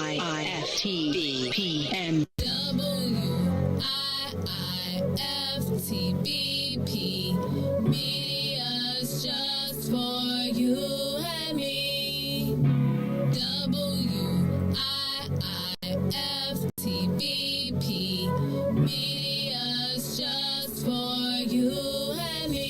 WIIFTV PM. WIIFTBP. Media's just for you and me. WIIFTBP. Media's just for you and me.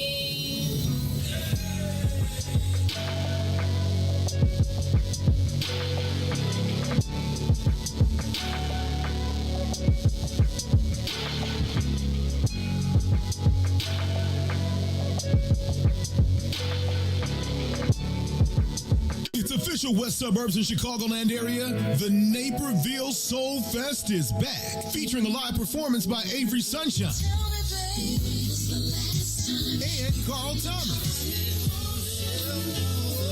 It's official, West Suburbs and Chicagoland area. The Naperville Soul Fest is back, featuring a live performance by Avery Sunshine and Carl Thomas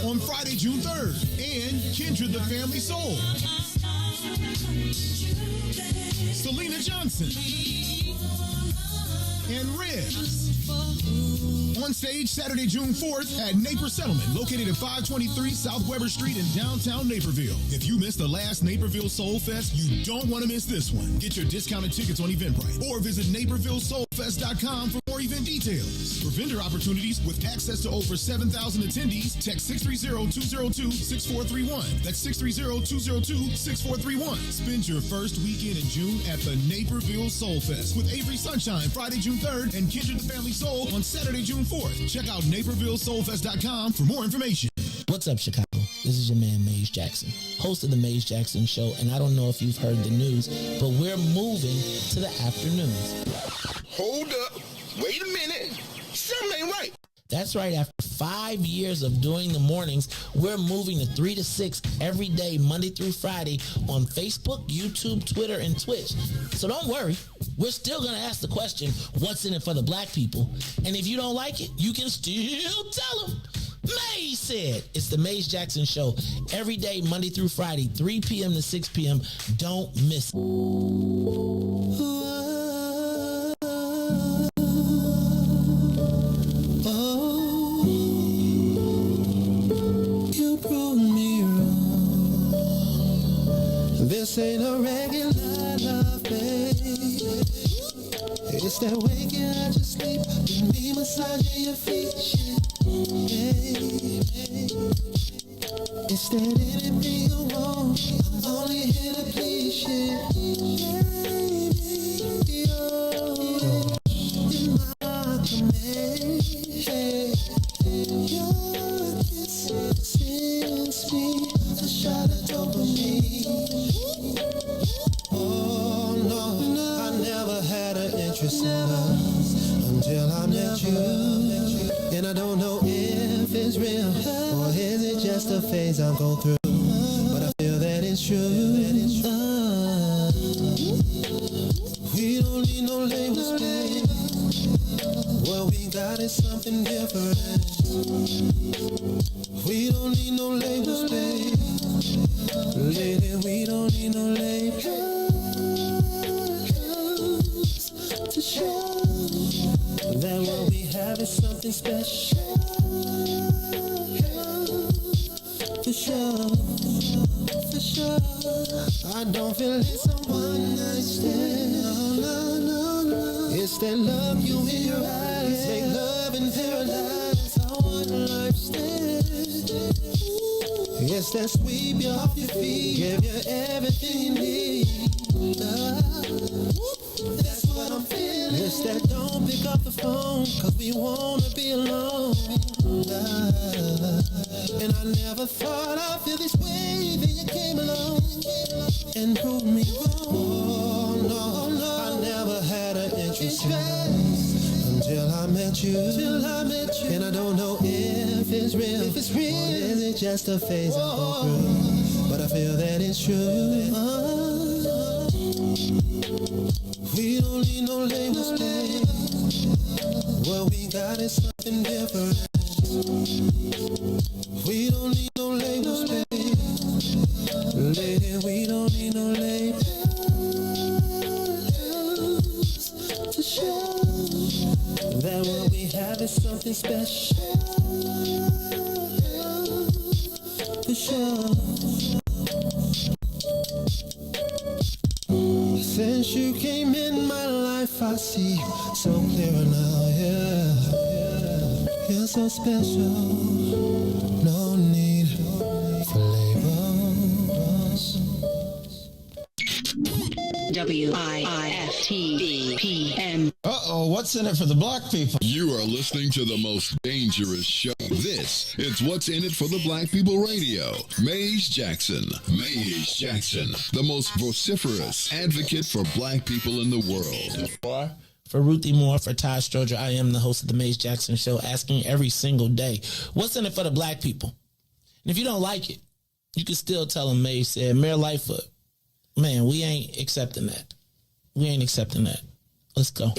on Friday, June 3rd, and Kindred the Family Soul Selena Johnson, and Riis. On stage Saturday, June 4th at Naperville Settlement, located at 523 South Weber Street in downtown Naperville. If you missed the last Naperville Soul Fest, you don't want to miss this one. Get your discounted tickets on Eventbrite or visit NapervilleSoulFest.com for more event details. For vendor opportunities with access to over 7,000 attendees, text 630-202-6431. That's 630-202-6431. Spend your first weekend in June at the Naperville Soul Fest with Avery Sunshine Friday, June 3rd and Kindred the Family Soul on Saturday, June 4th. Check out NapervilleSoulFest.com for more information. What's up, Chicago? This is your man, Maze Jackson, host of The Maze Jackson Show, and I don't know if you've heard the news, but we're moving to the afternoons. Hold up. Wait a minute. Something ain't right. That's right. After 5 years of doing the mornings, we're moving to 3 to 6 every day, Monday through Friday, on Facebook, YouTube, Twitter, and Twitch. So don't worry. We're still going to ask the question, what's in it for the black people? And if you don't like it, you can still tell them. Maze said. It's the Maze Jackson Show every day, Monday through Friday, 3 p.m. to 6 p.m. Don't miss it. This ain't a regular love, babe. It's that waking out your sleep and me massaging your feet, shit. It's that anything you want, I'm only here to please, shit. Baby, you're in my command. Your kiss sends me a shot of dopamine. Oh no, I never had an interest in love until I met you. And I don't know if it's real or is it just a phase I'm going through. But I feel that it's true. We don't need no labels, babe. What we got is something different. We don't need no labels, babe. Lady, we don't need no labels to show that what we have is something special. For sure, for sure. I don't feel it's a one night stand. No. It's that look you in your eyes, make love in paradise. I want a lifestyle. It's that sweep you off your feet, give you everything you need. That's what I'm feeling. It's that don't pick up the phone, cause we wanna be alone. And I never thought I'd feel this way, then you came along and proved me wrong. Oh no, I never had an interest in love until I met you. And I don't know if it's real, or is it just a phase I'm going through. But I feel that it's true. We don't need no labels, babe. What we got is something different. We don't need no labels, babe. Lady, we don't need no labels to show that what we have is something special. For sure. Since you came in my life, I see so clear now, yeah. You're so special. No need for labels. WIFTBPM. Uh-oh, what's in it for the black people? You are listening to the most dangerous show. This is What's in It for the Black People Radio. Maze Jackson. Maze Jackson, the most vociferous advocate for black people in the world. For Ruthie Moore, for Ty Stroger, I am the host of the Maze Jackson Show, asking every single day, what's in it for the black people? And if you don't like it, you can still tell them Maze said, Mayor Lightfoot, man, we ain't accepting that. We ain't accepting that. Let's go.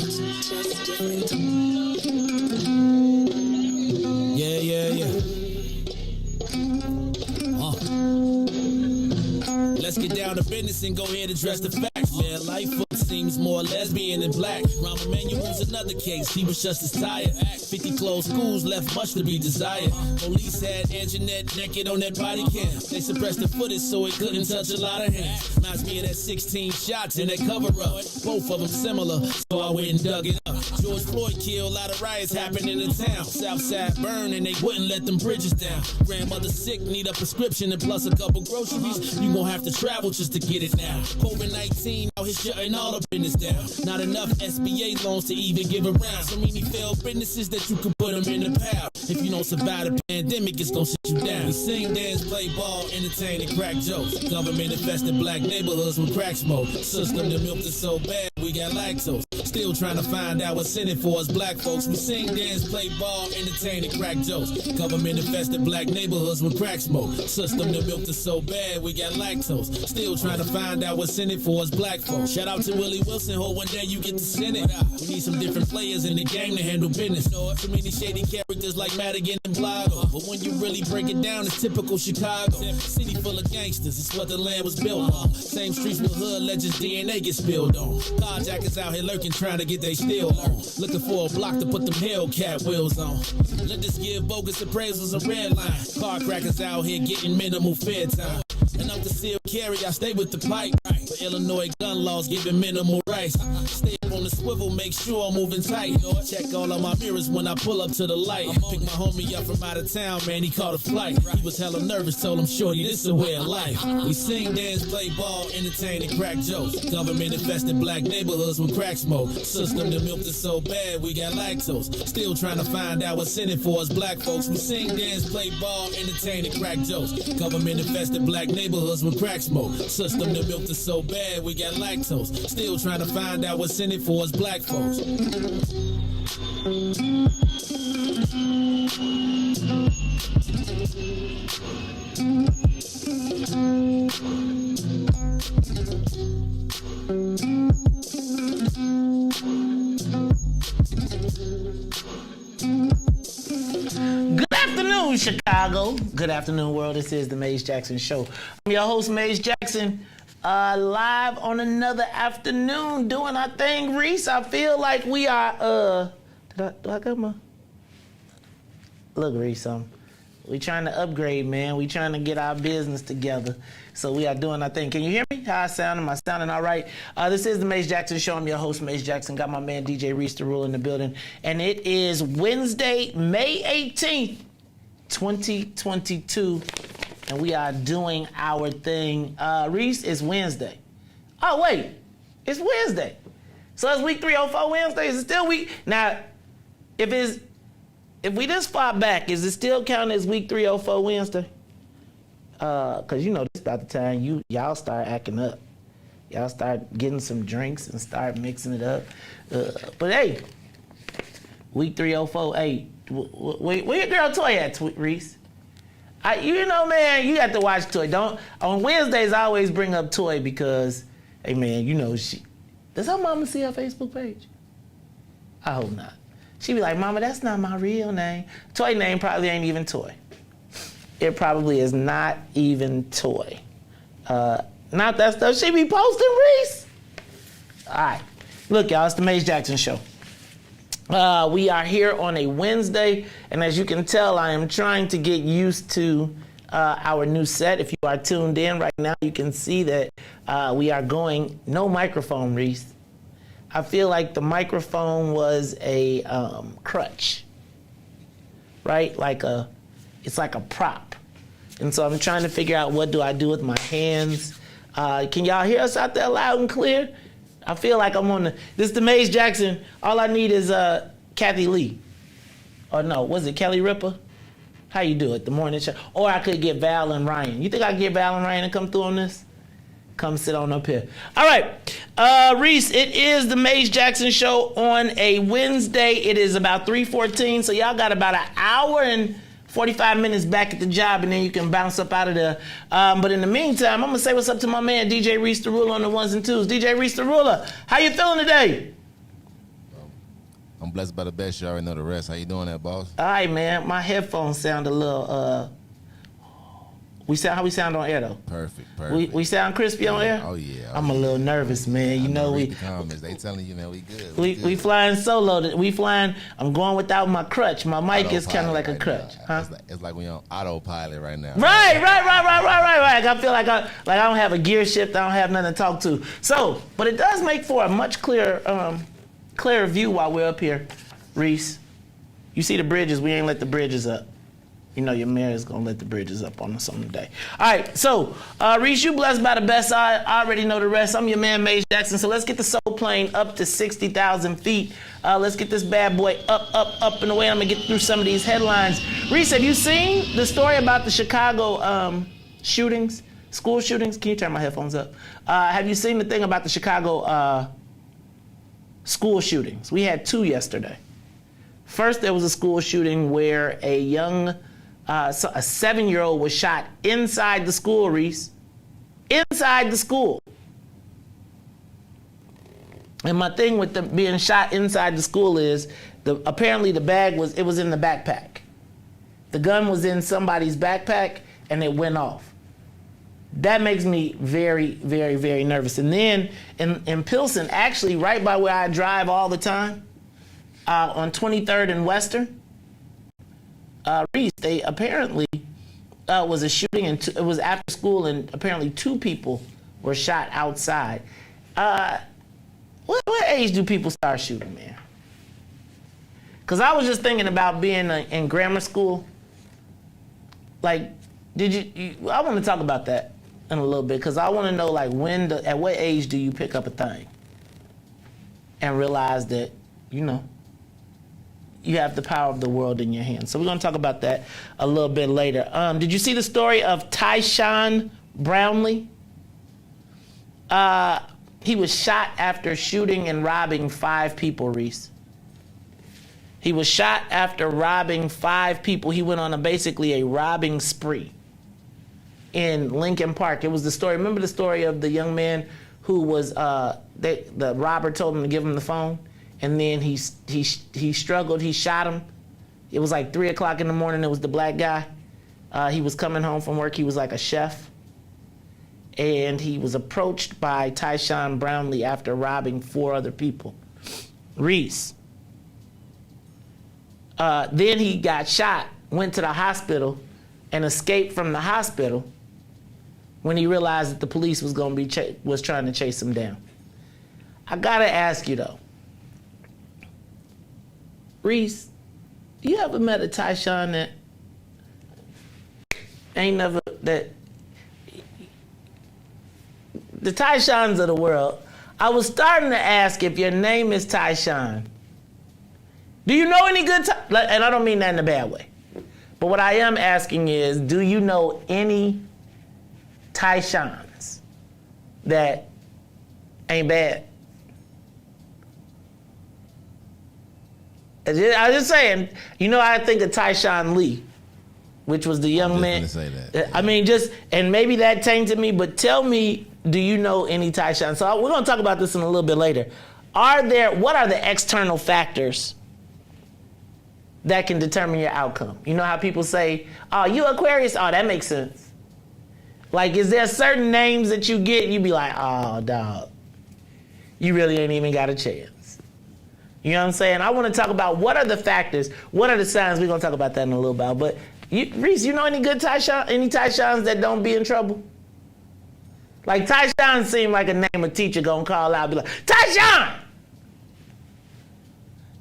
Yeah. let's get down to business and go ahead and address the facts, man. Life seems more lesbian than black. Rahm Emanuel's another case. He was just as tired. 50 closed schools left much to be desired. Police had Anjanette naked on that body cam. They suppressed the footage so it couldn't touch a lot of hands. Reminds me of that 16 shots in that cover up. Both of them similar, so I went and dug it up. George Floyd killed, a lot of riots happened in the town. Southside burned and they wouldn't let them bridges down. Grandmother sick, need a prescription and plus a couple groceries. You gon' have to travel just to get it now. COVID-19 out here shutting all the business down. Not enough SBA loans to even give around. So many failed businesses that you can put them in the pile. If you don't survive the pandemic, it's gon' sit you down. We sing, dance, play ball, entertain, and crack jokes. Government infested black neighborhoods with crack smoke. System that milked us so bad, we got lactose. Still trying to find out what's in it for us black folks. We sing, dance, play ball, entertain, and crack jokes. Government infested black neighborhoods with crack smoke. System that milked us so bad, we got lactose. Still trying to find out what's in it for us black folks. Shout out to Willie Wilson, hope one day you get to send it. We need some different players in the game to handle business. Too many shady characters like Madigan and Blago. But when you really break it down, it's typical Chicago. City full of gangsters, it's what the land was built on. Same streets with hood legends, DNA get spilled on. Carjackers out here lurking, trying to get they steal on. Looking for a block to put them Hellcat wheels on. Let us give bogus appraisals a red line. Car crackers out here getting minimal fair time. And I'm concealed carry, I stay with the pipe. But Illinois gun laws giving minimal rights. Stay up on the swivel, make sure I'm moving tight. Check all of my mirrors when I pull up to the light. Pick my homie up from out of town, man, he caught a flight. He was hella nervous, told him, shorty, this a way of life. We sing, dance, play ball, entertain, and crack jokes. Government infested black neighborhoods with crack smoke. System that milked us so bad, we got lactose. Still trying to find out what's in it for us black folks. We sing, dance, play ball, entertain, and crack jokes. Government infested black neighborhoods with crack smoke. System that milked us so bad, we got lactose. Still trying to find out what's in it for us black folks. Good afternoon, Chicago. Good afternoon, world. This is the Maze Jackson Show. I'm your host, Maze Jackson, live on another afternoon doing our thing. Riis, I feel like we are, do I got my... Look, Riis, we trying to upgrade, man. We trying to get our business together. So we are doing our thing. Can you hear me? How I sound? Am I sounding all right? This is the Maze Jackson Show. I'm your host, Maze Jackson. Got my man DJ Riis the Rule in the building. And it is Wednesday, May 18th, 2022. And we are doing our thing. Riis, it's Wednesday. Oh, wait. It's Wednesday. So it's week 304 Wednesday. Is it still week? Now, if we this far back, is it still counting as week 304 Wednesday? Cause you know this about the time y'all start acting up. Y'all start getting some drinks and start mixing it up. But hey, week 304, hey, where your girl Toy at, Riis? You know, man, you got to watch Toy. On Wednesdays I always bring up Toy because, hey man, you know does her mama see her Facebook page? I hope not. She be like, Mama, that's not my real name. Toy name probably ain't even Toy. It probably is not even Toy. Not that stuff she be posting, Riis. All right. Look, y'all, it's the Maze Jackson Show. We are here on a Wednesday, and as you can tell, I am trying to get used to our new set. If you are tuned in right now, you can see that we are going no microphone, Riis. I feel like the microphone was a crutch, right? It's like a prop. And so I'm trying to figure out what do I do with my hands. Can y'all hear us out there loud and clear? I feel like this is the Maze Jackson. All I need is Kathy Lee. Or no, was it Kelly Ripa? How you do it, the morning show? Or I could get Val and Ryan. You think I could get Val and Ryan to come through on this? Come sit on up here. All right, Riis, it is the Maze Jackson Show on a Wednesday. It is about 3:14, so y'all got about an hour and 45 minutes back at the job, and then you can bounce up out of there. But in the meantime, I'm going to say what's up to my man, DJ Riis the Ruler on the ones and twos. DJ Riis the Ruler, how you feeling today? I'm blessed by the best. You already know the rest. How you doing that, boss? All right, man. My headphones sound a little, How we sound on air though? Perfect. We sound crispy on air? Oh yeah. I'm a little nervous, man. You know read the comments. They telling you, man, we good. We flying solo. We flying. I'm going without my crutch. My mic is kind of like a crutch. Huh? It's like we on autopilot right now. Right. I feel like I don't have a gear shift. I don't have nothing to talk to. So, but it does make for a much clearer view while we're up here, Riis. You see the bridges? We ain't let the bridges up. You know your mayor is gonna let the bridges up on us someday. All right, so Riis, you blessed by the best. I already know the rest. I'm your man, Maze Jackson. So let's get the soul plane up to 60,000 feet. Let's get this bad boy up and away. I'm gonna get through some of these headlines. Riis, have you seen the story about the Chicago shootings, school shootings? Can you turn my headphones up? Have you seen the thing about the Chicago school shootings? We had 2 yesterday. First, there was a school shooting where a 7-year-old was shot inside the school, Riis. Inside the school. And my thing with them being shot inside the school is, apparently the bag was in the backpack. The gun was in somebody's backpack and it went off. That makes me very, very, very nervous. And then in Pilsen, actually right by where I drive all the time, on 23rd and Western, Riis, they apparently was a shooting, and it was after school, and apparently 2 people were shot outside. What age do people start shooting, man? Because I was just thinking about being in grammar school. Like, I want to talk about that in a little bit, because I want to know, like, at what age do you pick up a thing and realize that, you know, you have the power of the world in your hands. So we're going to talk about that a little bit later. Did you see the story of Tyshawn Brownlee? He was shot after shooting and robbing 5 people, Riis. He was shot after robbing 5 people. He went on basically a robbing spree in Lincoln Park. It was the story. Remember the story of the young man who was, the robber told him to give him the phone? And then he struggled. He shot him. It was like 3 o'clock in the morning. It was the black guy. He was coming home from work. He was like a chef. And he was approached by Tyshawn Brownlee after robbing 4 other people. Riis. Then he got shot, went to the hospital, and escaped from the hospital when he realized that the police was trying to chase him down. I gotta ask you though, Riis, you ever met a Tyshawn that the Tyshawns of the world? I was starting to ask if your name is Tyshawn. Do you know any good and I don't mean that in a bad way. But what I am asking is, do you know any Tyshawns that ain't bad? I was just saying, you know, I think of Tyshawn Lee, which was the young man. Say that. I mean, and maybe that tainted me, but tell me, do you know any Tyshawn? So we're going to talk about this in a little bit later. What are the external factors that can determine your outcome? You know how people say, oh, you Aquarius? Oh, that makes sense. Like, is there certain names that you get, you be like, oh, dog, you really ain't even got a chance. You know what I'm saying? I want to talk about what are the factors, what are the signs. We're going to talk about that in a little while. But, Riis, you know any good Tyshawn that don't be in trouble? Like, Tyshawn seem like a name a teacher going to call out, be like, Tyshawn!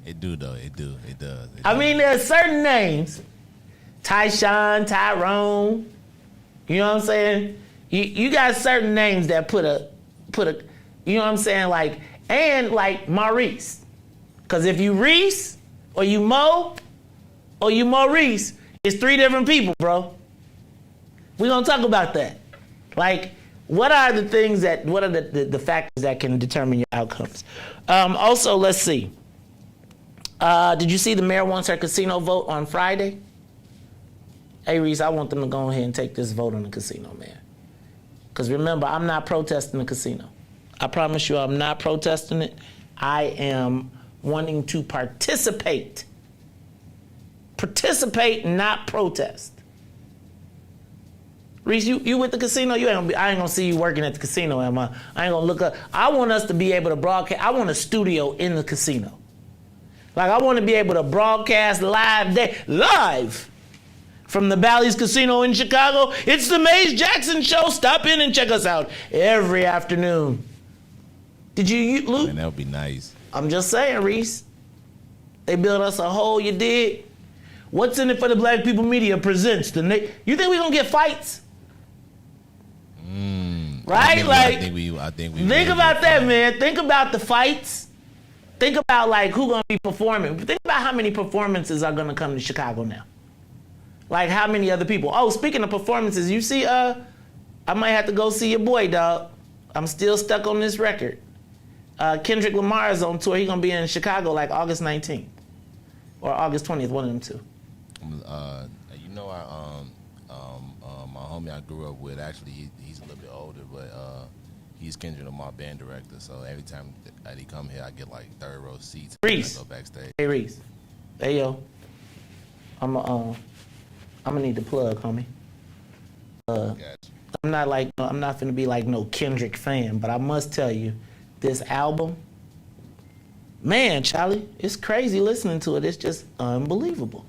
It do, though. It does. I mean, there are certain names. Tyshawn, Tyrone. You know what I'm saying? You got certain names that put a, you know what I'm saying? Like, and like Maurice. Because if you Riis, or you Mo, or you Maurice, it's 3 different people, bro. We're going to talk about that. Like, what are the things what are the factors that can determine your outcomes? Also, let's see. Did you see the mayor wants her casino vote on Friday? Hey, Riis, I want them to go ahead and take this vote on the casino, man. Because remember, I'm not protesting the casino. I promise you I'm not protesting it. I am wanting to participate. Participate, not protest. Reese, you with the casino? I ain't gonna see you working at the casino, am I? I ain't gonna look up. I want us to be able to broadcast. I want a studio in the casino. Like, I want to be able to broadcast live from the Bally's Casino in Chicago. It's the Maze Jackson Show. Stop in and check us out every afternoon. Did you Luke? Man, that would be nice. I'm just saying, Reese. They built us a hole, you did. What's in it for the Black People Media presents the You think we gonna get fights? Right? I think we think about that, man. Think about the fights. Think about like who gonna be performing. Think about how many performances are gonna come to Chicago now. Like how many other people? Oh, speaking of performances, you see, I might have to go see your boy, dog. I'm still stuck on this record. Kendrick Lamar is on tour. He's gonna be in Chicago like August 19th or August 20th, one of them two. You know, my homie I grew up with, actually, he's a little bit older, but he's Kendrick Lamar band director. So every time that he come here, I get like third row seats. Riis. I go backstage. Hey, Riis. Hey, yo. I'm gonna need the plug, homie. Gotcha. I'm not finna be like no Kendrick fan, but I must tell you, this album, man, Charlie, it's crazy listening to it. It's just unbelievable.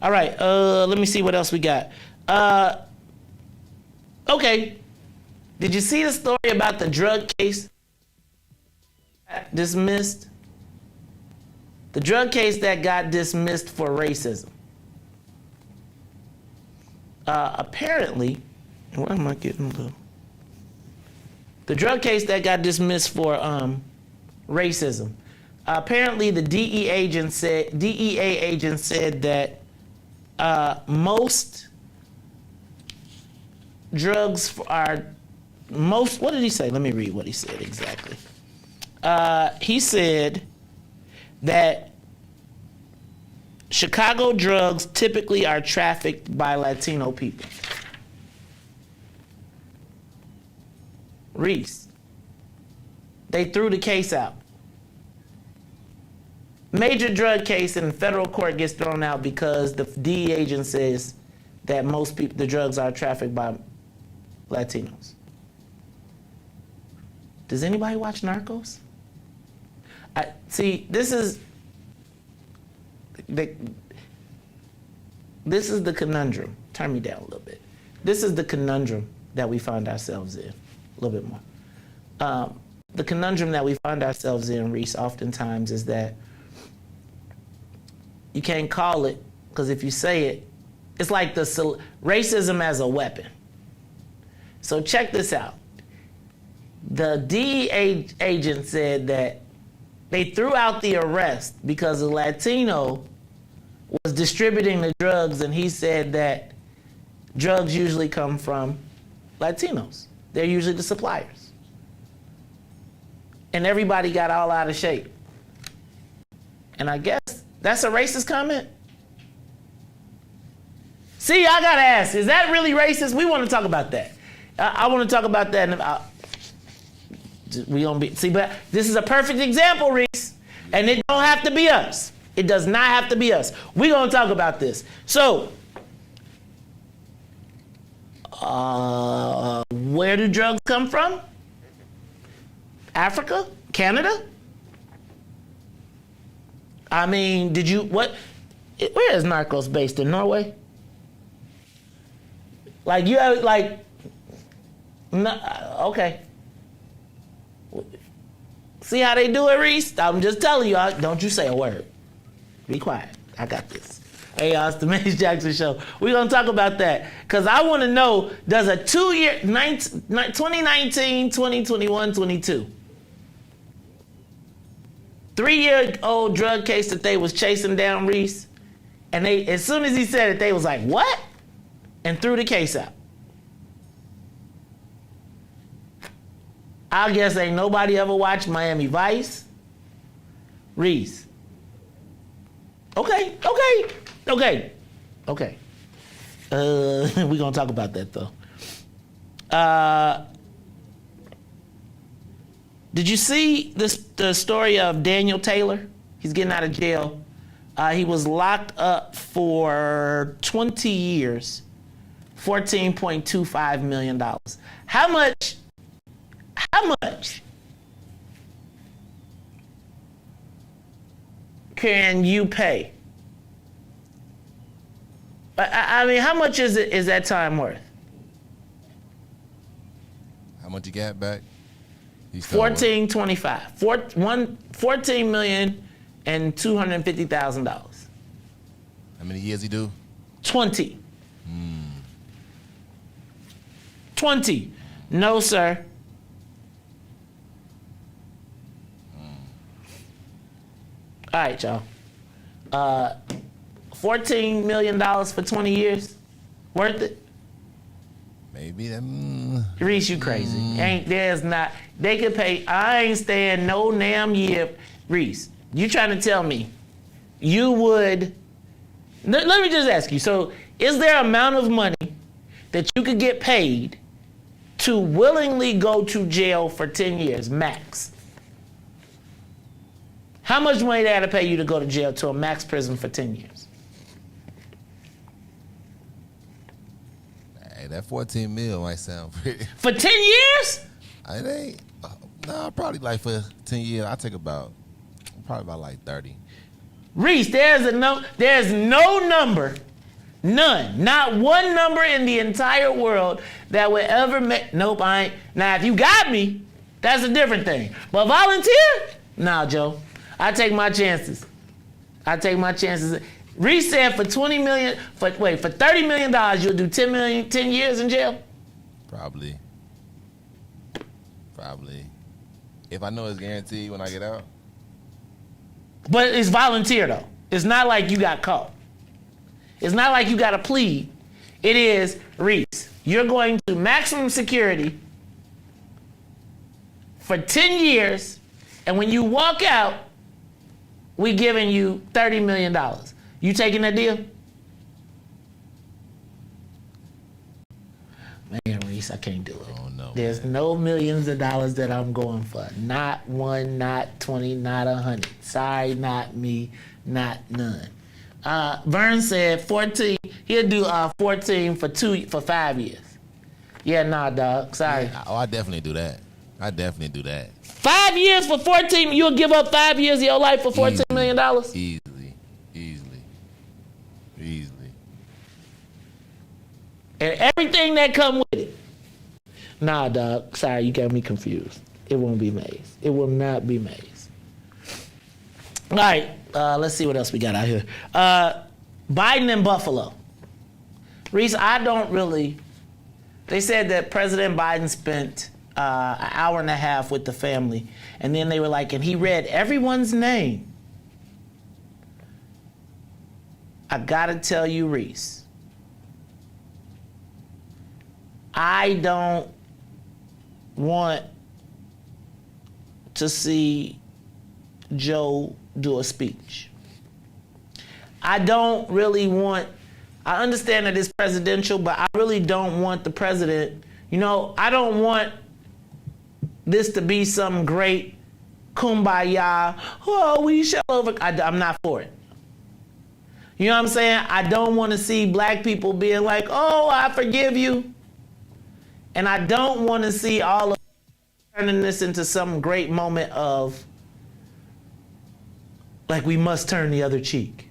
All right, let me see what else we got. Okay, did you see the story about the drug case dismissed? The drug case that got dismissed for racism. Apparently, where am I getting the drug case that got dismissed for racism? Apparently, the DEA agent said that most drugs are most. What did he say? Let me read what he said exactly. He said that Chicago drugs typically are trafficked by Latino people. Riis. They threw the case out. Major drug case in federal court gets thrown out because the DEA agent says that most people, the drugs are trafficked by Latinos. Does anybody watch Narcos? See, this is the conundrum. Turn me down a little bit. This is the conundrum that we find ourselves in. A little bit more. The conundrum that we find ourselves in, Riis, oftentimes is that you can't call it, because if you say it, it's like the racism as a weapon. So check this out. The DEA agent said that they threw out the arrest because a Latino was distributing the drugs, and he said that drugs usually come from Latinos. They're usually the suppliers. And everybody got all out of shape. And I guess that's a racist comment? See, I gotta ask, is that really racist? We want to talk about that. I want to talk about that. But this is a perfect example, Riis. And it don't have to be us. It does not have to be us. We're going to talk about this. So, where do drugs come from? Africa? Canada? I mean, where is Narcos based? In Norway? Okay. See how they do it, Riis? I'm just telling you, don't you say a word. Be quiet. I got this. Hey, y'all, it's the Maze Jackson Show. We're going to talk about that. Because I want to know, does a 2019, 2021, 22, 3-year-old drug case that they was chasing down, Riis, and they, as soon as he said it, they was like, what? And threw the case out. I guess ain't nobody ever watched Miami Vice. Riis. Okay. We're going to talk about that, though. Did you see the story of Daniel Taylor? He's getting out of jail. He was locked up for 20 years $14.25 million. How much can you pay? I mean, how much is that time worth? How much you got back? $14.25. $14,250,000. How many years he do? 20. 20. No, sir. All right, y'all. $14 million for 20 years. Worth it? Maybe that. Riis, you crazy. They could pay, I ain't staying no damn year. Riis, you trying to tell me you would, let me just ask you, so is there an amount of money that you could get paid to willingly go to jail for 10 years, max? How much money they had to pay you to go to jail to a max prison for 10 years? Hey, that 14 mil might sound pretty. For 10 years? It ain't. No, probably like for 10 years. I take probably about like 30. Riis, there's no number, none, not one number in the entire world that would ever make. Nope, I ain't. Now, if you got me, that's a different thing. But volunteer? Nah, Joe. I take my chances. Riis said for $20 million, for $30 million, you'll do 10 years in jail? Probably. If I know it's guaranteed when I get out. But it's volunteer, though. It's not like you got caught. It's not like you got to plead. It is, Riis, you're going to maximum security for 10 years, and when you walk out, we giving you $30 million. You taking that deal? Man, Riis, I can't do it. Oh, no, There's no millions of dollars that I'm going for. Not one, not 20, not 100. Sorry, not me, not none. Vern said 14. He'll do 14 for 5 years. Yeah, nah, dog. Sorry. Yeah, I definitely do that. 5 years for 14. You'll give up 5 years of your life for $14 million? Easily. And everything that come with it. Nah, dog. Sorry, you got me confused. It won't be Maze. It will not be Maze. All right, let's see what else we got out here. Biden in Buffalo. Riis, they said that President Biden spent an hour and a half with the family, and then they were like, and he read everyone's name. I gotta tell you, Riis, I don't want to see Joe do a speech. I don't really want, I understand that it's presidential, but I really don't want the president, I don't want this to be some great kumbaya, we shall over, I'm not for it. You know what I'm saying? I don't want to see black people being like, I forgive you. And I don't want to see all of turning this into some great moment of, like, we must turn the other cheek.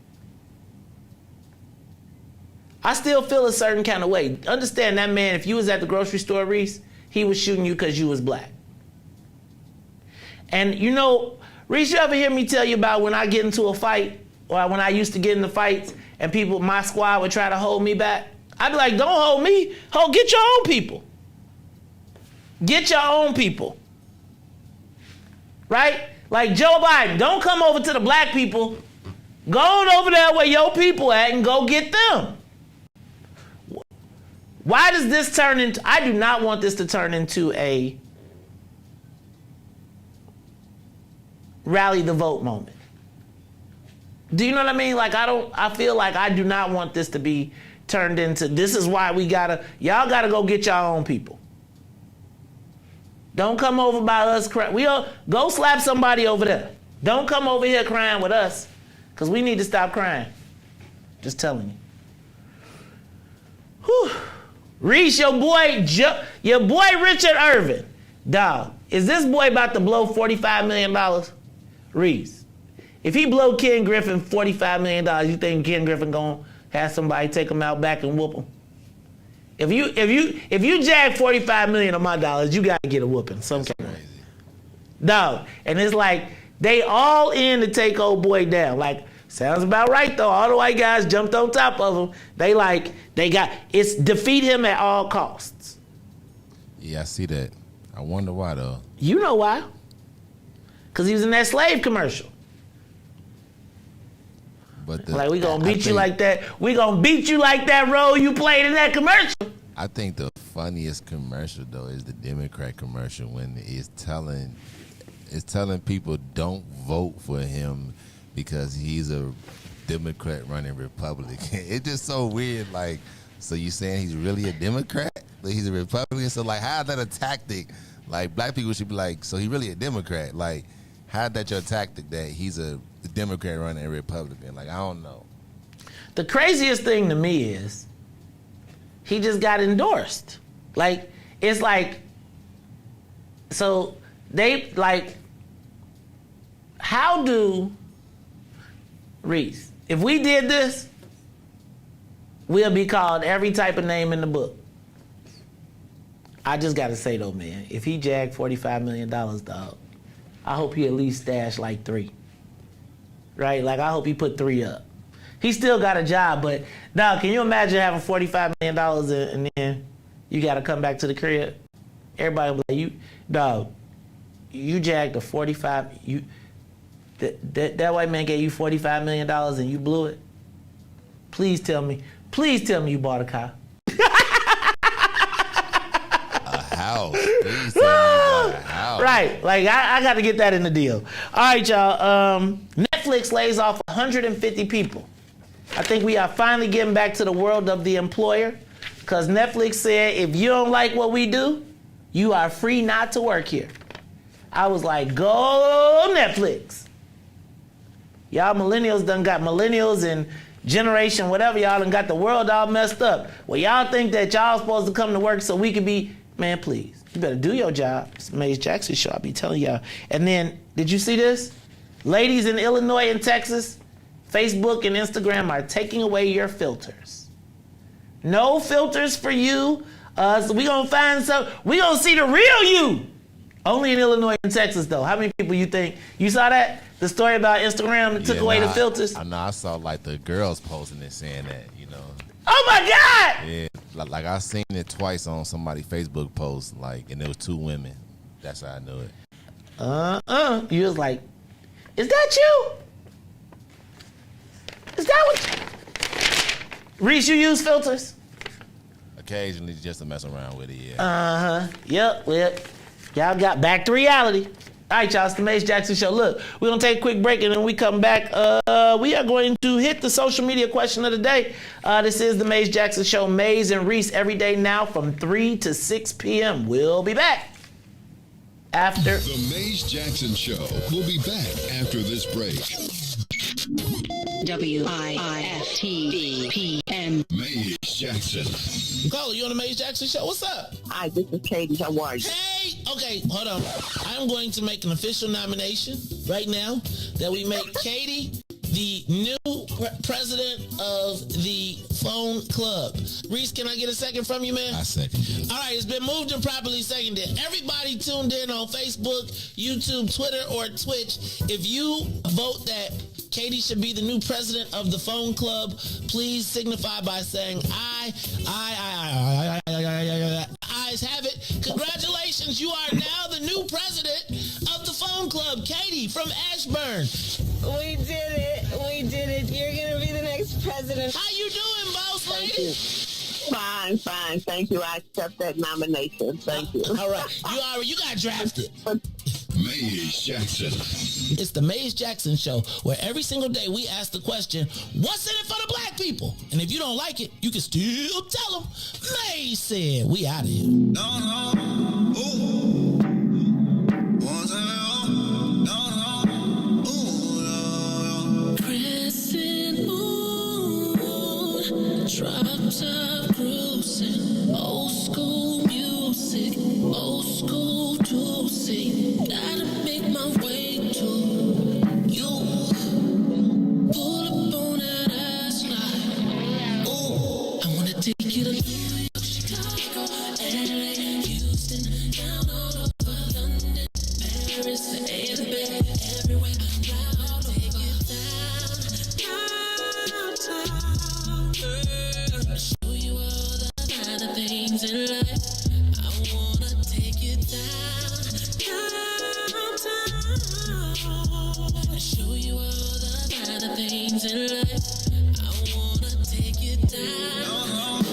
I still feel a certain kind of way. Understand that man, if you was at the grocery store, Riis, he was shooting you because you was black. And Riis, you ever hear me tell you about when I get into a fight, or when I used to get into fights and my squad would try to hold me back? I'd be like, don't hold me, get your own people. Get your own people. Right? Like Joe Biden, don't come over to the black people. Go on over there where your people at and go get them. Why does this turn into, I do not want this to turn into a rally the vote moment. Do you know what I mean? Like, I feel like I do not want this to be turned into, this is why y'all gotta go get your own people. Don't come over by us crying. Go slap somebody over there. Don't come over here crying with us, because we need to stop crying. Just telling you. Whew. Riis, your boy Richard Irvin. Dog, is this boy about to blow $45 million? Riis, if he blow Ken Griffin $45 million, you think Ken Griffin gonna have somebody take him out back and whoop him? If you jag $45 million of my dollars, you gotta get a whooping. Some kind of way. Dog, and it's like they all in to take old boy down. Like, sounds about right though. All the white guys jumped on top of him. It's defeat him at all costs. Yeah, I see that. I wonder why though. You know why? Because he was in that slave commercial. But we gonna beat you like that. We gonna beat you like that role you played in that commercial. I think the funniest commercial though is the Democrat commercial when it's telling people don't vote for him because he's a Democrat running Republican. It's just so weird. Like, so you saying he's really a Democrat? Like he's a Republican? So like, how is that a tactic? Like, black people should be like, so he really a Democrat? Like, how that your tactic that he's a Democrat running a Republican? Like, I don't know. The craziest thing to me is he just got endorsed. Like, it's like, so they like, how do Riis, if we did this, we'll be called every type of name in the book. I just gotta say though, man, if he jagged $45 million, dog, I hope he at least stashed like 3. Right? Like, I hope he put 3 up. He still got a job, but dog, can you imagine having $45 million and then you gotta come back to the crib? Everybody will be like, you jagged a 45, that white man gave you $45 million and you blew it? Please tell me you bought a car. House. Please tell me you bought a house. Right. Like, I got to get that in the deal. All right, y'all. Netflix lays off 150 people. I think we are finally getting back to the world of the employer because Netflix said, if you don't like what we do, you are free not to work here. I was like, go Netflix. Y'all millennials and generation, whatever, y'all done got the world all messed up. Well, y'all think that y'all supposed to come to work so we could be, man, please. You better do your job. It's the Maze Jackson Show, I'll be telling y'all. And then, did you see this? Ladies in Illinois and Texas, Facebook and Instagram are taking away your filters. No filters for you. So we gonna find we gonna see the real you. Only in Illinois and Texas, though. How many people you think? You saw that? The story about Instagram that took away the filters? I know. I saw like the girls posting it saying that, you know. Oh my God! Yeah, like I seen it twice on somebody's Facebook post, like, and there was 2 women. That's how I knew it. You was like, is that you? Is that what? Riis, you use filters? Occasionally, just to mess around with it. Yeah. Yep. Well, y'all got back to reality. All right, y'all, it's the Maze Jackson Show. Look, we're going to take a quick break, and then we come back. We are going to hit the social media question of the day. This is the Maze Jackson Show. Maze and Riis every day now from 3 to 6 p.m. We'll be back after. The Maze Jackson Show. We'll be back after this break. WIIFTV-PM. Maze Jackson. Caller, you on the Maze Jackson Show? What's up? Hi, this is Katie. How are you? Hey, okay, hold on. I'm going to make an official nomination right now that we make Katie the new president of the phone club. Riis, can I get a second from you, man? I second it. All right, it's been moved and properly seconded. Everybody tuned in on Facebook, YouTube, Twitter, or Twitch. If you vote that Katie should be the new president of the phone club, please signify by saying aye. Ayes have it. Congratulations, you are now the new president of the phone club. Katie from Ashburn. We did it. You're going to be the next president. How you doing, boss lady? Fine. Thank you. I accept that nomination. Thank you. All right. You got drafted. Maze Jackson. It's the Maze Jackson Show, where every single day we ask the question, what's in it for the black people? And if you don't like it, you can still tell them. Maze said, we out of here. Crescent moon, drop top cruising. hesitate. Gotta make my way to you. Pull up on that ass like, ooh. I wanna take you to New York, Chicago, LA, Houston, down all over London, Paris, everywhere, everywhere. I'll take you downtown, girl. Show you all the kind of things in life. I wanna take you downtown, show you all the kind of things in life. I wanna take you down.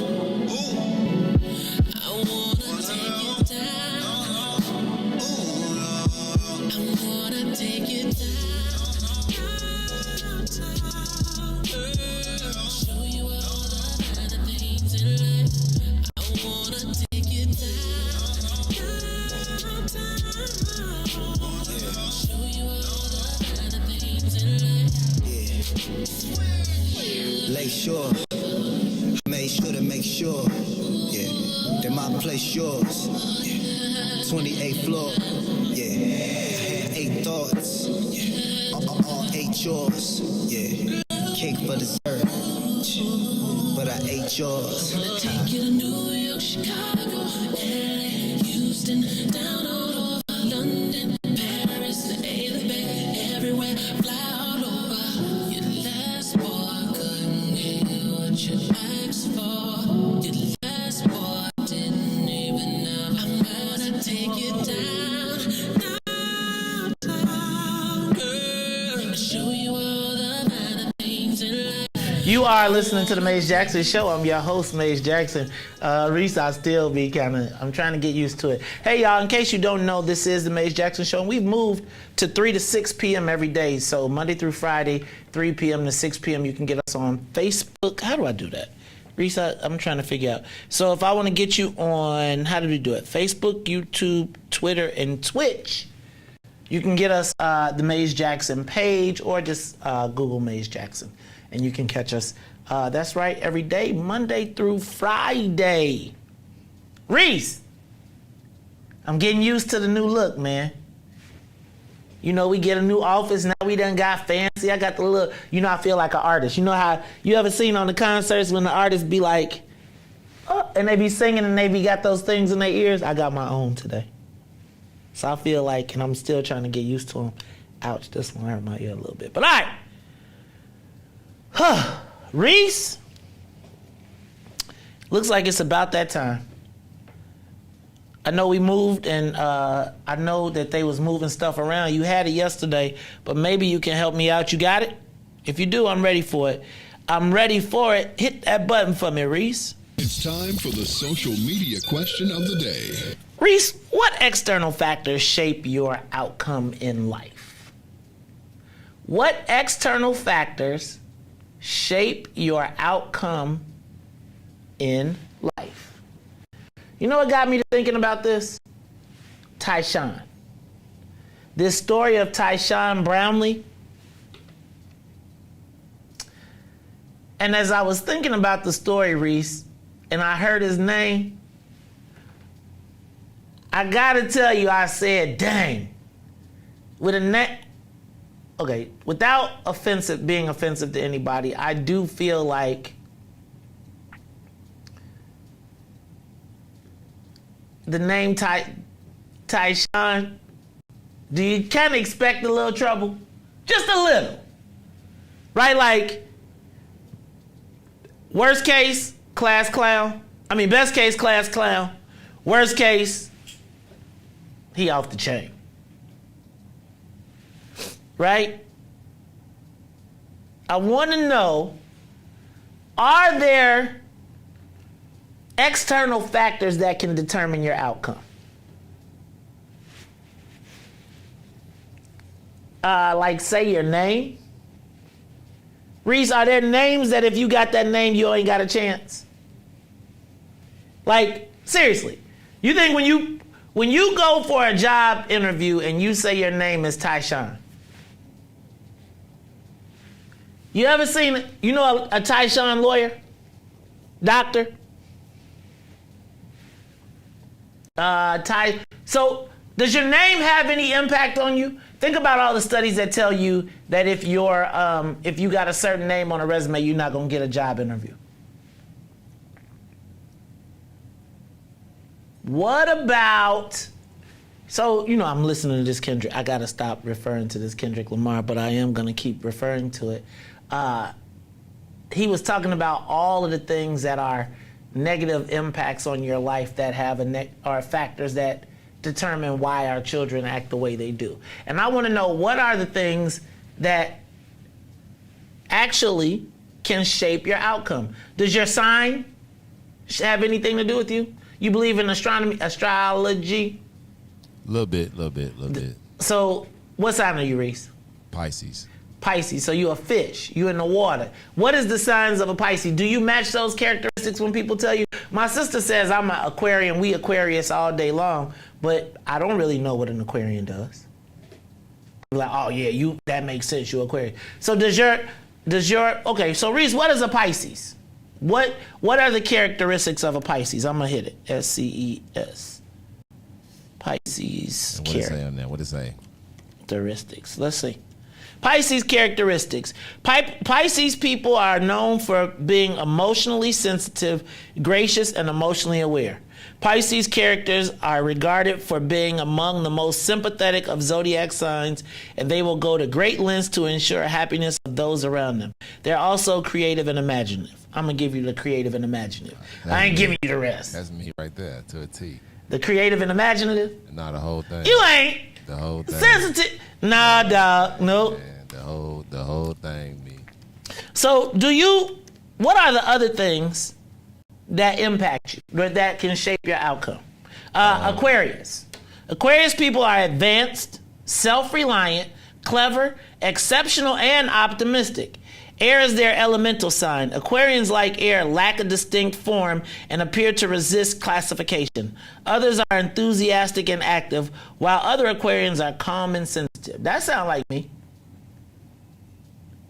I wanna take you down. I wanna take you downtown, girl. Show you all the kind of things in life. I wanna take you downtown. Show you all the kind of things in life. Lake Shore, made sure to make sure, yeah, that my place yours, yeah. 28th floor, yeah, had 8 thoughts, yeah, all 8 yours, yeah, cake for dessert, but I ate yours. I wanna take you to New York, Chicago, LA, Houston, down all over London, Paris, everywhere, fly all over. Your last boy couldn't get what you asked for. Your last boy didn't even know. I'm gonna take you downtown, girl. Show you all the kind of things in life. You are listening to the Maze Jackson Show. I'm your host, Maze Jackson. Riis, I still be I'm trying to get used to it. Hey, y'all, in case you don't know, this is the Maze Jackson Show, and we've moved to 3 to 6 p.m. every day. So Monday through Friday, 3 p.m. to 6 p.m., you can get us on Facebook. How do I do that? Riis, I'm trying to figure out. So if I want to get you on, how do we do it? Facebook, YouTube, Twitter, and Twitch. You can get us the Maze Jackson page, or just Google Maze Jackson, and you can catch us. That's right, every day, Monday through Friday. Riis, I'm getting used to the new look, man. You know, we get a new office, now we done got fancy. I got the look, I feel like an artist. You know how, you ever seen on the concerts when the artists be like, oh, and they be singing and they be got those things in their ears? I got my own today. So I feel like, and I'm still trying to get used to them. Ouch, this one hurt my ear a little bit. But all right. Riis, looks like it's about that time. I know we moved, and I know that they was moving stuff around. You had it yesterday, but maybe you can help me out. You got it? If you do, I'm ready for it. I'm ready for it. Hit that button for me, Riis. It's time for the social media question of the day. Riis, what external factors shape your outcome in life? What external factors shape your outcome in life? You know what got me to thinking about this? Tyshawn. This story of Tyshawn Brownlee. And as I was thinking about the story, Riis, and I heard his name, I gotta tell you, I said, dang. With a name, okay, without being offensive to anybody, I do feel like the name Tyshawn, do you kind of expect a little trouble? Just a little. Right? Like, worst case, class clown. Best case, class clown. Worst case, he off the chain. Right? I want to know, are there external factors that can determine your outcome? Like, say, your name. Riis, are there names that if you got that name, you ain't got a chance? Like, seriously, you think when you go for a job interview and you say your name is Tyshawn, you ever seen, a Tyshawn lawyer? Doctor? So Does your name have any impact on you? Think about all the studies that tell you that if you got a certain name on a resume, you're not gonna get a job interview. What about? So I'm listening to this Kendrick. I gotta stop referring to this Kendrick Lamar, but I am gonna keep referring to it. He was talking about all of the things that are negative impacts on your life that have are factors that determine why our children act the way they do. And I want to know, what are the things that actually can shape your outcome? Does your sign have anything to do with you? You believe in astrology? A little bit. So what sign are you, Riis? Pisces. Pisces. So you a fish. You in the water. What is the signs of a Pisces? Do you match those characteristics when people tell you? My sister says I'm an Aquarian. We Aquarius all day long, but I don't really know what an Aquarian does. I'm like, oh yeah, that makes sense. You're Aquarian. So does your okay? So Riis, what is a Pisces? What are the characteristics of a Pisces? I'm gonna hit it. SCES. Pisces. And what does it say on there? What does it say? Characteristics. Let's see. Pisces characteristics. Pisces people are known for being emotionally sensitive, gracious, and emotionally aware. Pisces characters are regarded for being among the most sympathetic of zodiac signs, and they will go to great lengths to ensure happiness of those around them. They're also creative and imaginative. I'm going to give you the creative and imaginative. I ain't giving you the rest. That's me right there, to a T. The creative and imaginative? Nah, the whole thing. You ain't. The whole thing. Sensitive. Nah, dog. Nope. Man, the whole thing, me. So what are the other things that impact you, or that can shape your outcome? Aquarius. Aquarius people are advanced, self-reliant, clever, exceptional, and optimistic. Air is their elemental sign. Aquarians, like air, lack a distinct form and appear to resist classification. Others are enthusiastic and active, while other Aquarians are calm and sensitive. That sounds like me.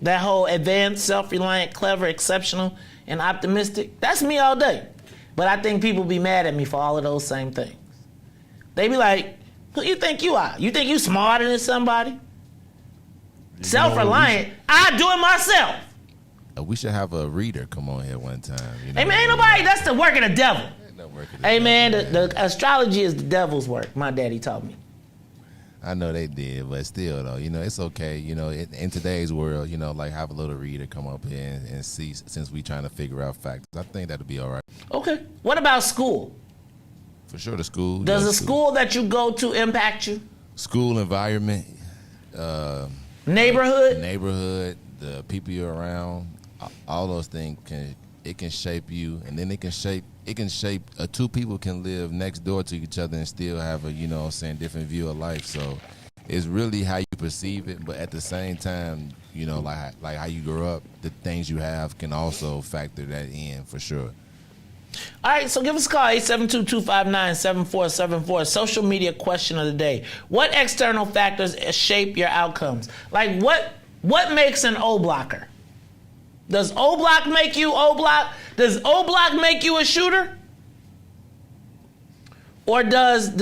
That whole advanced, self-reliant, clever, exceptional, and optimistic, that's me all day. But I think people be mad at me for all of those same things. They be like, who you think you are? You think you smarter than somebody? Self-reliant, I do it myself. We should have a reader come on here one time. Hey man, ain't nobody, that's the work of the devil. Hey man, the astrology is the devil's work, my daddy taught me. I know they did, but still though, it's okay. In today's world, like have a little reader come up here and see, since we trying to figure out facts. I think that'll be all right. Okay. What about school? For sure, the school. Does the school that you go to impact you? School environment. Neighborhood, the people you're around, all those things can shape you, and then it can shape. Two people can live next door to each other and still have a different view of life. So it's really how you perceive it, but at the same time, like how you grow up, the things you have can also factor that in for sure. All right, so give us a call, 872-259-7474. Social media question of the day. What external factors shape your outcomes? Like what makes an O blocker? Does O block make you O block? Does O block make you a shooter? Or does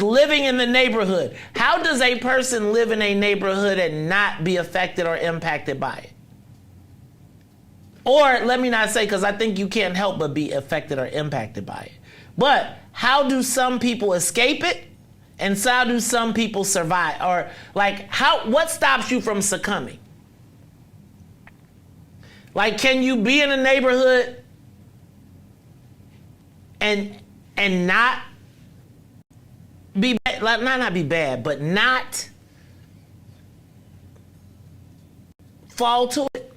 living in the neighborhood, how does a person live in a neighborhood and not be affected or impacted by it? Or let me not say, because I think you can't help but be affected or impacted by it. But how do some people escape it, and how do some people survive? Or what stops you from succumbing? Like, can you be in a neighborhood and not be bad, not be bad, but not fall to it?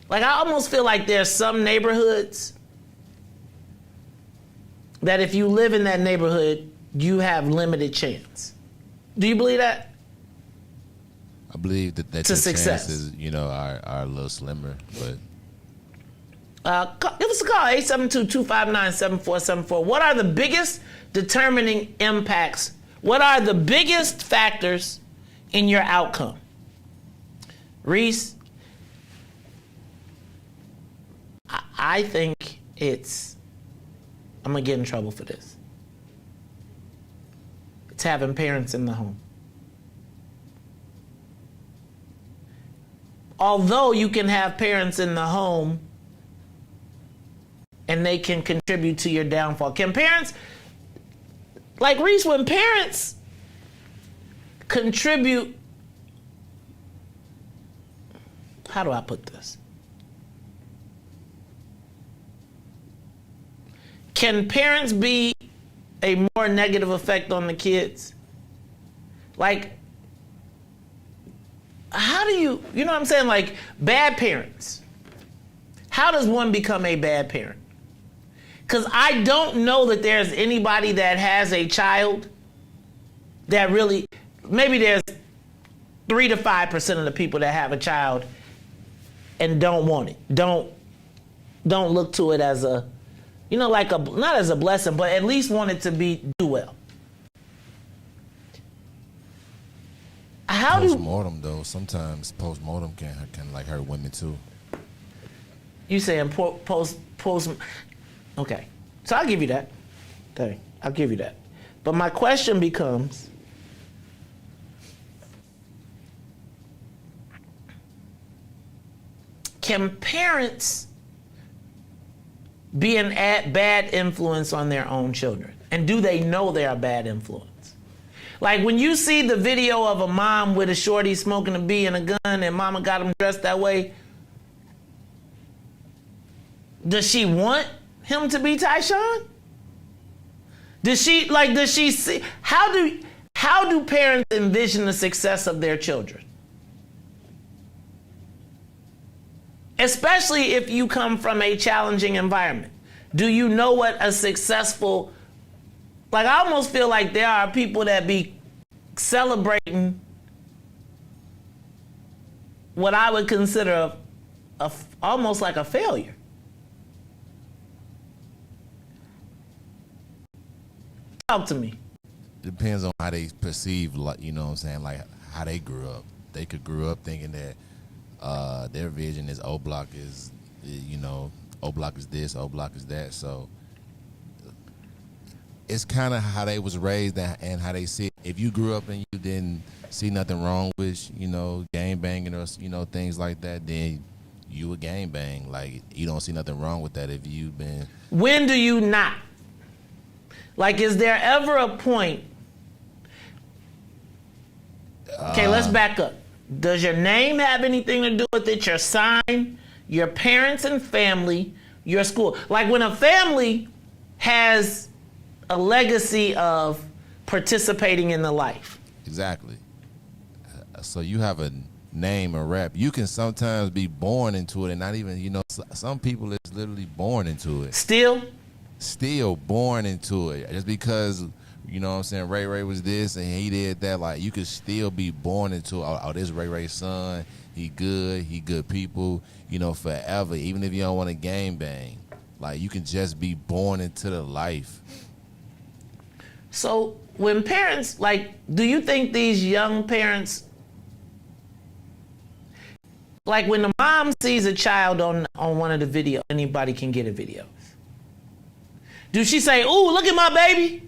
Like, I almost feel like there's some neighborhoods that if you live in that neighborhood, you have limited chance. Do you believe that? I believe that your success. chances, are a little slimmer, but. Give us a call, 872-259-7474. What are the biggest determining impacts? What are the biggest factors in your outcome? Riis, I think I'm going to get in trouble for this. It's having parents in the home. Although you can have parents in the home and they can contribute to your downfall. Can parents, like Riis, when parents contribute, how do I put this? Can parents be a more negative effect on the kids? Like, how do you know what I'm saying? Like, bad parents. How does one become a bad parent? Because I don't know that there's anybody that has a child that really, maybe there's 3 to 5% of the people that have a child and don't want it. Don't look to it as a, like not as a blessing, but at least want it to do well. How Postmortem though, sometimes postmortem can like hurt women too. You saying post? Okay, so I'll give you that. Okay, I'll give you that. But my question becomes, can parents be a bad influence on their own children? And do they know they're a bad influence? Like when you see the video of a mom with a shorty smoking a bee and a gun and mama got him dressed that way, does she want him to be Tyshawn? Does she see, how do parents envision the success of their children? Especially if you come from a challenging environment. Do you know what a successful, like I almost feel like there are people that be celebrating what I would consider almost like a failure. Talk to me. Depends on how they perceive, like, you know what I'm saying, like how they grew up. They could grow up thinking that their vision is O Block is, O Block is this, O Block is that. So it's kind of how they was raised and how they see it. If you grew up and you didn't see nothing wrong with, gang banging or, things like that, then you would gang bang. Like, you don't see nothing wrong with that if you've been. When do you not? Like, is there ever a point? Okay, let's back up. Does your name have anything to do with it? Your sign, your parents and family, your school? Like when a family has a legacy of participating in the life. Exactly. So you have a name, a rep. You can sometimes be born into it and not even, some people is literally born into it. Still born into it. Just because, what I'm saying, Ray was this and he did that, like, you could still be born into it. Oh, this Ray's son, he good people, forever. Even if you don't want to gang bang. Like, you can just be born into the life. So when parents, like, do you think these young parents, like when the mom sees a child on one of the videos, anybody can get a video. Do she say, "Ooh, look at my baby"?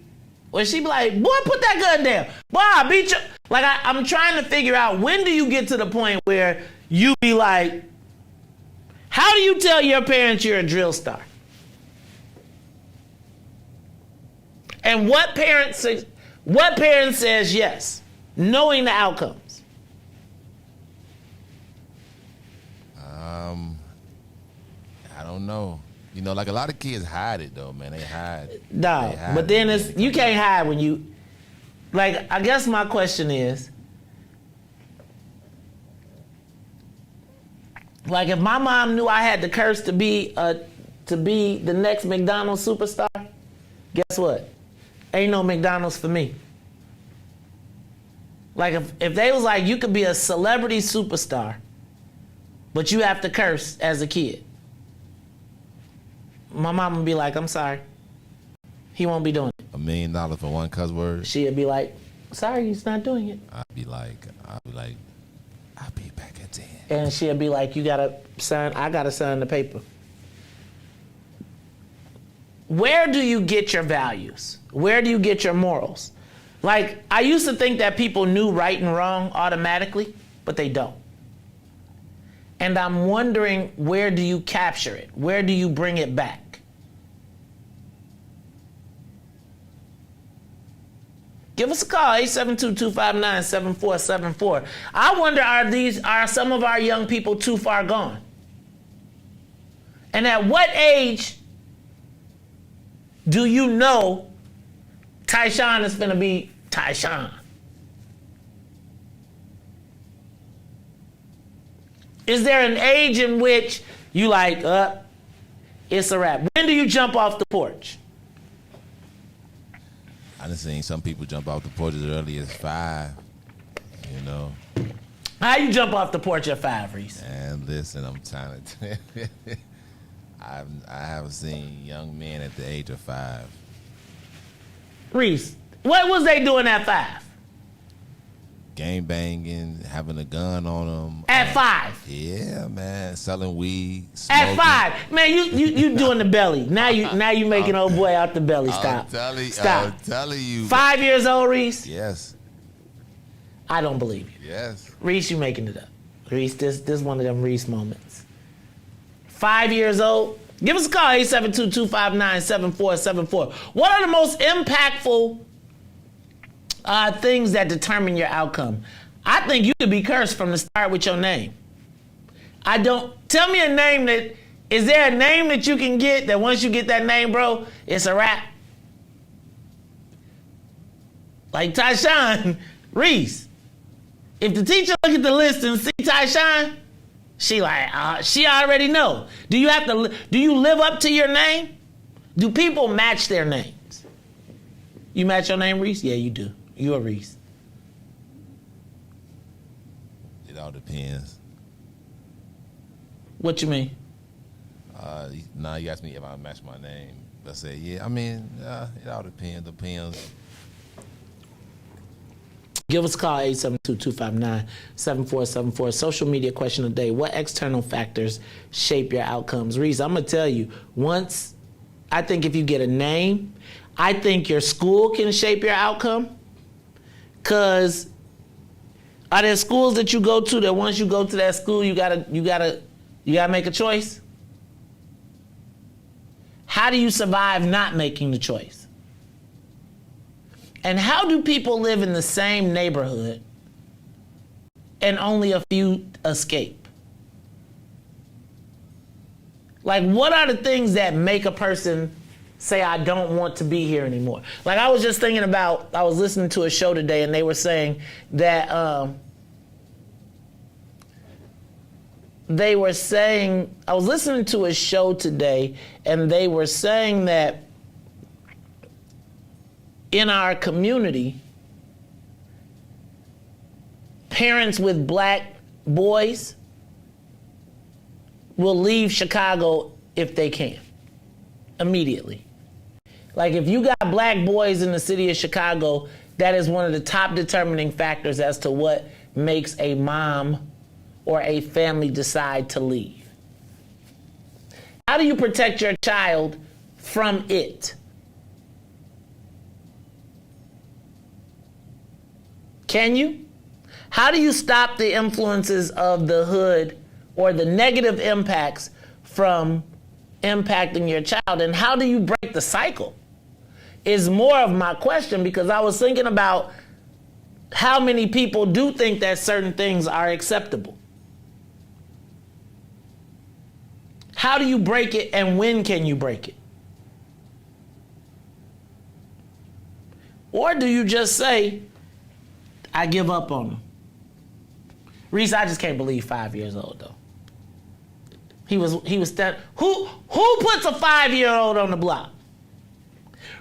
Or she be like, "Boy, put that gun down. Boy, I beat you." Like, I'm trying to figure out, when do you get to the point where you be like, how do you tell your parents you're a drill star? And what parent says yes, knowing the outcomes? I don't know. Like a lot of kids hide it though, man. They hide. No, but then you can't hide when you, like, I guess my question is, like, if my mom knew I had the curse to be the next McDonald's superstar, guess what? Ain't no McDonald's for me. Like, if they was like, you could be a celebrity superstar, but you have to curse as a kid, my mom would be like, "I'm sorry. He won't be doing it." $1 million for one cuss word? She'd be like, "Sorry, he's not doing it." I'll be like, I'll be back at 10. And she'd be like, I gotta sign the paper. Where do you get your values? Where do you get your morals? Like, I used to think that people knew right and wrong automatically, but they don't. And I'm wondering, where do you capture it? Where do you bring it back? Give us a call, 872-259-7474. I wonder, are some of our young people too far gone? And at what age do you know Tyshawn is finna be Tyshawn? Is there an age in which you like, it's a wrap? When do you jump off the porch? I done seen some people jump off the porch as early as 5, you know. How you jump off the porch at 5, Riis? And listen, I'm trying to I haven't seen young men at the age of 5. Riis, what was they doing at 5? Gang banging, having a gun on them. At 5? Yeah, man. Selling weed. Smoking. At 5. Man, you doing the belly. Now you making old boy out the belly. Stop. I'm telling you. 5 years old, Riis? Yes. I don't believe you. Yes. Riis, you making it up. Riis, this is one of them Riis moments. 5 years old? Give us a call, 872-259-7474. What are the most impactful things that determine your outcome? I think you could be cursed from the start with your name. Tell me a name is there a name that you can get that once you get that name, bro, it's a wrap? Like Tyshawn, Riis. If the teacher look at the list and see Tyshawn, she like, she already know. Do you live up to your name? Do people match their names? You match your name, Riis? Yeah, you do. You a Riis. It all depends. What you mean? Now you asked me if I match my name. I say, yeah, I mean, it all depends. Give us a call, 872-259-7474. Social media question of the day. What external factors shape your outcomes? Riis, I'm going to tell you, I think if you get a name, I think your school can shape your outcome. Because are there schools that you go to that once you go to that school, you gotta make a choice? How do you survive not making the choice? And how do people live in the same neighborhood and only a few escape? Like, what are the things that make a person say, I don't want to be here anymore? Like, I was just thinking about, I was listening to a show today and they were saying that, I was listening to a show today and they were saying that in our community, parents with black boys will leave Chicago if they can, immediately. Like, if you got black boys in the city of Chicago, that is one of the top determining factors as to what makes a mom or a family decide to leave. How do you protect your child from it? Can you? How do you stop the influences of the hood or the negative impacts from impacting your child? And how do you break the cycle? Is more of my question, because I was thinking about how many people do think that certain things are acceptable. How do you break it, and when can you break it? Or do you just say, I give up on them? Riis, I just can't believe 5 years old though. He was who puts a 5-year-old on the block?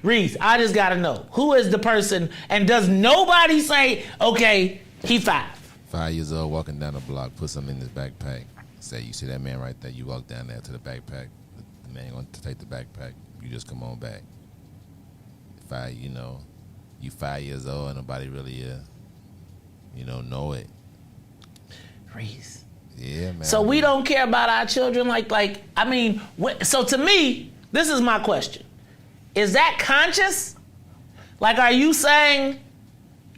Riis, I just gotta know, who is the person, and does nobody say, okay, he 5? 5 years old, walking down the block, put something in his backpack. Say, you see that man right there, you walk down there to the backpack. The man going to take the backpack. You just come on back. You 5 years old and nobody really, know it. Riis. Yeah, man. So we don't care about our children so to me, this is my question. Is that conscious? Like, are you saying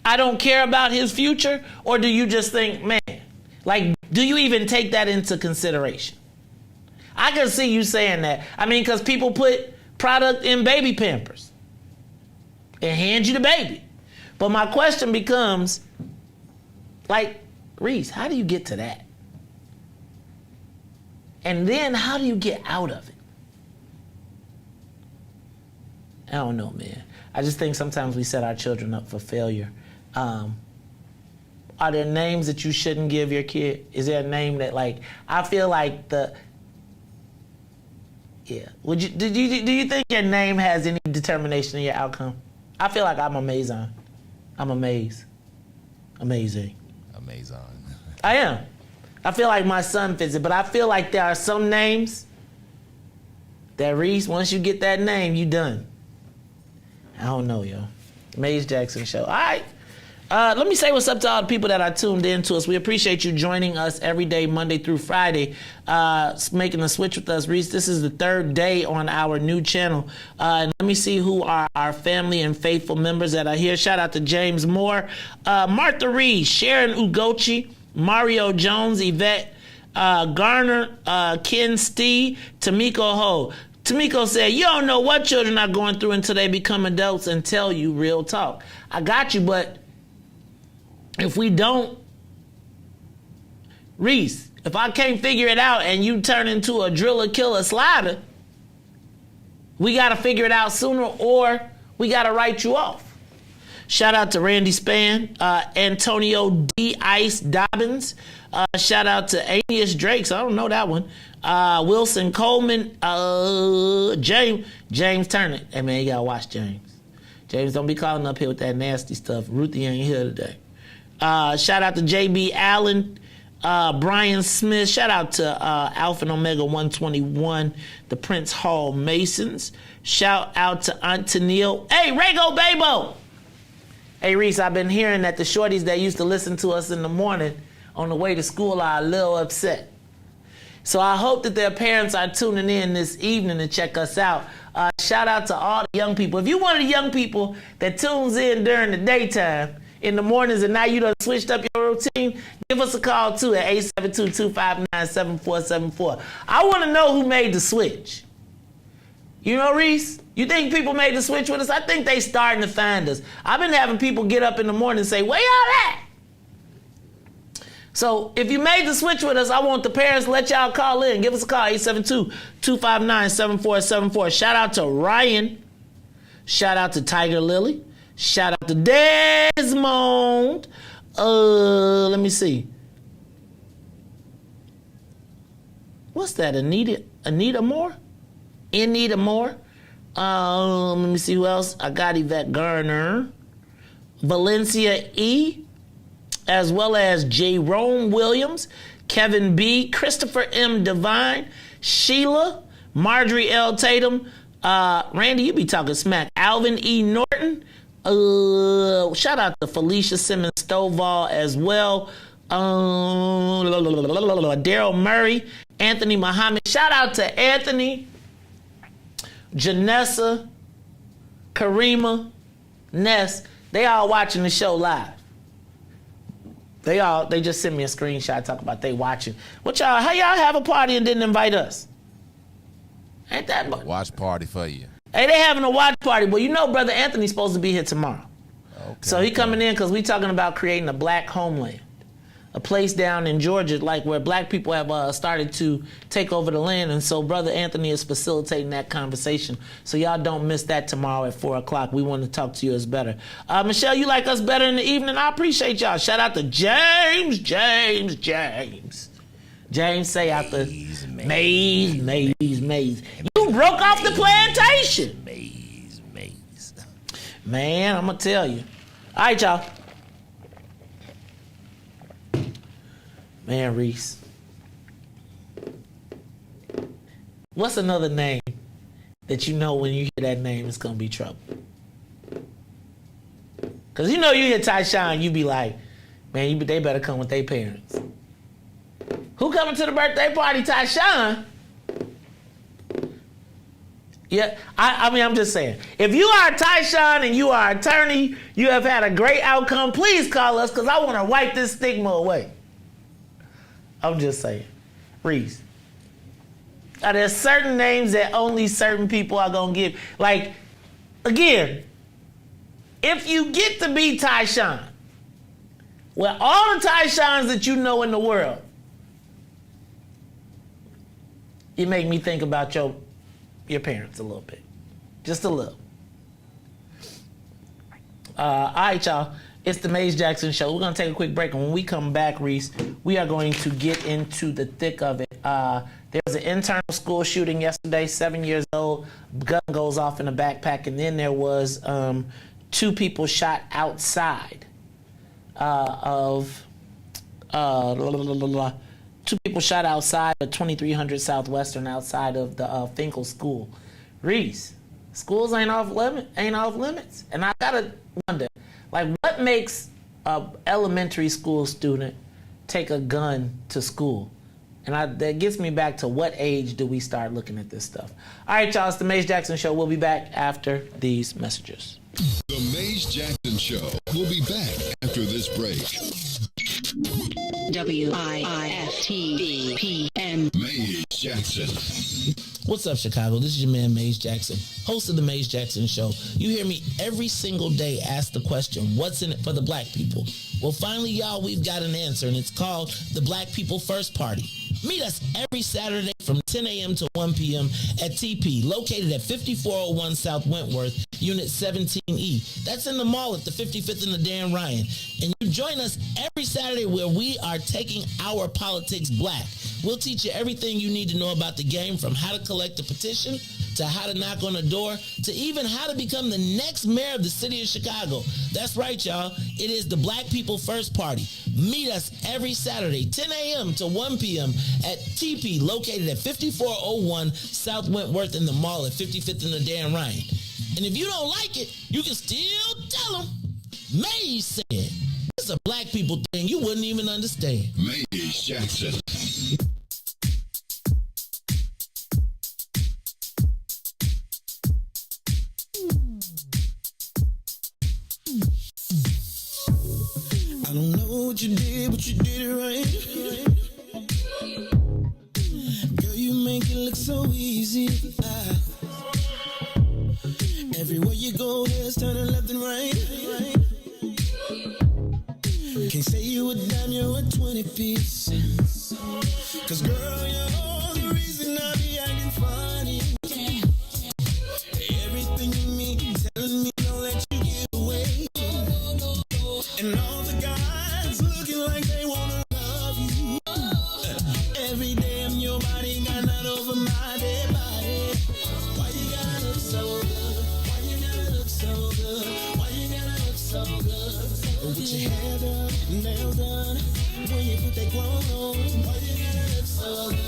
I don't care about his future? Or do you just think, man, like, do you even take that into consideration? I can see you saying that. I mean, because people put product in baby Pampers and hand you the baby. But my question becomes, like, Riis, how do you get to that? And then how do you get out of it? I don't know, man. I just think sometimes we set our children up for failure. Are there names that you shouldn't give your kid? Is there a name that, like, I feel like do you think your name has any determination in your outcome? I feel like I'm Amazing. I am. I feel like my son fits it, but I feel like there are some names that, Riis, once you get that name, you done. I don't know, yo. Maze Jackson Show. All right. Let me say what's up to all the people that are tuned in to us. We appreciate you joining us every day, Monday through Friday, making a switch with us. Riis, this is the third day on our new channel. And let me see who are our family and faithful members that are here. Shout out to James Moore, Martha Reed, Sharon Ugochi, Mario Jones, Yvette Garner, Ken Stee, Tamiko Ho. Tamiko said, you don't know what children are going through until they become adults and tell you real talk. I got you, but if we don't, Riis, if I can't figure it out and you turn into a driller, killer, slider, we got to figure it out sooner or we got to write you off. Shout out to Randy Spann, Antonio D. Ice Dobbins. Shout out to Aeneas Drakes. I don't know that one. Wilson Coleman. James Turner. Hey, man, you got to watch James. James, don't be calling up here with that nasty stuff. Ruthie ain't here today. Shout out to J.B. Allen. Brian Smith. Shout out to Alpha and Omega 121. The Prince Hall Masons. Shout out to Antonio. Hey, Rego Babo. Hey, Riis, I've been hearing that the shorties that used to listen to us in the morning on the way to school are a little upset. So I hope that their parents are tuning in this evening to check us out. Shout out to all the young people. If you're one of the young people that tunes in during the daytime, in the mornings, and now you done switched up your routine, give us a call too at 872-259-7474. I want to know who made the switch. You know, Riis, you think people made the switch with us? I think they starting to find us. I've been having people get up in the morning and say, where y'all at? So if you made the switch with us, I want the parents to let y'all call in. Give us a call, 872-259-7474. Shout out to Ryan. Shout out to Tiger Lily. Shout out to Desmond. Let me see. What's that, Anita Moore? Anita Moore. Let me see who else. I got Yvette Garner. Valencia E. As well as Jerome Williams. Kevin B. Christopher M. Devine. Sheila. Marjorie L. Tatum. Randy, you be talking smack. Alvin E. Norton. Shout out to Felicia Simmons Stovall as well. Daryl Murray. Anthony Muhammad. Shout out to Anthony. Janessa, Karima, Ness, they all watching the show live. They just sent me a screenshot talking about they watching. How y'all have a party and didn't invite us? Ain't that much? Watch party for you. Hey, they having a watch party. Well, you know Brother Anthony's supposed to be here tomorrow. Okay. So he coming in because we talking about creating a black homeland. A place down in Georgia, like where black people have started to take over the land. And so Brother Anthony is facilitating that conversation. So y'all don't miss that tomorrow at 4 o'clock. We want to talk to you as better. Michelle, you like us better in the evening? I appreciate y'all. Shout out to James. James say out the Maze. You broke off the plantation. Maze. Man, I'm going to tell you. All right, y'all. Man, Riis. What's another name that you know when you hear that name it's going to be trouble? Because you know you hear Tyshawn, you be like, man, they better come with their parents. Who coming to the birthday party, Tyshawn? Yeah, I mean, I'm just saying. If you are Tyshawn and you are an attorney, you have had a great outcome, please call us because I want to wipe this stigma away. I'm just saying. Riis. There's certain names that only certain people are going to give. Like, again, if you get to be Tyshawn, well, all the Tyshawns that you know in the world, you make me think about your parents a little bit. Just a little. All right, y'all. It's the Maze Jackson Show. We're going to take a quick break. And when we come back, Riis, we are going to get into the thick of it. There was an internal school shooting yesterday, 7 years old. Gun goes off in a backpack. And then there was 2 people shot outside of... 2 people shot outside of 2300 Southwestern outside of the Finkel School. Riis, schools ain't off limits. And I gotta wonder, like, what makes a elementary school student take a gun to school? And that gets me back to what age do we start looking at this stuff? All right, y'all, it's the Maze Jackson Show. We'll be back after these messages. The Maze Jackson Show will be back after this break. WIIFTVPN. Maze Jackson. What's up, Chicago? This is your man, Maze Jackson, host of the Maze Jackson Show. You hear me every single day ask the question, what's in it for the black people? Well, finally, y'all, we've got an answer, and it's called the Black People First Party. Meet us every Saturday from 10 a.m. to 1 p.m. at TP, located at 5401 South Wentworth, Unit 17E. That's in the mall at the 55th and the Dan Ryan. And you join us every Saturday where we are taking our politics black. We'll teach you everything you need to know about the game, from how to collect a petition, to how to knock on a door, to even how to become the next mayor of the city of Chicago. That's right, y'all. It is the Black People First Party. Meet us every Saturday, 10 a.m. to 1 p.m. at TP, located at 5401 South Wentworth in the mall at 55th and the Dan Ryan. And if you don't like it, you can still tell them Maze said. It's a black people thing you wouldn't even understand. Maze Jackson. I don't know what you did, but you did it right. Girl, you make it look so easy. Everywhere you go, heads turning left and right. Can't say you a dime, you're a 20 piece. Cause girl, you're the reason I be acting funny. Everything in me telling me don't let you get away. And all the guys looking like they wanna love you. Every day I'm your body, got not over my dead body. Why you gotta look so good? Why you gotta look so good? Why you gotta look so good? With your hair done, nails done, when you put that grown on, why you gotta look so good?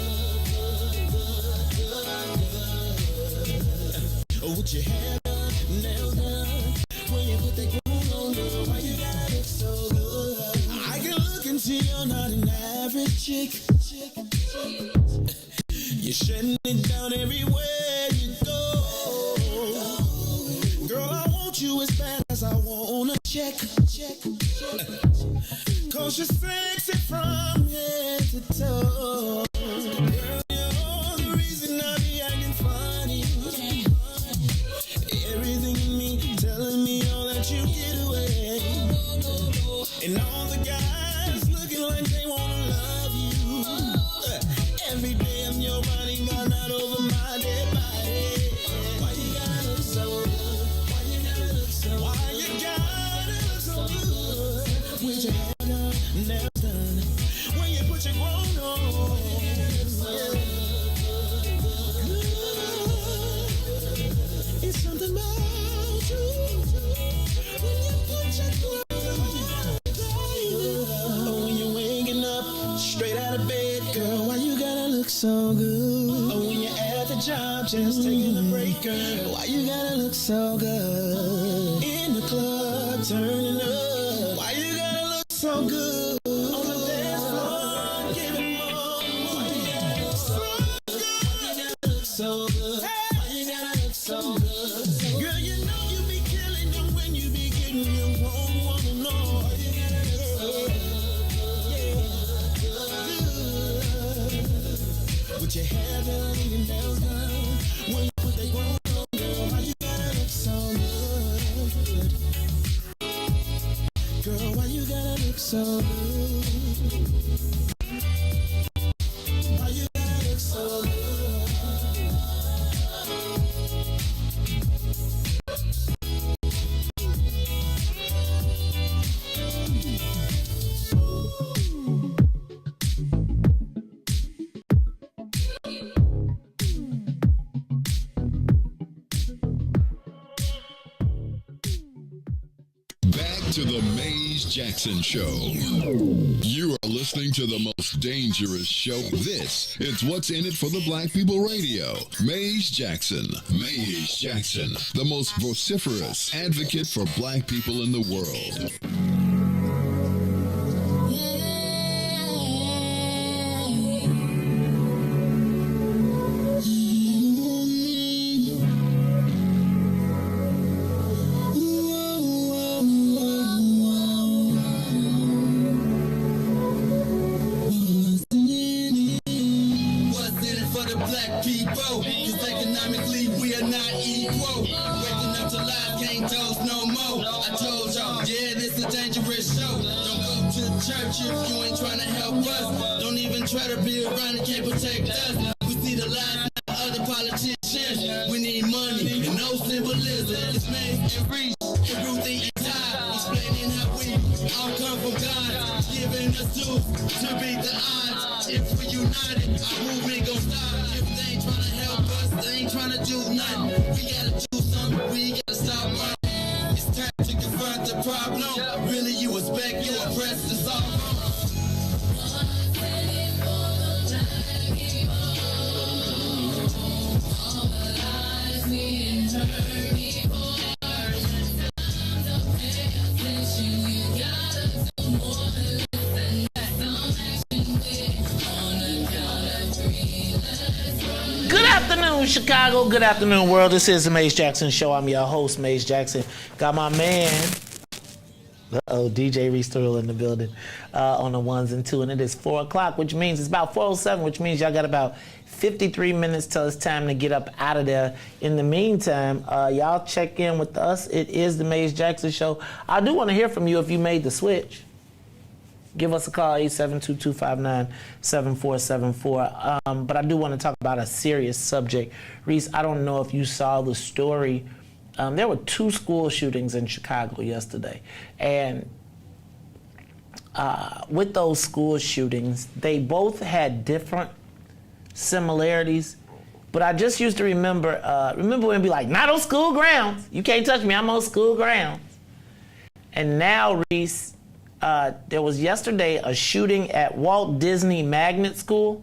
With your hair done, nails done, when you put that grown on, why you gotta look so good? I can look and see you're not an average chick. You're shutting it down everywhere you go. Girl, I want you as bad as I wanna check. Cause you're sexy from head to toe. Girl, you're the reason I be acting funny. Everything in me telling me all that you get away. And all the guys looking like they wanna love you. Every day I'm your body, got not over my dead body. Why you gotta look so good? Why you gotta look so good? Why you gotta look so good? With your hair done, nails done, when you put your grown on. It's something about you when you put your grown on. When you're waking up straight out of bed, girl, why you gotta look so good? When you're at the job, just taking a break, girl, why you gotta look so good? In the club, turning up, why you gotta look so good? On the dance floor, giving more, why you gotta look so good? Why you gotta look so good? Why you gotta look your hair done and your nails done. When you put that grown on, girl, why you gotta look so good? Girl, why you gotta look so good? Why you gotta look so good? To the Maze Jackson Show. You are listening to the most dangerous show. This is What's in It for the Black People Radio. Maze Jackson. Maze Jackson, the most vociferous advocate for black people in the world. Chicago, good afternoon, world. This is the Maze Jackson Show. I'm your host, Maze Jackson. Got my man, DJ Riis in the building on the ones and two, and it is 4 o'clock, which means it's about 4:07, which means y'all got about 53 minutes till it's time to get up out of there. In the meantime, y'all check in with us. It is the Maze Jackson Show. I do want to hear from you if you made the switch. Give us a call, 872-259-7474. But I do want to talk about a serious subject. Riis, I don't know if you saw the story. There were 2 school shootings in Chicago yesterday. And with those school shootings, they both had different similarities. But I just used to remember when it'd be like, not on school grounds. You can't touch me, I'm on school grounds. And now, Riis, there was yesterday a shooting at Walt Disney Magnet School,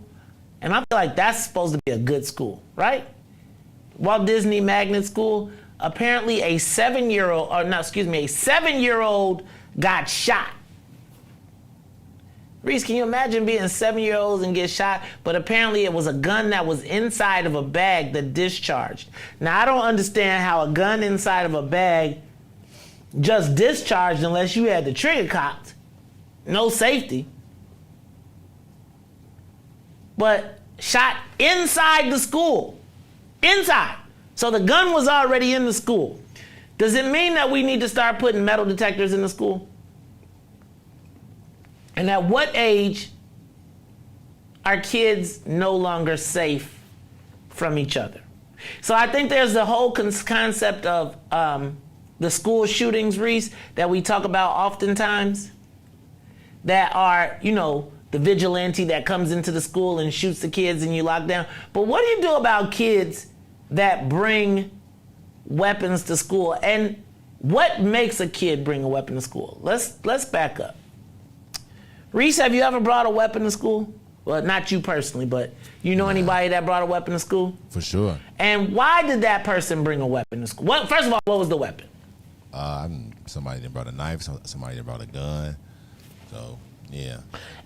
and I feel like that's supposed to be a good school, right? Walt Disney Magnet School, apparently a 7-year-old got shot. Riis, can you imagine being 7-year-olds and get shot? But apparently it was a gun that was inside of a bag that discharged. Now, I don't understand how a gun inside of a bag just discharged unless you had the trigger cocked. No safety. But shot inside the school. Inside. So the gun was already in the school. Does it mean that we need to start putting metal detectors in the school? And at what age are kids no longer safe from each other? So I think there's the whole concept of the school shootings, Riis, that we talk about oftentimes, that are, the vigilante that comes into the school and shoots the kids and you lock down. But what do you do about kids that bring weapons to school? And what makes a kid bring a weapon to school? Let's back up. Riis, have you ever brought a weapon to school? Well, not you personally, but you know anybody that brought a weapon to school? For sure. And why did that person bring a weapon to school? Well, first of all, what was the weapon? Somebody that brought a knife, somebody that brought a gun. So, yeah.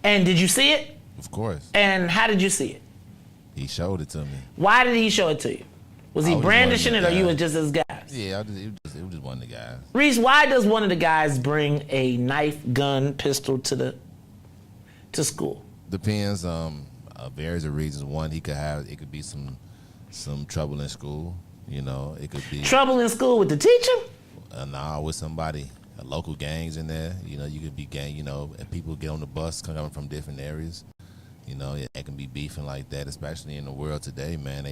And did you see it? Of course. And how did you see it? He showed it to me. Why did he show it to you? Was he brandishing it or you were just his guys? Yeah, it was just one of the guys. Riis, why does one of the guys bring a knife, gun, pistol to school? Depends. various of reasons. One, it could be some trouble in school. It could be trouble in school with the teacher. Nah, with somebody, local gangs in there. You could be gang. And people get on the bus coming from different areas. It can be beefing like that, especially in the world today, man.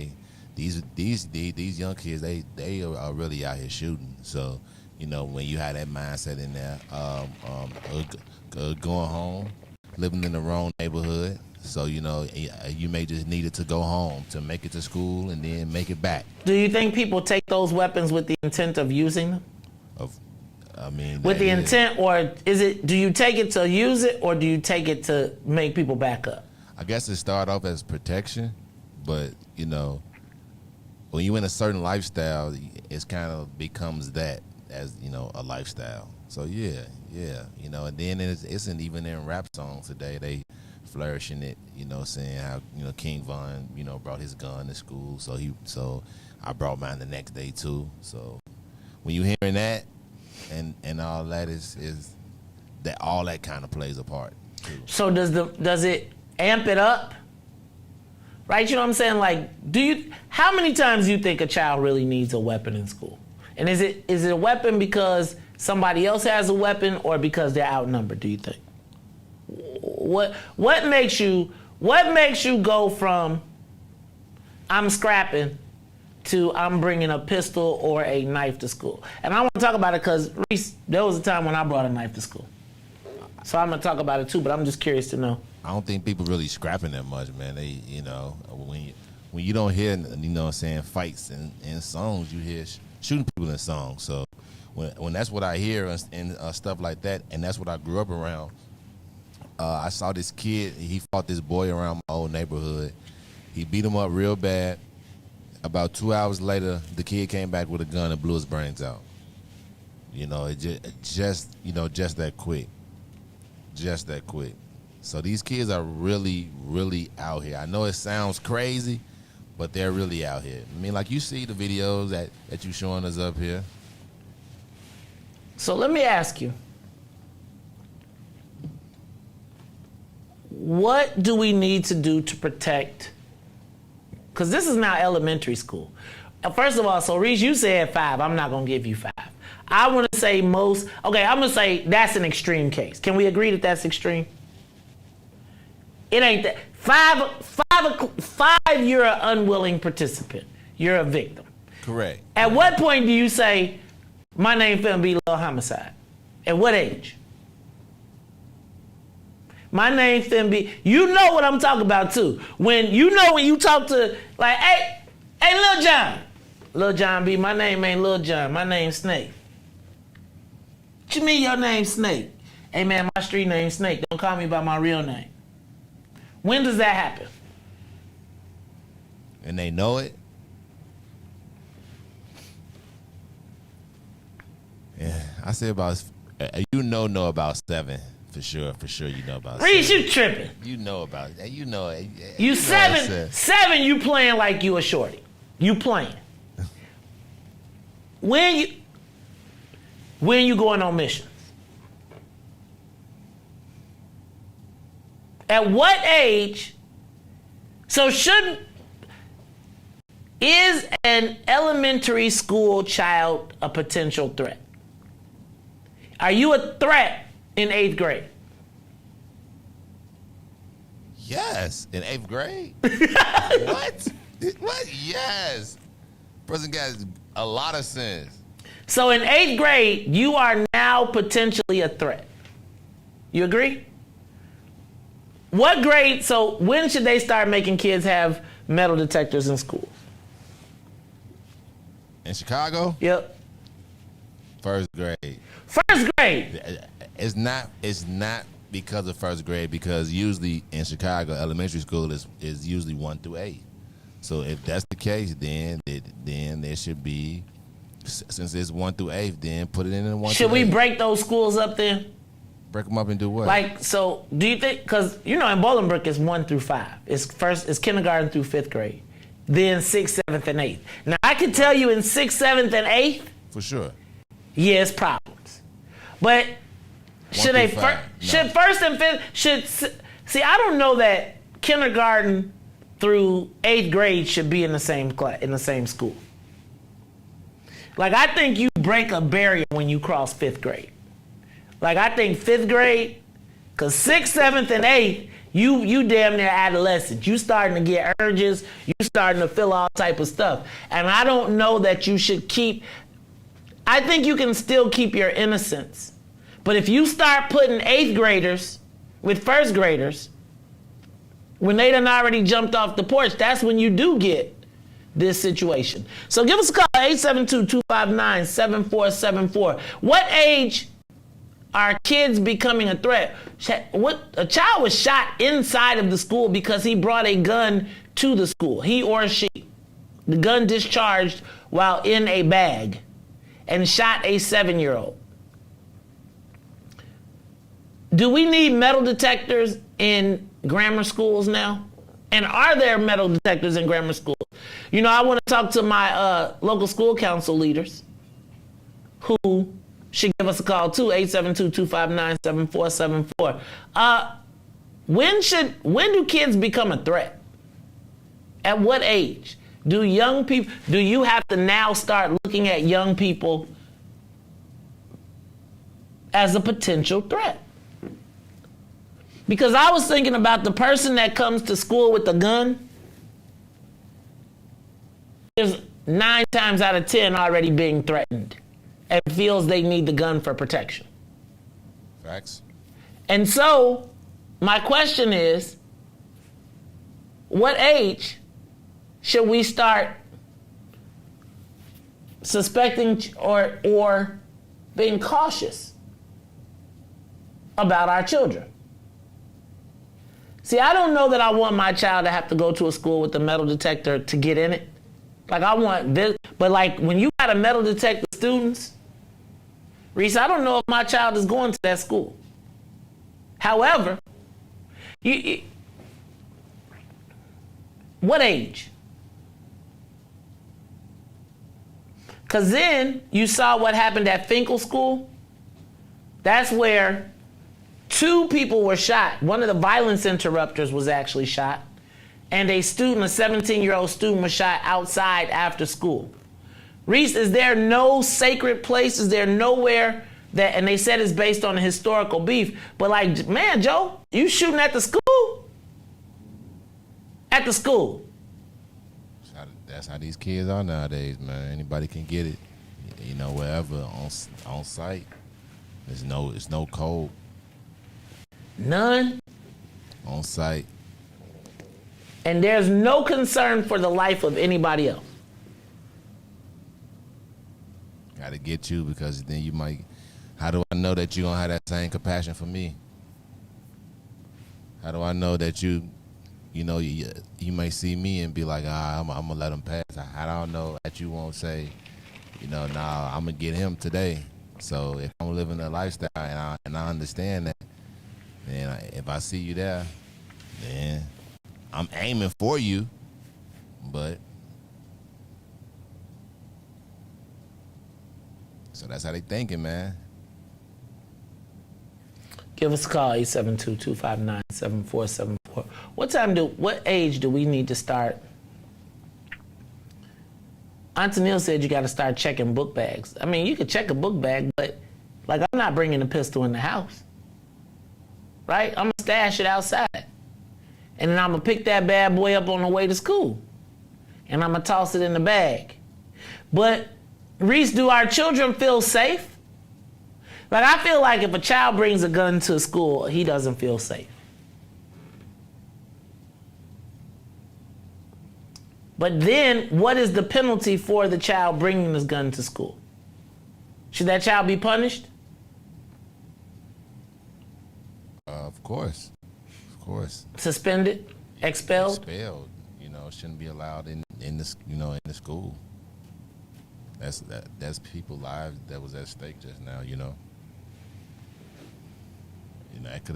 These young kids, they are really out here shooting. So, when you have that mindset in there, going home, living in the wrong neighborhood, so you may just need it to go home to make it to school and then make it back. Do you think people take those weapons with the intent of using them? With the intent, or do you take it to use it, or do you take it to make people back up? I guess it started off as protection, but when you're in a certain lifestyle, it kind of becomes that as a lifestyle. So yeah, and then it's even in rap songs today they flourishing it, saying how King Von brought his gun to school, so I brought mine the next day too. So when you hearing that and all that is that all that kind of plays a part too. So does it amp it up? Right, you know what I'm saying? Like, how many times do you think a child really needs a weapon in school? And is it a weapon because somebody else has a weapon, or because they're outnumbered, do you think? What makes you go from I'm scrapping to I'm bringing a pistol or a knife to school? And I want to talk about it because, Riis, there was a time when I brought a knife to school. So I'm going to talk about it too, but I'm just curious to know. I don't think people really scrapping that much, man. They, when you don't hear, fights in songs, you hear shooting people in songs. So when that's what I hear and stuff like that, and that's what I grew up around, I saw this kid, he fought this boy around my old neighborhood. He beat him up real bad. About 2 hours later, the kid came back with a gun and blew his brains out. It just that quick. Just that quick. So these kids are really, really out here. I know it sounds crazy, but they're really out here. Like you see the videos that you showing us up here. So let me ask you, what do we need to do to protect? Because this is now elementary school. First of all, so Riis, you said 5. I'm not going to give you 5. I want to say I'm going to say that's an extreme case. Can we agree that that's extreme? It ain't that. 5, you're an unwilling participant. You're a victim. Correct. At what point do you say, my name finna be Lil Homicide? At what age? My name finna be, you know what I'm talking about too. When you talk to, like, hey, Lil John. Lil John B, my name ain't Lil John, my name's Snake. What you mean your name's Snake? Hey man, my street name's Snake. Don't call me by my real name. When does that happen? And they know it? Yeah, I say about, know about 7. For sure, you know about Riis, 7. you tripping. You know about it. You 7, you playing like you a shorty. You playing. When you going on missions? At what age? So is an elementary school child a potential threat? Are you a threat in 8th grade? Yes, in 8th grade. What? Yes. Person got a lot of sense. So in 8th grade, you are now potentially a threat. You agree? What grade? So when should they start making kids have metal detectors in schools? In Chicago? Yep. 1st grade. 1st grade. It's not because of 1st grade, because usually in Chicago, elementary school is usually 1 through 8. So if that's the case, then there should be, since it's 1 through 8, then put it in 1 through 8. Should we break those schools up then? Break them up and do what? Like, so do you think, because in Bolingbrook it's 1 through 5. It's kindergarten through 5th grade. Then 6th, 7th, and 8th. Now I can tell you in 6th, 7th, and 8th. For sure. Yeah, it's problems. But should 1st and 5th, see, I don't know that kindergarten through 8th grade should be in the same class, in the same school. Like, I think you break a barrier when you cross 5th grade. Like, I think 5th grade, because 6th, 7th, and 8th, you damn near adolescent. You starting to get urges. You starting to feel all type of stuff. And I don't know that you should keep, I think you can still keep your innocence. But if you start putting 8th graders with 1st graders, when they done already jumped off the porch, that's when you do get this situation. So give us a call, 872-259-7474. What age are kids becoming a threat? A child was shot inside of the school because he brought a gun to the school, he or she. The gun discharged while in a bag and shot a 7-year-old. Do we need metal detectors in grammar schools now? And are there metal detectors in grammar schools? You know, I want to talk to my local school council leaders who should give us a call too, 872-259-7474. When do kids become a threat? At what age? Do you have to now start looking at young people as a potential threat? Because I was thinking about the person that comes to school with a gun, there's 9 times out of 10 already being threatened and feels they need the gun for protection. Facts. And so my question is, what age should we start suspecting or being cautious about our children? See, I don't know that I want my child to have to go to a school with a metal detector to get in it. Like, I want this, but like when you got a metal detector students, Riis, I don't know if my child is going to that school. However, what age? Because then you saw what happened at Finkel School. That's where 2 people were shot. One of the violence interrupters was actually shot. And a student, a 17-year-old student, was shot outside after school. Riis, is there no sacred place? Is there nowhere that, and they said it's based on a historical beef, but like, man, Joe, you shooting at the school? At the school. That's how these kids are nowadays, man. Anybody can get it, you know, wherever, on site. It's no code. None? On site. And there's no concern for the life of anybody else. Gotta get you, because then you might, how do I know that you don't have that same compassion for me? How do I know that you know, you may see me and be like, I'm gonna let him pass. How do I know that you won't say, you know, nah, I'm gonna get him today. So if I'm living a lifestyle and I understand that, then if I see you there, then I'm aiming for you, but so that's how they thinking, man. Give us a call, 872-259-7474. What age do we need to start? Auntie Neil said you got to start checking book bags. I mean, you could check a book bag, but like, I'm not bringing a pistol in the house, right? I'm gonna stash it outside. And then I'm gonna pick that bad boy up on the way to school. And I'm gonna toss it in the bag. But Riis, do our children feel safe? Like, I feel like if a child brings a gun to school, he doesn't feel safe. But then, what is the penalty for the child bringing this gun to school? Should that child be punished? Of course. Of course. Suspended? Expelled? Expelled. You know, shouldn't be allowed in this, you know, in the school. That's people's lives that was at stake just now, you know. You know, that could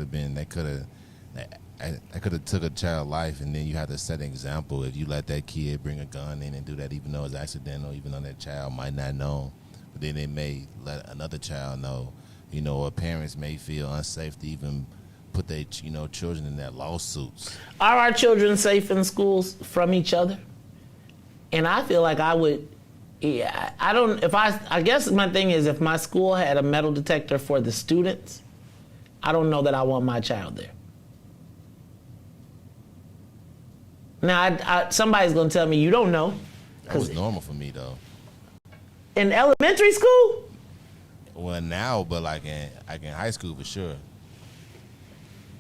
have took a child's life, and then you have to set an example. If you let that kid bring a gun in and do that, even though it's accidental, even though that child might not know, but then it may let another child know. You know, or parents may feel unsafe to even put their children in that lawsuits. Are our children safe in schools from each other? And I feel like I would. Yeah, I guess my thing is, if my school had a metal detector for the students, I don't know that I want my child there. Now, somebody's going to tell me you don't know. That was normal for me, though. In elementary school? Well, now, but like in high school, for sure.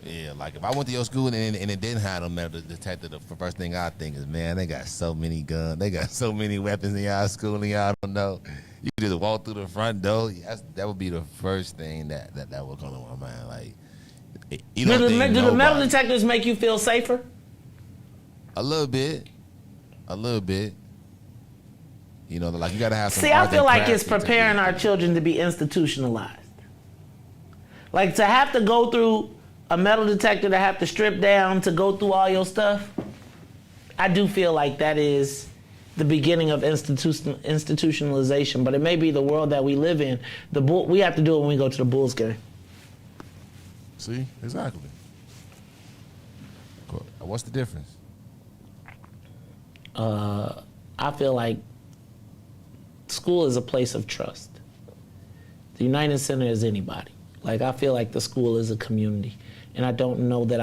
Yeah, like if I went to your school and it didn't have a metal detector, the first thing I think is, man, they got so many guns, they got so many weapons in y'all school and y'all don't know. You just walk through the front door. That would be the first thing that would come to my mind. Like, you don't think do the metal detectors make you feel safer? A little bit. You know, like you gotta have some. See, I feel like it's preparing our children to be institutionalized. Like to have to go through a metal detector, to have to strip down, to go through all your stuff. I do feel like that is the beginning of institutionalization, but it may be the world that we live in. We have to do it when we go to the Bulls game. See, exactly. Cool. What's the difference? I feel like school is a place of trust. The United Center is anybody. Like, I feel like the school is a community. And I don't know that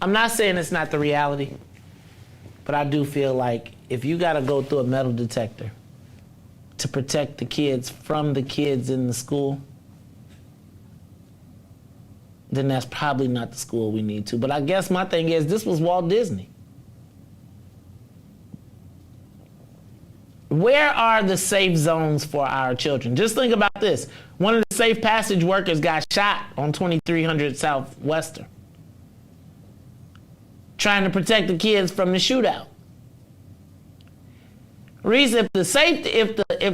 I'm not saying it's not the reality, but I do feel like if you got to go through a metal detector to protect the kids from the kids in the school, then that's probably not the school we need to. But I guess my thing is, this was Walt Disney. Where are the safe zones for our children? Just think about this. One of the safe passage workers got shot on 2300 Southwestern, trying to protect the kids from the shootout. Riis, if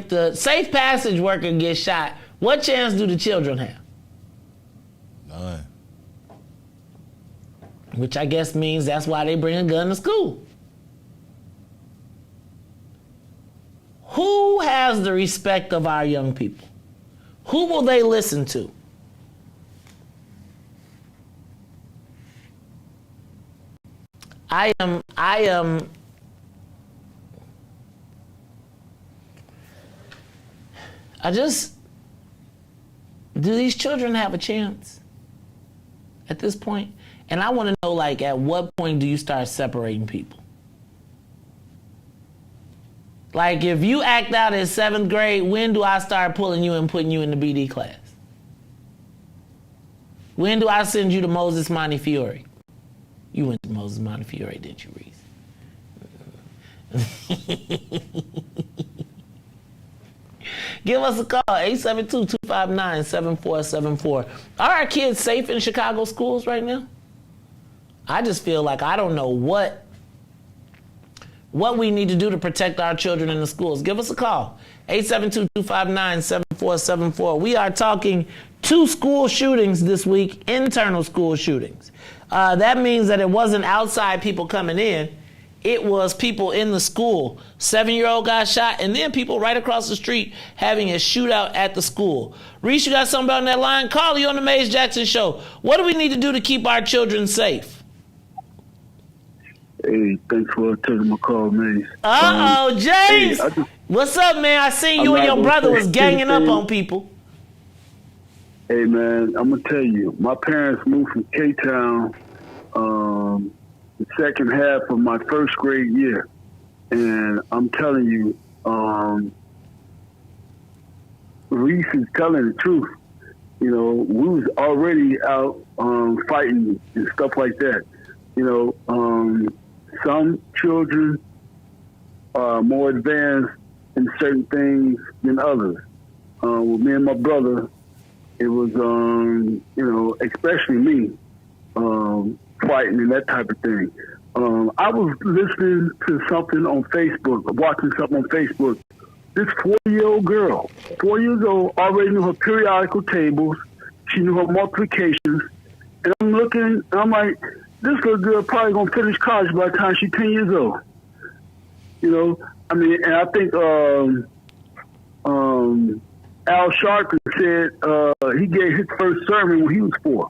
the safe passage worker gets shot, what chance do the children have? None. Which I guess means that's why they bring a gun to school. Who has the respect of our young people? Who will they listen to? I just, do these children have a chance at this point? And I want to know, like, at what point do you start separating people? Like, if you act out in 7th grade, when do I start pulling you and putting you in the BD class? When do I send you to Moses Montefiore? You went to Moses Montefiore, didn't you, Riis? Give us a call, 872-259-7474. Are our kids safe in Chicago schools right now? I just feel like I don't know what we need to do to protect our children in the schools. Give us a call, 872-259-7474. We are talking 2 school shootings this week, internal school shootings. That means that it wasn't outside people coming in. It was people in the school. 7-year-old got shot, and then people right across the street having a shootout at the school. Riis, you got somebody on that line? Call you on the Maze Jackson Show. What do we need to do to keep our children safe? Hey, thanks for taking my call, Maze. James! Hey, what's up, man? I seen you and your brother was ganging up on people. Hey, man, I'm going to tell you, my parents moved from K-Town the second half of my 1st grade year. And I'm telling you, Riis is telling the truth. You know, we was already out fighting and stuff like that. You know, some children are more advanced in certain things than others. With me and my brother, it was, you know, especially me, fighting and that type of thing. I was listening to something on Facebook, watching something on Facebook. This 4-year-old girl, 4 years old, already knew her periodical tables. She knew her multiplications. And I'm looking, and I'm like, this little girl probably going to finish college by the time she's 10 years old. You know, I mean, and I think Al Sharpton said he gave his first sermon when he was 4.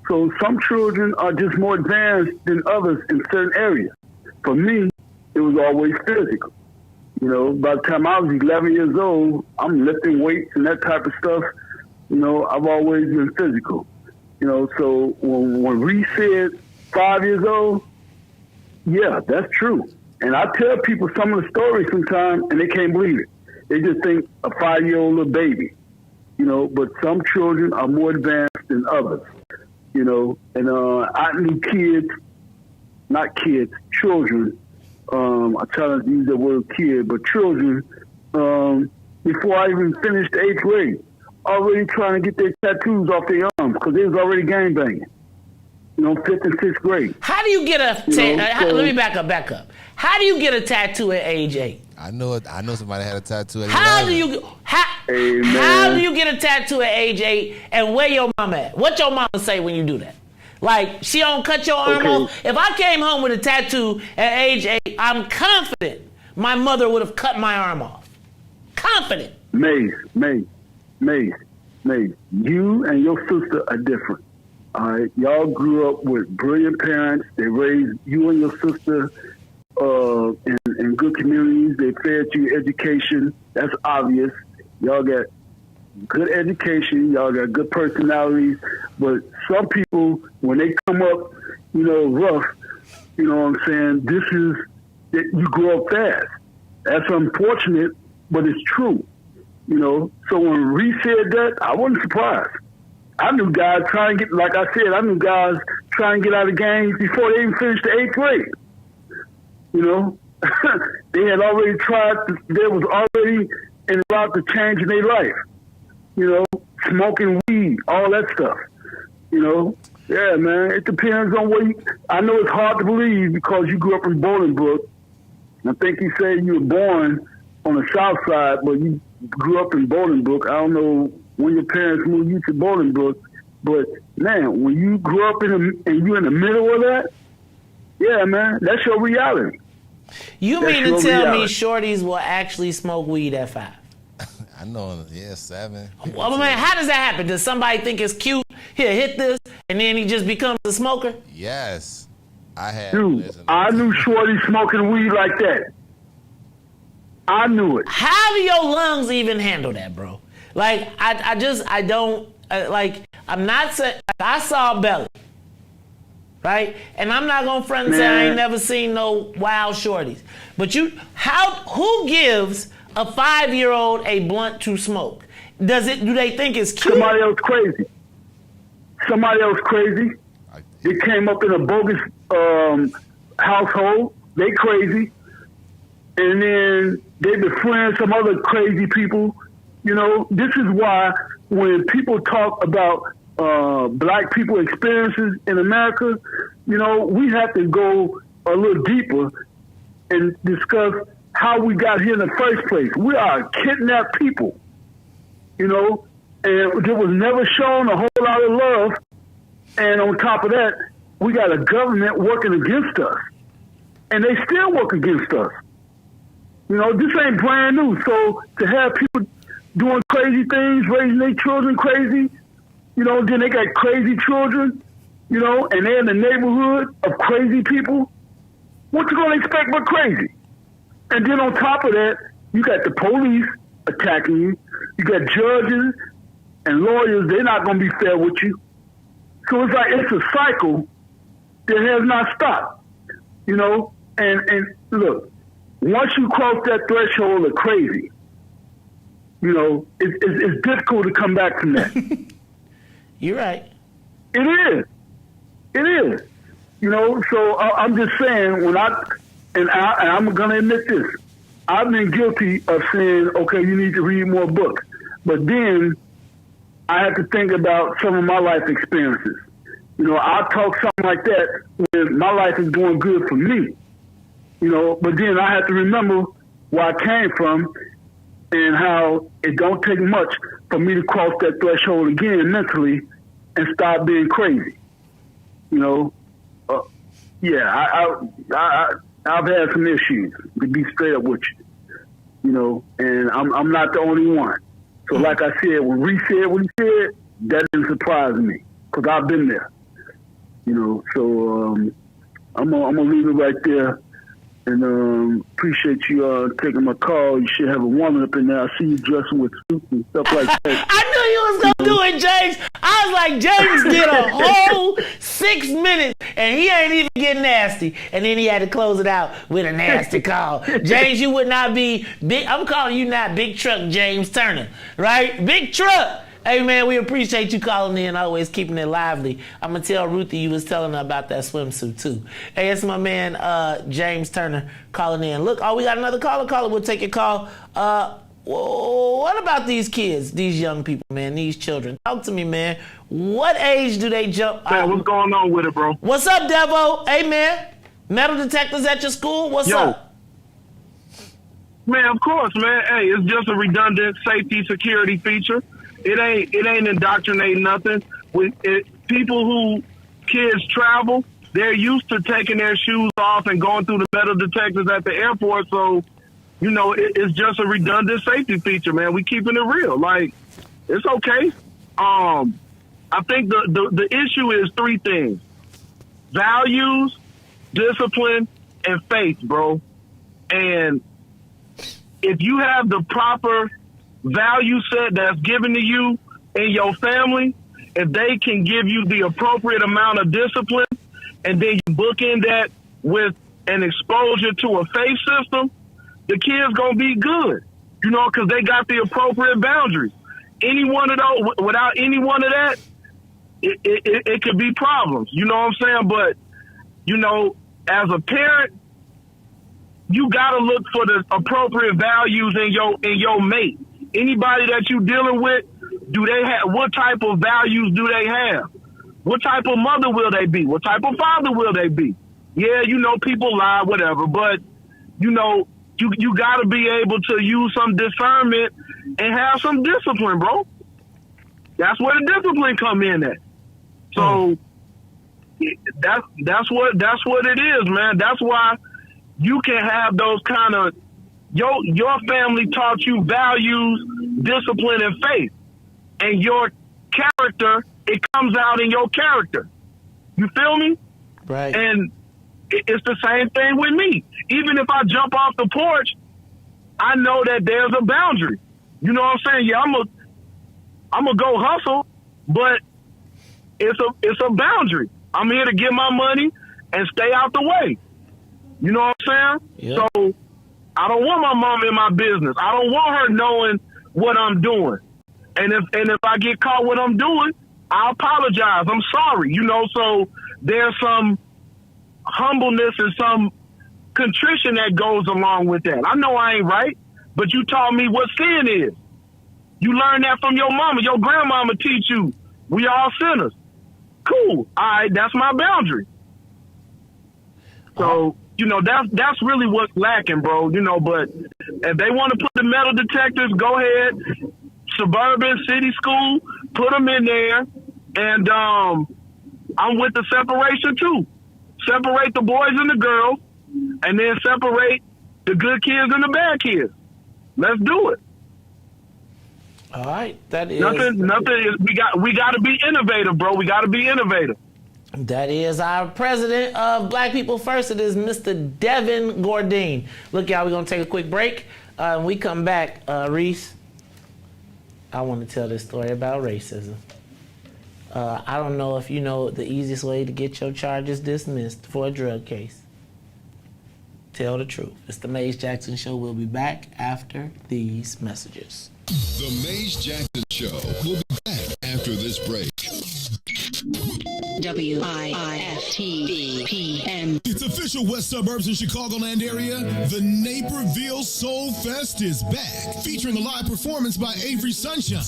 So some children are just more advanced than others in certain areas. For me, it was always physical. You know, by the time I was 11 years old, I'm lifting weights and that type of stuff. You know, I've always been physical. You know, so when Riis said 5 years old, yeah, that's true. And I tell people some of the stories sometimes, and they can't believe it. They just think a 5-year-old little baby. You know, but some children are more advanced than others. You know, and I knew children. I try not to use the word kid, but children, before I even finished the 8th grade, already trying to get their tattoos off their arms because they was already gangbanging. You know, 5th and 6th grade. How do you get a let me back up. How do you get a tattoo at age 8? I know somebody had a tattoo at age 8. How do you get a tattoo at age 8 and where your mama at? What your mama say when you do that? Like, she don't cut your arm off? If I came home with a tattoo at age 8, I'm confident my mother would have cut my arm off. Confident. Maze, you and your sister are different. All right, y'all grew up with brilliant parents. They raised you and your sister in good communities. They fed you education. That's obvious. Y'all got good education. Y'all got good personalities. But some people, when they come up, you know, rough, you know what I'm saying, you grow up fast. That's unfortunate, but it's true. You know, so when Riis said that, I wasn't surprised. I knew guys trying to get, like I said, trying to get out of gangs before they even finished the 8th grade. You know, they had already they was already en route to changing their life. You know, smoking weed, all that stuff. You know, yeah, man, it depends on what I know it's hard to believe because you grew up in Bolingbrook. I think you said you were born on the south side, but you grew up in Bolingbrook. I don't know when your parents moved you to Bolingbrook, but man, when you grew up and you're in the middle of that, yeah, man, that's your reality. You mean to tell me shorties will actually smoke weed at 5? I know, yeah, 7. Well, man, how does that happen? Does somebody think it's cute? Here, hit this, and then he just becomes a smoker? Yes. I knew shorties smoking weed like that. I knew it. How do your lungs even handle that, bro? Like, I don't, I'm not saying, I saw belly, right? And I'm not going to front and say I ain't never seen no wild shorties. But who gives a 5-year-old a blunt to smoke? Do they think it's cute? Somebody else crazy. They came up in a bogus household. They crazy. And then they befriend some other crazy people. You know, this is why when people talk about black people experiences in America, you know, we have to go a little deeper and discuss how we got here in the first place. We are kidnapped people, you know, and there was never shown a whole lot of love. And on top of that, we got a government working against us. And they still work against us. You know, this ain't brand new. So to have people doing crazy things, raising their children crazy, you know, then they got crazy children, you know, and they're in the neighborhood of crazy people. What you gonna expect but crazy? And then on top of that, you got the police attacking you. You got judges and lawyers, they're not gonna be fair with you. So it's like it's a cycle that has not stopped, you know. And look, once you cross that threshold of crazy, you know, it's difficult to come back from that. You're right. It is. You know, so I'm just saying I'm going to admit this. I've been guilty of saying, okay, you need to read more books. But then I have to think about some of my life experiences. You know, I'll talk something like that when my life is going good for me. You know, but then I have to remember where I came from and how it don't take much for me to cross that threshold again mentally and start being crazy. You know, I've had some issues, to be straight up with you. You know, and I'm not the only one. So like I said, when Riis said what he said, that didn't surprise me because I've been there. You know, so I'm gonna leave it right there. And appreciate you taking my call. You should have a woman up in there. I see you dressing with suits and stuff like that. I knew you was gonna do it, James. I was like, James did a whole 6 minutes and he ain't even getting nasty. And then he had to close it out with a nasty call. James, you would not be big. I'm calling you not Big Truck James Turner, right? Big Truck. Hey, man, we appreciate you calling in, always keeping it lively. I'm going to tell Ruthie you was telling her about that swimsuit, too. Hey, it's my man, James Turner, calling in. Look, we got another caller. We'll take your call. What about these kids, these young people, man, these children? Talk to me, man. What age do they jump? Man, what's going on with it, bro? What's up, Devo? Hey, man. Metal detectors at your school? What's up? Man, of course, man. Hey, it's just a redundant safety security feature. It ain't indoctrinating nothing. People who kids travel, they're used to taking their shoes off and going through the metal detectors at the airport. So, you know, it's just a redundant safety feature, man. We keeping it real. Like, it's okay. I think the issue is three things: values, discipline, and faith, bro. And if you have the proper value set that's given to you and your family, if they can give you the appropriate amount of discipline and then you bookend that with an exposure to a faith system, the kid's gonna be good, you know, because they got the appropriate boundaries. Any one of those, without any one of that, it could be problems, you know what I'm saying? But, you know, as a parent, you gotta look for the appropriate values in your mate. Anybody that you dealing with, what type of values do they have? What type of mother will they be? What type of father will they be? Yeah, you know, people lie, whatever, but, you know, you got to be able to use some discernment and have some discipline, bro. That's where the discipline come in at. So that's what it is, man. That's why you can have those kind of, your family taught you values, discipline, and faith. And your character, it comes out in your character. You feel me? Right. And it's the same thing with me. Even if I jump off the porch, I know that there's a boundary. You know what I'm saying? Yeah, I'm gonna go hustle, but it's a boundary. I'm here to get my money and stay out the way. You know what I'm saying? Yep. So I don't want my mom in my business. I don't want her knowing what I'm doing. And if I get caught what I'm doing, I apologize. I'm sorry. You know, so there's some humbleness and some contrition that goes along with that. I know I ain't right, but you taught me what sin is. You learned that from your mama. Your grandmama teach you. We all sinners. Cool. All right, that's my boundary. So, you know, that's really what's lacking, bro. You know, but if they want to put the metal detectors, go ahead. Suburban, city school, put them in there. And I'm with the separation, too. Separate the boys and the girls, and then separate the good kids and the bad kids. Let's do it. All right, that is nothing is we got to be innovative, bro. We got to be innovative. That is our president of Black People First. It is Mr. Devin Gordine. Look, y'all, we're gonna take a quick break. When we come back, Riis, I want to tell this story about racism. I don't know if you know the easiest way to get your charges dismissed for a drug case. Tell the truth. It's the Maze Jackson Show. We'll be back after these messages. The Maze Jackson Show will be back after this break. WIIFTBPM. It's official West Suburbs and Chicagoland area. The Naperville Soul Fest is back, featuring a live performance by Avery Sunshine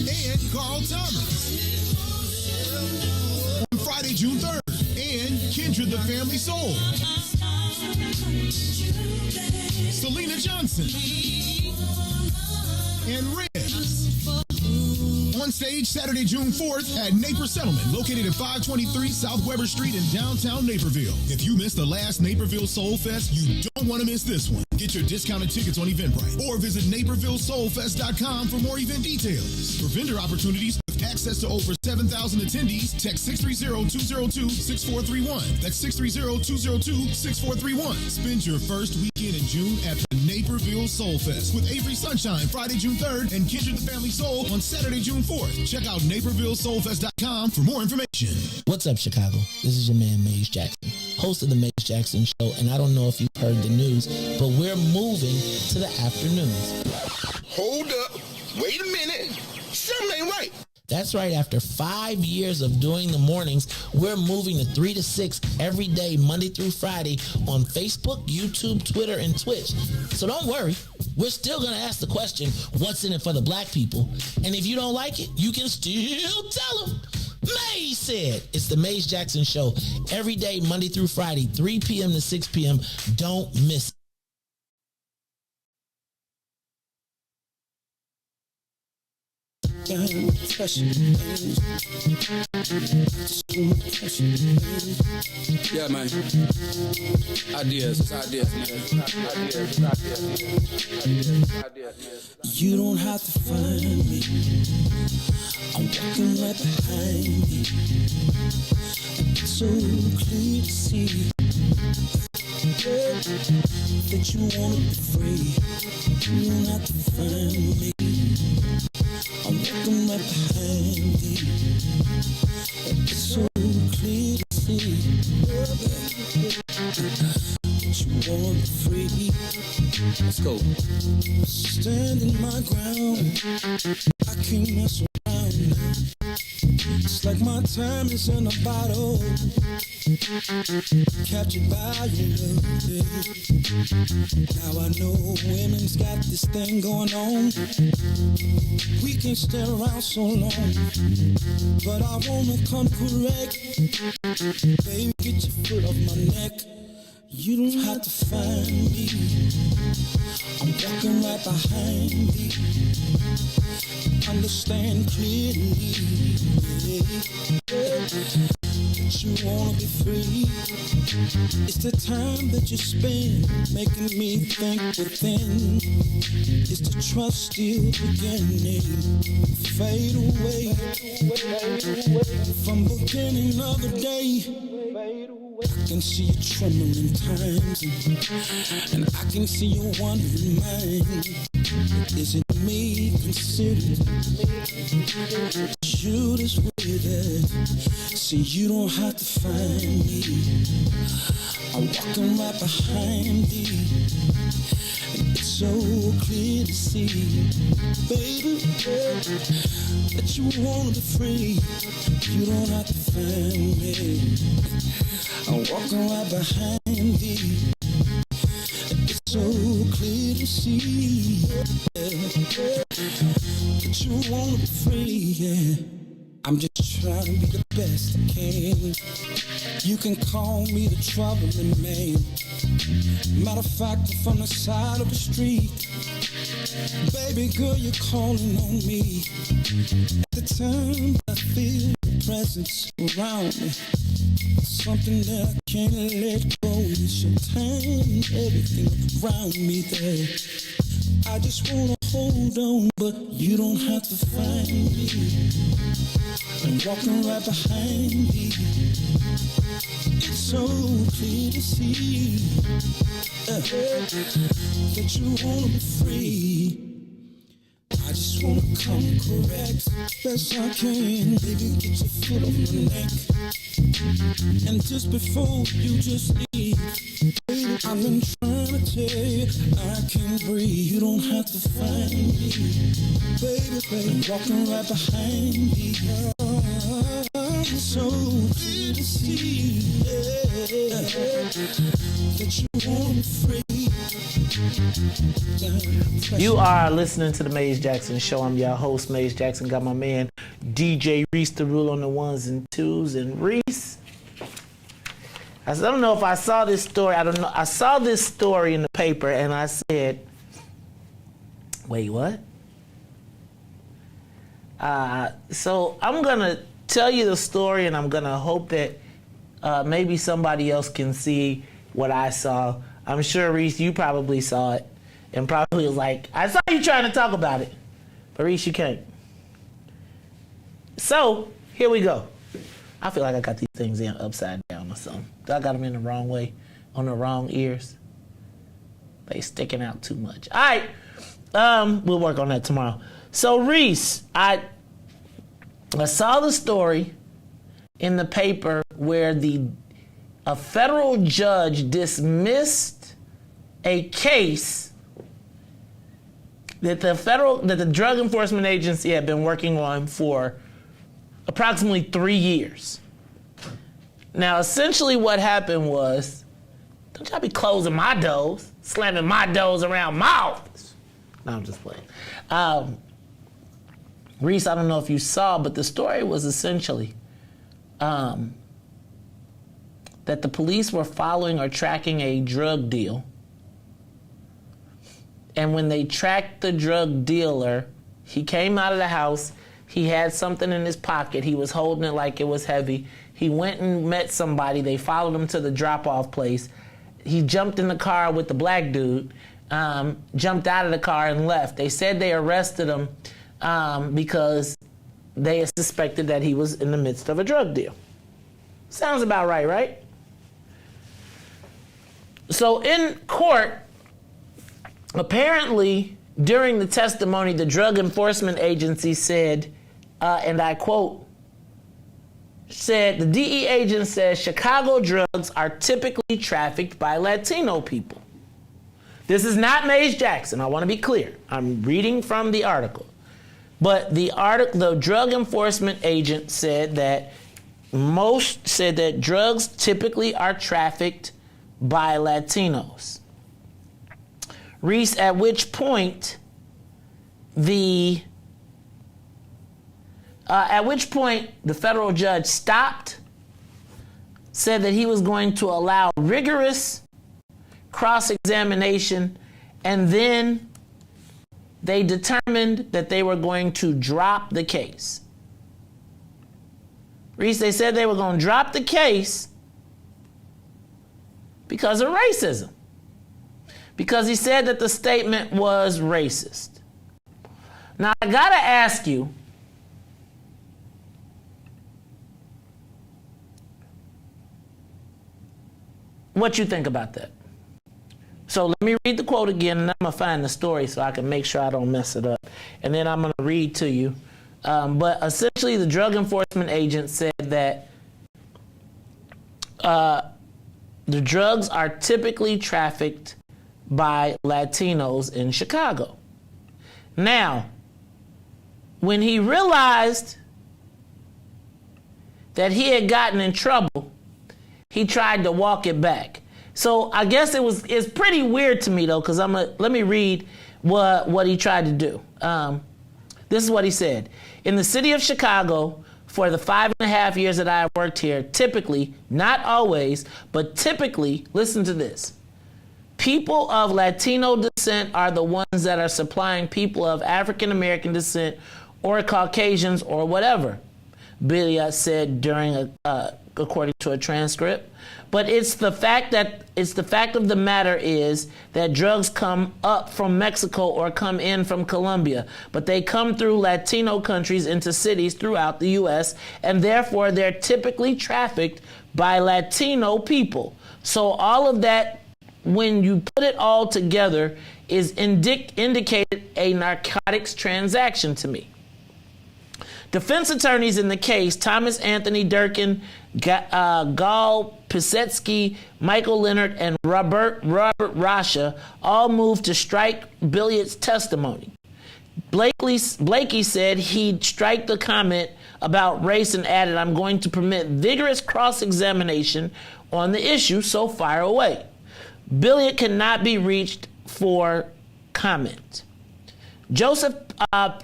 and Carl Thomas. On Friday, June 3rd, and Kindred the Family Soul. Selena Johnson and Riis. On stage Saturday, June 4th at Naperville Settlement, located at 523 South Weber Street in downtown Naperville. If you missed the last Naperville Soul Fest, you don't want to miss this one. Get your discounted tickets on Eventbrite or visit NapervilleSoulFest.com for more event details. For vendor opportunities with access to over 7,000 attendees, text 630-202-6431. That's 630-202-6431. Spend your first weekend in June at the Naperville Soul Fest with Avery Sunshine Friday, June 3rd and Kindred the Family Soul on Saturday, June 4th. Check out NapervilleSoulFest.com for more information. What's up, Chicago? This is your man, Maze Jackson, host of the Maze Jackson Show, and I don't know if you've heard the news, but we're moving to the afternoons. Hold up. Wait a minute. Something ain't right. That's right. After 5 years of doing the mornings, we're moving to 3 to 6 every day, Monday through Friday on Facebook, YouTube, Twitter, and Twitch. So don't worry. We're still going to ask the question, what's in it for the black people? And if you don't like it, you can still tell them. Maze said. It's the Maze Jackson Show every day, Monday through Friday, 3 p.m. to 6 p.m. Don't miss it. Yeah, man. Ideas, man. You don't have to find me. I'm walking right behind you. It's so clear to see that you want to be free. You don't have to find me. I'm walking right behind you. It's so clear to see that you want to be free. Let's go. Standing my ground, I can't mess around. It's like my time is in a bottle, captured by your love, babe. Now I know women's got this thing going on. We can't stay around so long, but I wanna come correct. Baby, get your foot off my neck. You don't have to find me. I'm walking right behind you. Understand clearly that you wanna be free. It's the time that you spend making me think within. It's the trust still beginning. Fade away from beginning of the day. I can see you trembling times, and I can see you wondering mine. Is it me considered? You this way that see you don't have to find me. I'm walking right behind you, and it's so clear to see, baby, that you wanna be free. You don't have to find me. I'm walking right behind you. It's so clear to see that you wanna be free, yeah. I'm just trying to be the best I can. You can call me the troubling man. Matter of fact, I'm from the side of the street. Baby girl, you're calling on me. At the time I feel your presence around me. Something that I can't let go. It's your time, everything around me there. I just wanna hold on, but you don't have to find me. I'm walking right behind you. It's so clear to see that you wanna be free. I just wanna come correct, best I can. Baby, get your foot on my neck. And just before you just leave, baby, I've been trying to tell you I can't breathe. You don't have to find me, baby, baby. Walking right behind me. It's so clear to see that you want me free. You are listening to the Maze Jackson Show. I'm your host, Maze Jackson. Got my man DJ Riis to rule on the ones and twos. And Riis, I don't know if I saw this story. I don't know. I saw this story in the paper and I said, wait, what? So I'm going to tell you the story and I'm going to hope that maybe somebody else can see what I saw. I'm sure, Reese, you probably saw it and probably was like, I saw you trying to talk about it. But Reese, you can't. So, here we go. I feel like I got these things in upside down or something. I got them in the wrong way, on the wrong ears. They sticking out too much. All right. We'll work on that tomorrow. So, Reese, I saw the story in the paper where a federal judge dismissed a case that the Drug Enforcement Agency had been working on for approximately 3 years. Now, essentially what happened was, don't y'all be closing my doors, slamming my doors around my office. No, I'm just playing. Reese, I don't know if you saw, but the story was essentially that the police were following or tracking a drug deal. And when they tracked the drug dealer, he came out of the house. He had something in his pocket. He was holding it like it was heavy. He went and met somebody. They followed him to the drop-off place. He jumped in the car with the black dude, jumped out of the car and left. They said they arrested him because they suspected that he was in the midst of a drug deal. Sounds about right, right? So in court, apparently during the testimony, the Drug Enforcement Agency said, and I quote, said, the DE agent says Chicago drugs are typically trafficked by Latino people. This is not Mays Jackson. I want to be clear. I'm reading from the article. But the drug enforcement agent said that drugs typically are trafficked by Latinos. Reese, at which point the federal judge stopped, said that he was going to allow rigorous cross-examination, and then they determined that they were going to drop the case. Reese, they said they were going to drop the case because of racism. Because he said that the statement was racist. Now, I gotta ask you, what you think about that. So let me read the quote again, and I'm gonna find the story so I can make sure I don't mess it up. And then I'm gonna read to you. But essentially, the drug enforcement agent said that the drugs are typically trafficked by Latinos in Chicago. Now, when he realized that he had gotten in trouble, he tried to walk it back. So I guess it's pretty weird to me though, because let me read what he tried to do. This is what he said. In the city of Chicago, for the 5.5 years that I have worked here, typically, not always, but typically, listen to this. People of Latino descent are the ones that are supplying people of African American descent or Caucasians or whatever, Billiot said according to a transcript. But it's the fact of the matter is that drugs come up from Mexico or come in from Colombia, but they come through Latino countries into cities throughout the U.S., and therefore they're typically trafficked by Latino people. So all of that, when you put it all together, is indicated a narcotics transaction to me. Defense attorneys in the case, Thomas Anthony Durkin, Gal Pisetsky, Michael Leonard, and Robert Rasha, all moved to strike Billiot's testimony. Blakey said he'd strike the comment about race and added, "I'm going to permit vigorous cross-examination on the issue, so fire away." Billiot cannot be reached for comment. Joseph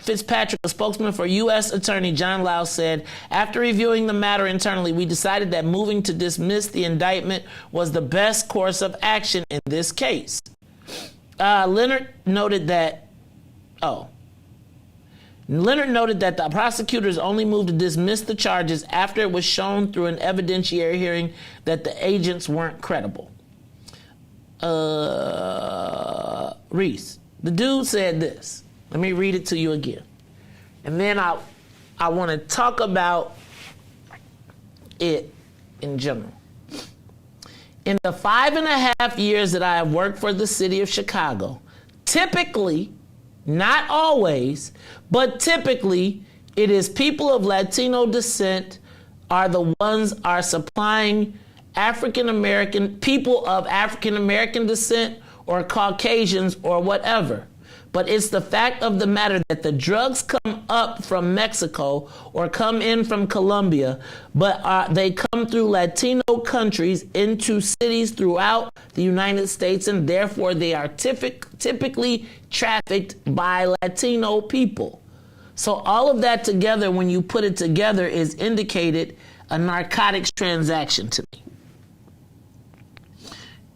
Fitzpatrick, a spokesman for U.S. Attorney John Lau, said, after reviewing the matter internally, we decided that moving to dismiss the indictment was the best course of action in this case. Leonard noted that the prosecutors only moved to dismiss the charges after it was shown through an evidentiary hearing that the agents weren't credible. Riis. The dude said this. Let me read it to you again. And then I want to talk about it in general. In the 5.5 years that I have worked for the city of Chicago, typically, not always, but typically, it is people of Latino descent are the ones are supplying people of African American descent or Caucasians or whatever. But it's the fact of the matter that the drugs come up from Mexico or come in from Colombia, but they come through Latino countries into cities throughout the United States, and therefore they are typically trafficked by Latino people. So all of that together, when you put it together, is indicated a narcotics transaction to me.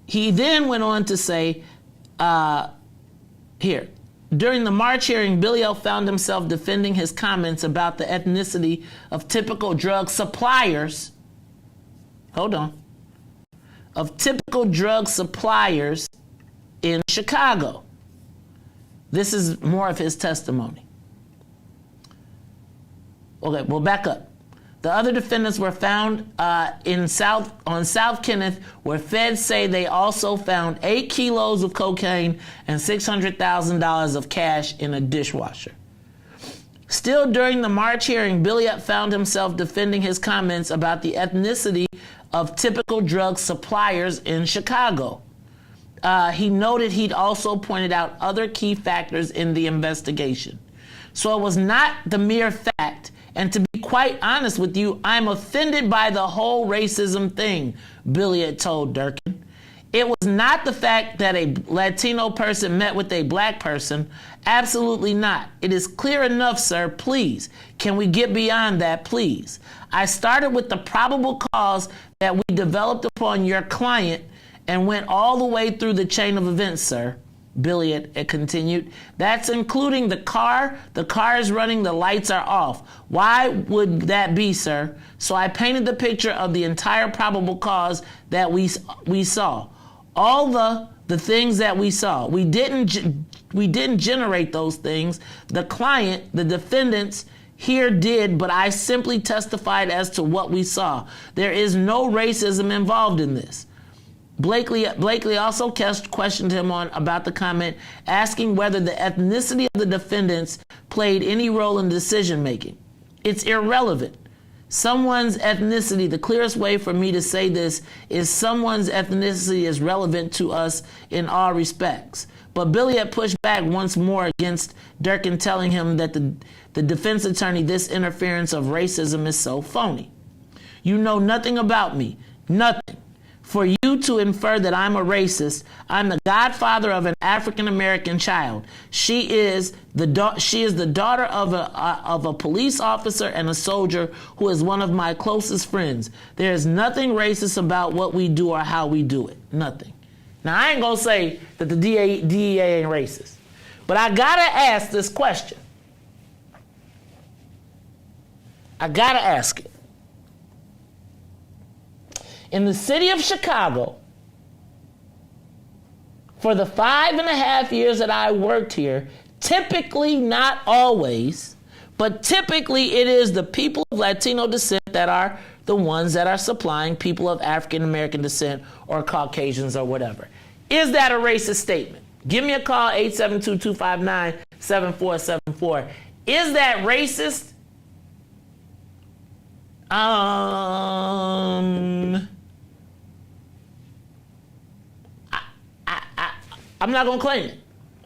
He then went on to say, here, during the March hearing, Billy L. found himself defending his comments about the ethnicity of typical drug suppliers. Hold on. Of typical drug suppliers in Chicago. This is more of his testimony. Okay, we'll back up. The other defendants were found on South Kenneth, where feds say they also found 8 kilos of cocaine and $600,000 of cash in a dishwasher. Still during the March hearing, Billy found himself defending his comments about the ethnicity of typical drug suppliers in Chicago. He noted he'd also pointed out other key factors in the investigation. So it was not the mere fact. And to be quite honest with you, I'm offended by the whole racism thing, Billy had told Durkin. It was not the fact that a Latino person met with a black person. Absolutely not. It is clear enough, sir. Please. Can we get beyond that, please? I started with the probable cause that we developed upon your client and went all the way through the chain of events, sir. Billy had continued. That's including the car. The car is running. The lights are off. Why would that be, sir? So I painted the picture of the entire probable cause that we saw. All the things that we saw. We didn't generate those things. The client, the defendants here did, but I simply testified as to what we saw. There is no racism involved in this. Blakely also questioned him about the comment, asking whether the ethnicity of the defendants played any role in decision making. It's irrelevant. Someone's ethnicity, the clearest way for me to say this is someone's ethnicity is relevant to us in all respects. But Billy had pushed back once more against Durkin, telling him that the defense attorney, this interference of racism is so phony. You know nothing about me. Nothing. For you to infer that I'm a racist, I'm the godfather of an African-American child. She is the daughter of a police officer and a soldier who is one of my closest friends. There is nothing racist about what we do or how we do it. Nothing. Now, I ain't going to say that the DEA ain't racist, but I got to ask this question. I got to ask it. In the city of Chicago, for the 5.5 years that I worked here, typically, not always, but typically it is the people of Latino descent that are the ones that are supplying people of African American descent or Caucasians or whatever. Is that a racist statement? Give me a call, 872-259-7474. Is that racist? I'm not going to claim it.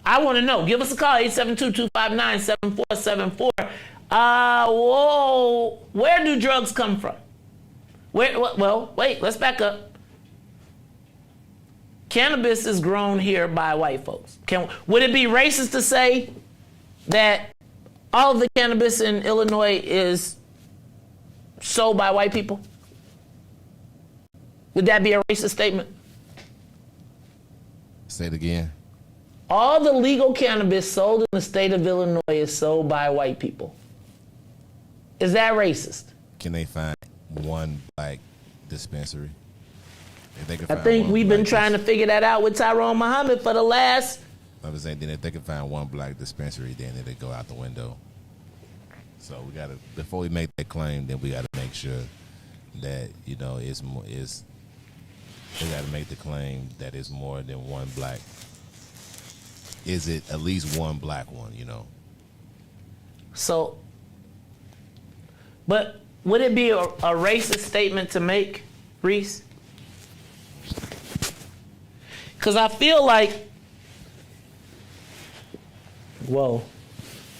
I want to know. Give us a call, 872-259-7474. Where do drugs come from? Well, wait, let's back up. Cannabis is grown here by white folks. Would it be racist to say that all of the cannabis in Illinois is sold by white people? Would that be a racist statement? Say it again. All the legal cannabis sold in the state of Illinois is sold by white people. Is that racist? Can they find one black dispensary? I think we've been trying to figure that out with Tyrone Muhammad for the last. I was saying, then if they can find one black dispensary, then it'll go out the window. So we gotta, before we make that claim, then we gotta make sure that it's more. We gotta make the claim that it's more than one black. Is it at least one black one? So, but would it be a racist statement to make, Riis? Because I feel like, whoa.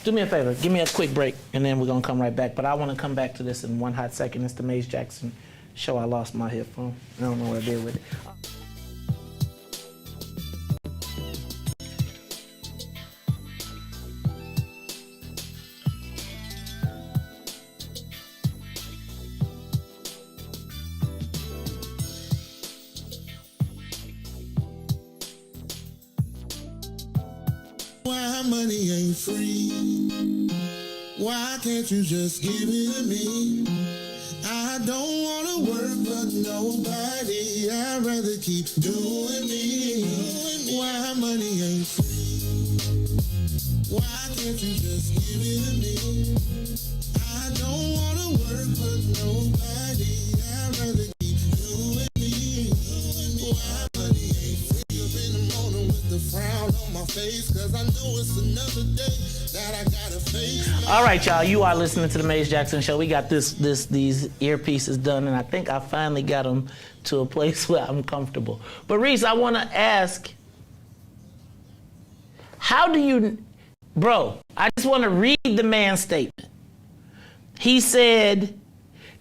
Do me a favor, give me a quick break, and then we're going to come right back. But I want to come back to this in one hot second. It's the Maze Jackson show. I lost my headphone. I don't know what I did with it. Why money ain't free? Why can't you just give it to me? I don't wanna work for nobody. I'd rather keep doing me. Why money ain't free? Why can't you just give it to me? I don't wanna work for nobody. I'd rather keep doing me. Why money ain't free? Up in the morning with the frown on my face, 'cause I know it's another day that I gotta face. All right, y'all, you are listening to the Maze Jackson show. We got these earpieces done, and I think I finally got them to a place where I'm comfortable. But Riis, I want to ask, how do you, bro, I just want to read the man's statement. He said,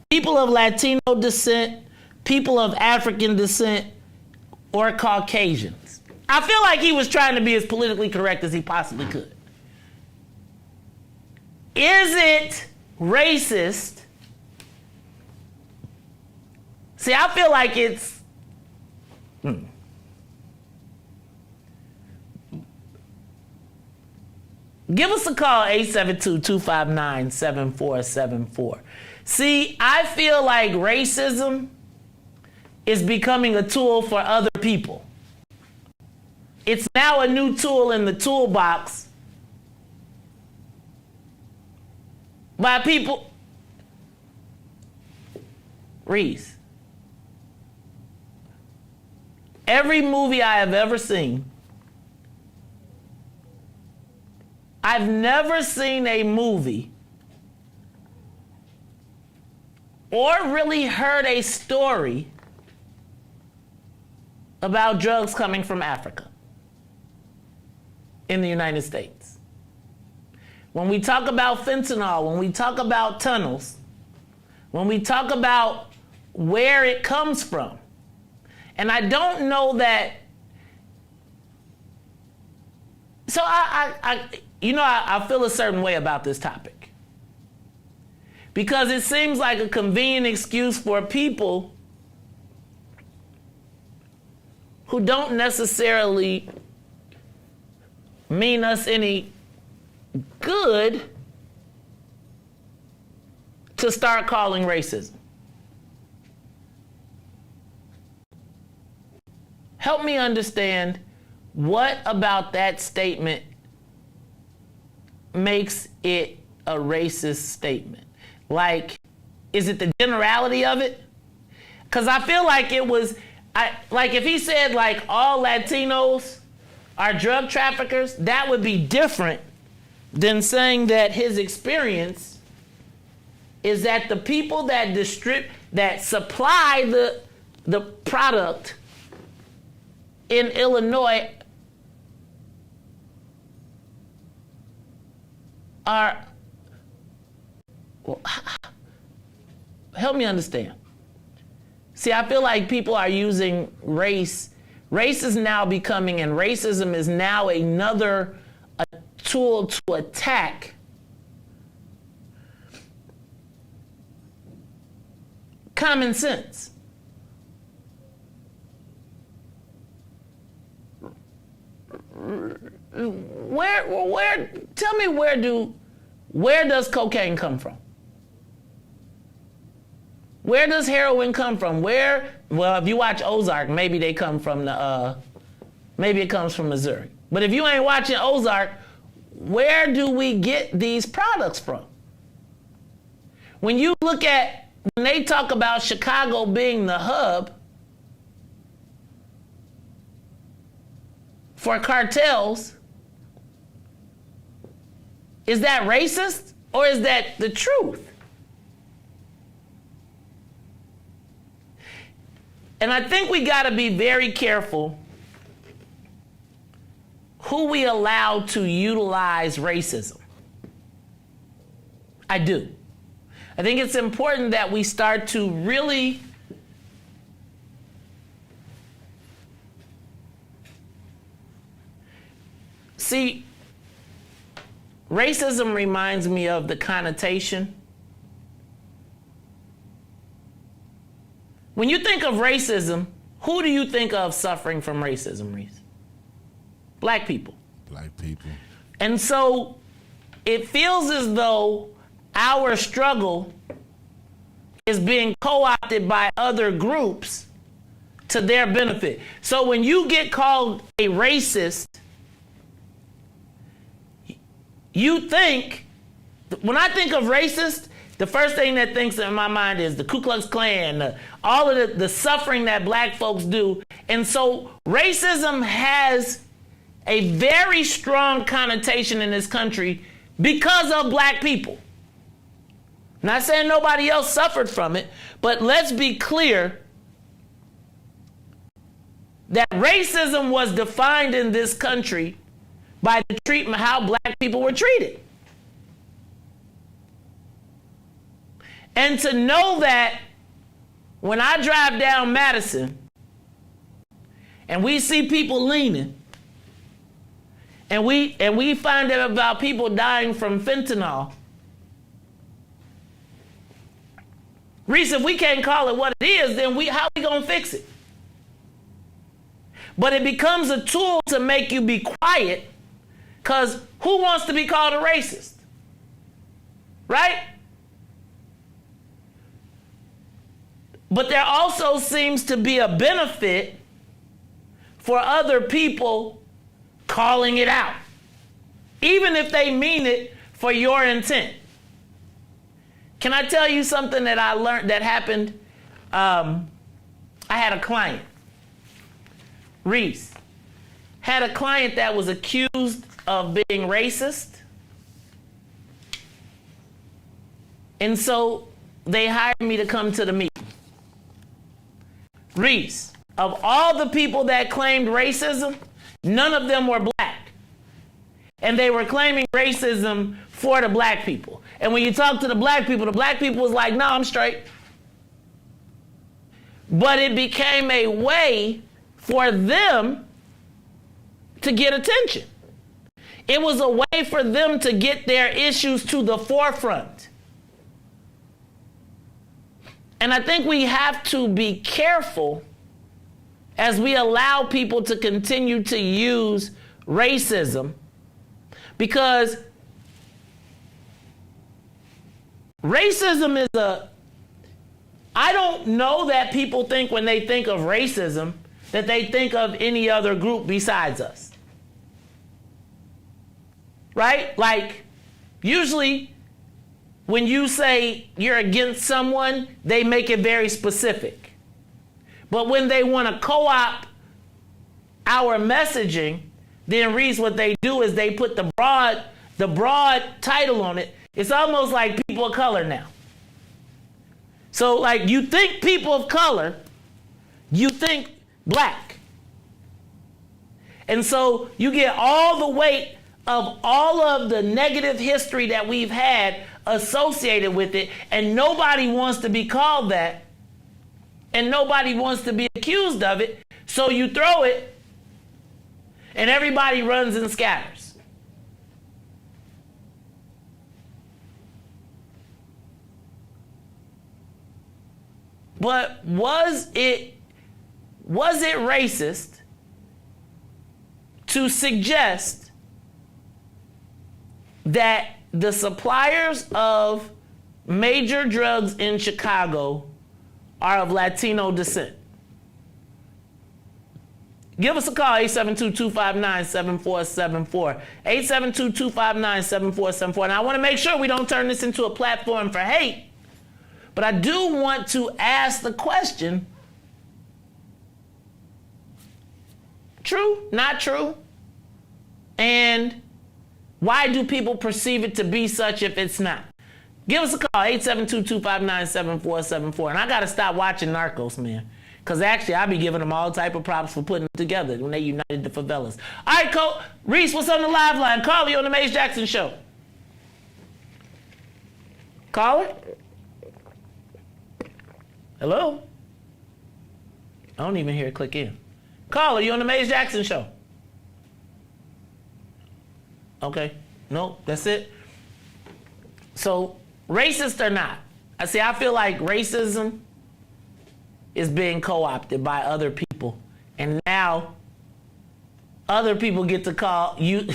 people of Latino descent, people of African descent, or Caucasians. I feel like he was trying to be as politically correct as he possibly could. Is it racist? See, I feel like it's... Give us a call, 872-259-7474. See, I feel like racism is becoming a tool for other people. It's now a new tool in the toolbox by people. Riis, every movie I have ever seen, I've never seen a movie or really heard a story about drugs coming from Africa in the United States. When we talk about fentanyl, when we talk about tunnels, when we talk about where it comes from, and I don't know that, so I feel a certain way about this topic. Because it seems like a convenient excuse for people who don't necessarily mean us any good to start calling racism. Help me understand, what about that statement makes it a racist statement? Like, is it the generality of it? Because I feel like it was, like if he said like all Latinos are drug traffickers, that would be different than saying that his experience is that the people that supply the product in Illinois are, well, help me understand. See, I feel like people are using race. Race is now becoming, and racism is now another tool to attack common sense. Tell me, where does cocaine come from? Where does heroin come from? Well, if you watch Ozark, maybe they come from maybe it comes from Missouri. But if you ain't watching Ozark, where do we get these products from? When you look at, when they talk about Chicago being the hub for cartels, is that racist or is that the truth? And I think we got to be very careful who we allow to utilize racism. I do. I think it's important that we start to really see, racism reminds me of the connotation. When you think of racism, who do you think of suffering from racism, Riis? Black people. Black people. And so it feels as though our struggle is being co-opted by other groups to their benefit. So when you get called a racist, you think, when I think of racist, the first thing that thinks in my mind is the Ku Klux Klan, all of the suffering that black folks do. And so racism has a very strong connotation in this country because of black people. Not saying nobody else suffered from it, but let's be clear that racism was defined in this country by the treatment, how black people were treated. And to know that when I drive down Madison and we see people leaning, and we find out about people dying from fentanyl, Riis, if we can't call it what it is, then how we gonna fix it? But it becomes a tool to make you be quiet, because who wants to be called a racist? Right? But there also seems to be a benefit for other people calling it out, even if they mean it for your intent. Can I tell you something that I learned that happened? I had a client, Riis, had a client that was accused of being racist. And so they hired me to come to the meeting. Riis, of all the people that claimed racism, none of them were black. And they were claiming racism for the black people. And when you talk to the black people was like, no, I'm straight. But it became a way for them to get attention. It was a way for them to get their issues to the forefront. And I think we have to be careful as we allow people to continue to use racism, because racism is I don't know that people think when they think of racism that they think of any other group besides us. Right? Like, usually when you say you're against someone, they make it very specific. But when they want to co-opt our messaging, then Riis, what they do is they put the broad title on it. It's almost like people of color now. So like, you think people of color, you think black. And so you get all the weight of all of the negative history that we've had associated with it, and nobody wants to be called that, and nobody wants to be accused of it, so you throw it, and everybody runs and scatters. But was it racist to suggest that the suppliers of major drugs in Chicago are of Latino descent? Give us a call, 872-259-7474. 872-259-7474. And I want to make sure we don't turn this into a platform for hate, but I do want to ask the question, true, not true? And why do people perceive it to be such if it's not? Give us a call, 872-259-7474. And I got to stop watching Narcos, man. Because actually, I be giving them all type of props for putting it together when they united the favelas. All right, Coach. Riis, what's on the live line? Call you on the Maze Jackson Show. Caller? Hello? I don't even hear it click in. Caller, you on the Maze Jackson Show? Okay. No, that's it. So, racist or not? I feel like racism is being co-opted by other people. And now, other people get to call you.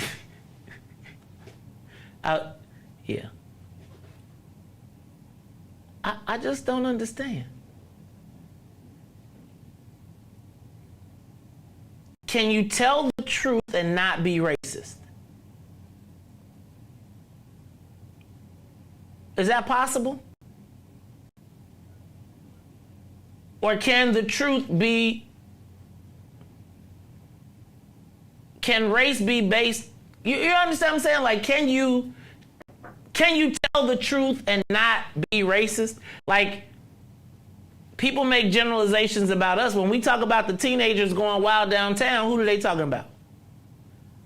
Yeah. I just don't understand. Can you tell the truth and not be racist? Is that possible? Or can the truth be, can race be based, you understand what I'm saying? Like, can you tell the truth and not be racist? Like, people make generalizations about us. When we talk about the teenagers going wild downtown, who are they talking about?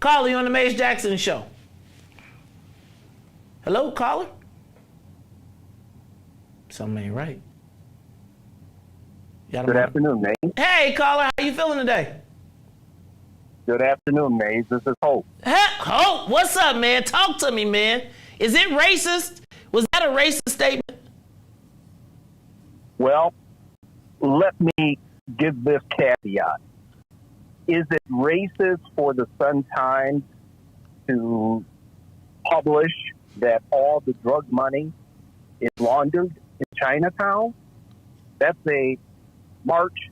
Caller, you on the Maze Jackson Show. Hello, caller? Something ain't right. Good afternoon, Maze. Hey, caller, how you feeling today? Good afternoon, Maze. This is Hope. Hope, what's up, man? Talk to me, man. Is it racist? Was that a racist statement? Well, let me give this caveat. Is it racist for the Sun-Times to publish that all the drug money is laundered in Chinatown? That's a March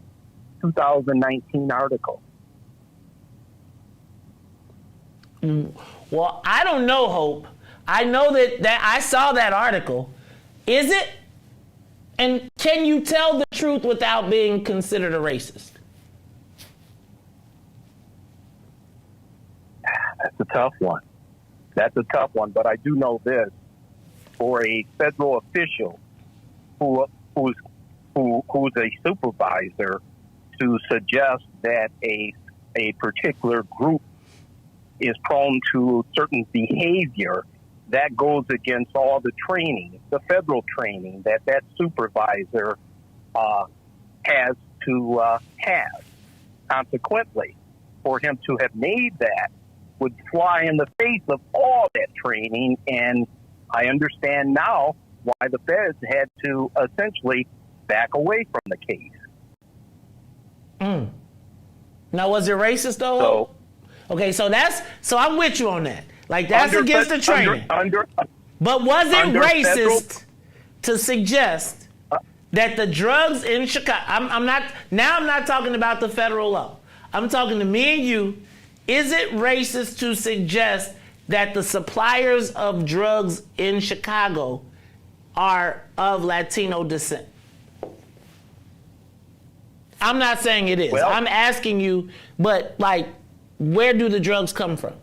2019 article. Well, I don't know, Hope. I know that I saw that article. Is it? And can you tell the truth without being considered a racist? That's a tough one. But I do know this. For a federal official who's a supervisor to suggest that a particular group is prone to certain behavior, that goes against all the training, the federal training that supervisor has to have. Consequently, for him to have made that would fly in the face of all that training, and I understand now why the feds had to essentially back away from the case. Now, was it racist though? Okay, so I'm with you on that. Like, that's against the training. But was it racist to suggest that the drugs in Chicago? I'm not talking about the federal law. I'm talking to me and you. Is it racist to suggest that the suppliers of drugs in Chicago are of Latino descent? I'm not saying it is. Well, I'm asking you, but like, where do the drugs come from?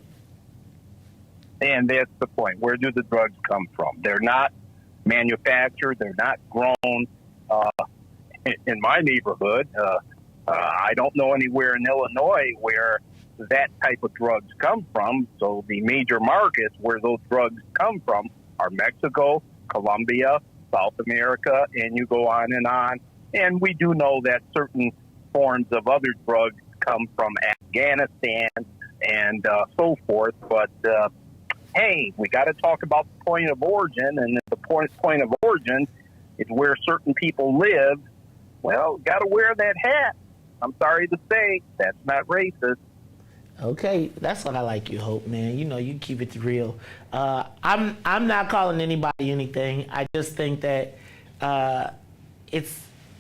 And that's the point. Where do the drugs come from? They're not manufactured. They're not grown. In my neighborhood, I don't know anywhere in Illinois where that type of drugs come from. So the major markets where those drugs come from are Mexico, Colombia, South America, and you go on and on. And we do know that certain forms of other drugs come from Afghanistan and so forth. But, hey, we got to talk about the point of origin. And if the point of origin is where certain people live, well, got to wear that hat. I'm sorry to say, that's not racist. Okay, that's what I like you, Hope, man. You know, you keep it real. I'm not calling anybody anything. I just think that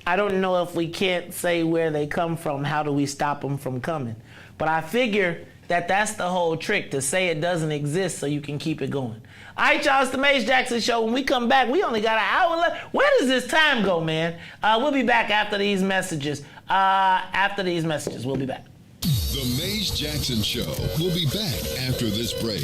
I don't know if we can't say where they come from. How do we stop them from coming? But I figure that that's the whole trick, to say it doesn't exist so you can keep it going. All right, y'all, it's the Maze Jackson Show. When we come back, we only got an hour left. Where does this time go, man? We'll be back after these messages. We'll be back. The Maze Jackson Show will be back after this break.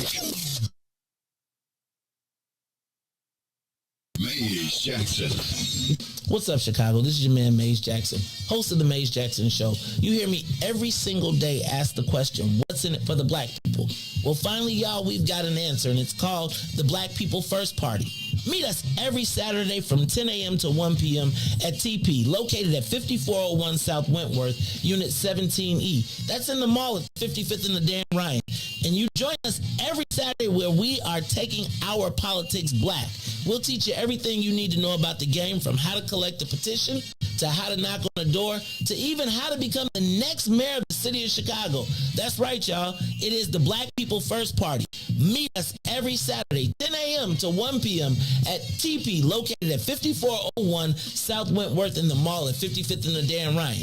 Maze Jackson. What's up, Chicago? This is your man, Maze Jackson, host of the Maze Jackson Show. You hear me every single day ask the question, what's in it for the black people? Well, finally, y'all, we've got an answer, and it's called the Black People First Party. Meet us every Saturday from 10 a.m. to 1 p.m. at TP, located at 5401 South Wentworth, Unit 17E. That's in the mall at 55th and the Dan Ryan. And you join us every Saturday where we are taking our politics black. We'll teach you everything you need to know about the game, from how to collect a petition, to how to knock on a door, to even how to become the next mayor of the city of Chicago. That's right, y'all. It is the Black People First Party. Meet us every Saturday, 10 a.m. to 1 p.m. at TP, located at 5401 South Wentworth in the mall at 55th and the Dan Ryan.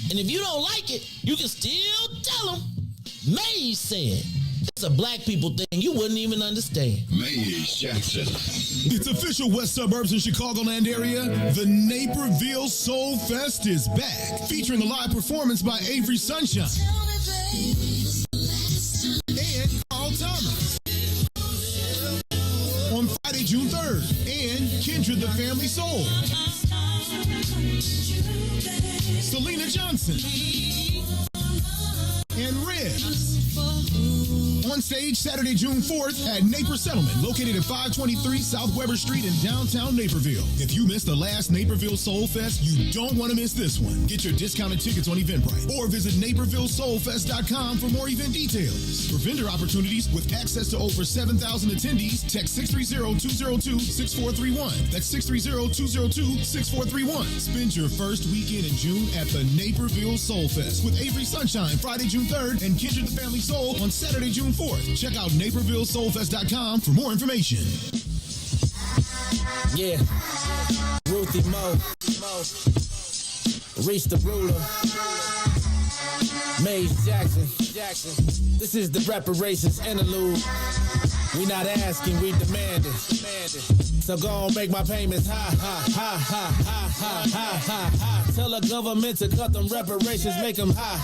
And if you don't like it, you can still tell them Maze said. It's a black people thing you wouldn't even understand. Maze Jackson. It's official West Suburbs and Chicagoland area. The Naperville Soul Fest is back, featuring a live performance by Avery Sunshine and Carl Thomas on Friday, June 3rd, and Kindred the Family Soul, Selena Johnson, and Riis. On stage Saturday, June 4th at Naperville Settlement, located at 523 South Weber Street in downtown Naperville. If you missed the last Naperville Soul Fest, you don't want to miss this one. Get your discounted tickets on Eventbrite or visit NapervilleSoulFest.com for more event details. For vendor opportunities with access to over 7,000 attendees, text 630-202-6431. That's 630-202-6431. Spend your first weekend in June at the Naperville Soul Fest with Avery Sunshine Friday, June 3rd, and Kindred the Family Soul on Saturday, June 4th. Check out NapervilleSoulFest.com for more information. Yeah, Ruthie Mo, Riis the ruler, Maze Jackson. This is the reparations interlude. We not asking, we demand it. So go on, make my payments high. Tell the government to cut them reparations, make them high.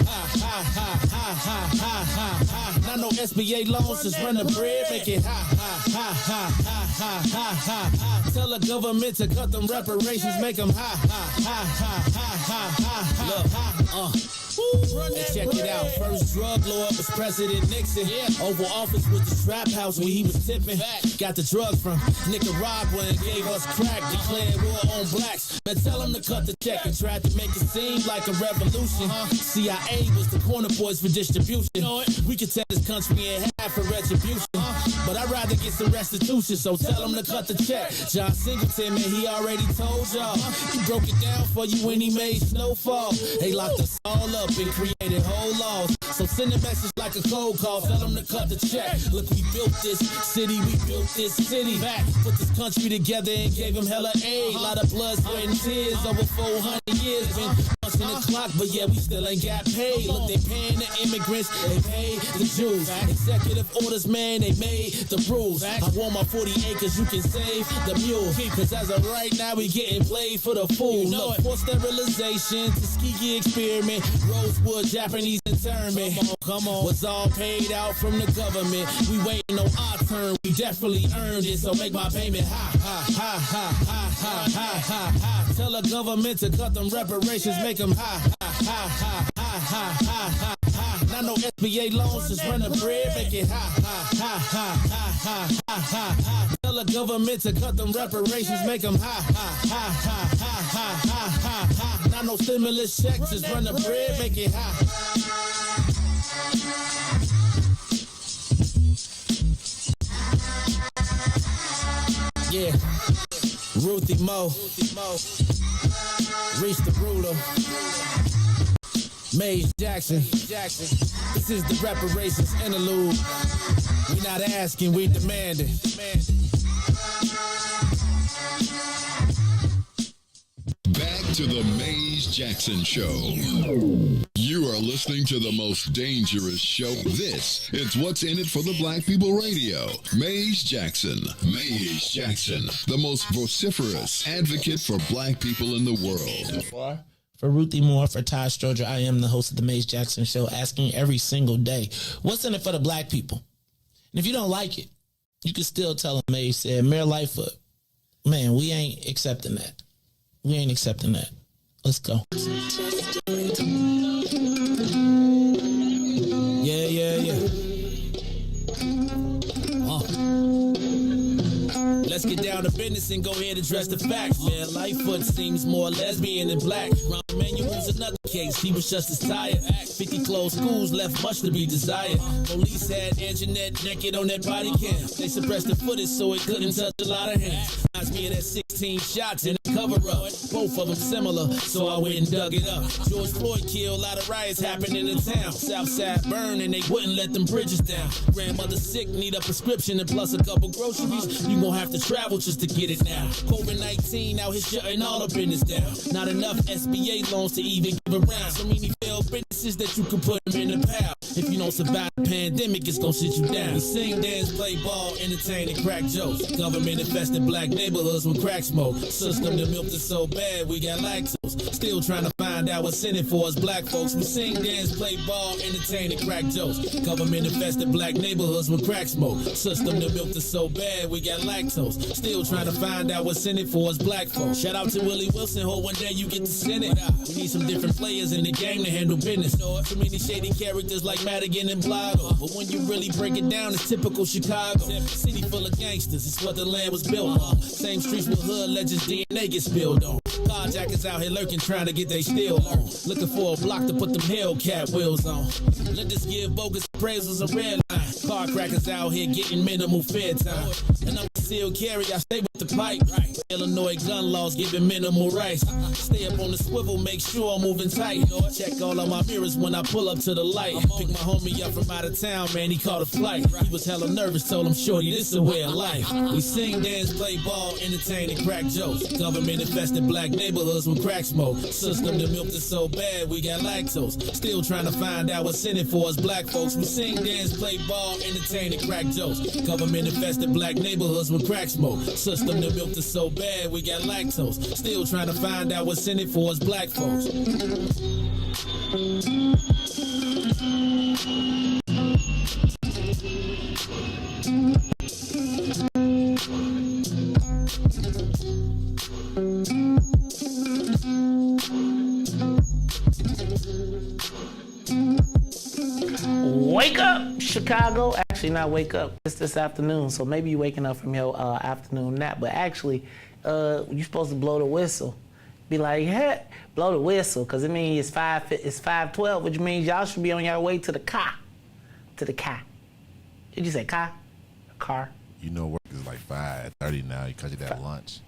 Not no SBA loans, just run the bread, make it high. Tell the government to cut them reparations, make them high. Look, Hey, check it out. First drug lord was President Nixon. Oval Office was the trap house where he was tipping. Got the drugs from Nicaragua and gave us crack. Declared war on blacks. Man, tell him to cut the check and tried to make it seem like a revolution. CIA was the corner boys for distribution. We could tear this country in half for retribution. But I'd rather get some restitution, so tell him to cut the check. John Singleton, man, he already told y'all. He broke it down for you when he made Snowfall. They locked us all up and created whole laws. So send a message like a cold call. Tell them to cut the check. Look, we built this city. We built this city. Back, put this country together and gave him hella aid. A lot of blood, sweat, and tears. Over 400 years. Been punching the clock, but yeah, we still ain't got paid. Look, they paying the immigrants. They pay the Jews. Executive orders, man, they made the rules. I want my 40 acres, you can save the mule. Cause as of right now, we getting played for the fool. Look, for sterilization, Tuskegee experiment, Rosewood, Japanese internment. Come on, was all paid out from the government. We waiting on our turn, we definitely earned it. So make my payment high. Tell the government to cut them reparations, make them high. Not no SBA loans, just run the bread, make it high. Tell the government to cut them reparations, make them high. Not no stimulus checks, just run the bread, make it high. Yeah, Ruthie Mo, Riis the ruler, Maze Jackson. This is the reparations interlude. We not asking, we demanding. Back to the Mays Jackson Show. You are listening to the most dangerous show. This is What's in It for the Black People Radio. Mays Jackson. Mays Jackson, the most vociferous advocate for black people in the world. For Ruthie Moore, for Ty Stroger, I am the host of the Mays Jackson Show, asking every single day, what's in it for the black people? And if you don't like it, you can still tell them Mays said, Mayor Lightfoot, man, we ain't accepting that. We ain't accepting that. Let's go. Yeah. Let's get down to business and go ahead and address the facts. Man, Lightfoot seems more lesbian than black. Rahm Emanuel's another case. He was just as tired. 50 closed schools left much to be desired. Police had Anjanette naked on that body cam. They suppressed the footage so it couldn't touch a lot of hands. Reminds me of that 16 shots in the cover up. Both of them similar, so I went and dug it up. George Floyd killed, a lot of riots happening in town. Southside burned and they wouldn't let them bridges down. Grandmother sick, need a prescription and plus a couple groceries. You gon' have to travel just to get it now. COVID-19 out here shutting all the business down. Not enough SBA loans to even give around. So many failed businesses that you can put them in the pile. If you don't survive the pandemic, it's gonna sit you down. We sing, dance, play ball, entertain, and crack jokes. Government infested black neighborhoods with crack smoke. System that milked us so bad, we got lactose. Still trying to find out what's in it for us black folks. We sing, dance, play ball, entertain, and crack jokes. Government infested black neighborhoods with crack smoke. System that milked us so bad, we got lactose. Still trying to find out what's in it for us black folks. Shout out to Willie Wilson, hope one day you get to send it. We need some different players in the game to handle business. Too many shady characters like Madigan and Blago. But when you really break it down, it's typical Chicago. City full of gangsters, it's what the land was built on. Same streets with hood legends DNA get spilled on. Carjackers out here lurking, trying to get they steal on. Looking for a block to put them Hellcat wheels on. Let us give bogus appraisals a red line. Car crackers out here getting minimal fair time. And I'm still carry, I stay with the pipe. Illinois gun laws giving minimal rights. Stay up on the swivel, make sure I'm moving tight. Check all of my mirrors when I pull up to the light. Pick my homie up from out of town, man, he caught a flight. He was hella nervous, told him, shorty, this a way of life. We sing, dance, play ball, entertain, and crack jokes. Government infested black neighborhoods with crack smoke. System that milked us so bad, we got lactose. Still trying to find out what's in it for us black folks. We sing, dance, play ball, entertain, and crack jokes. Government infested black neighborhoods with crack smoke. System that milked us so bad, we got lactose. Still trying to find out what's in it for us black folks. Wake up, Chicago. Actually, not wake up. It's this afternoon, so maybe you're waking up from your afternoon nap. But actually, you're supposed to blow the whistle. Be like, hey, blow the whistle, because it means it's 5:12, which means y'all should be on your way to the car. To the car. Did you say car? Car? You know, work is like 5:30 now because of that lunch.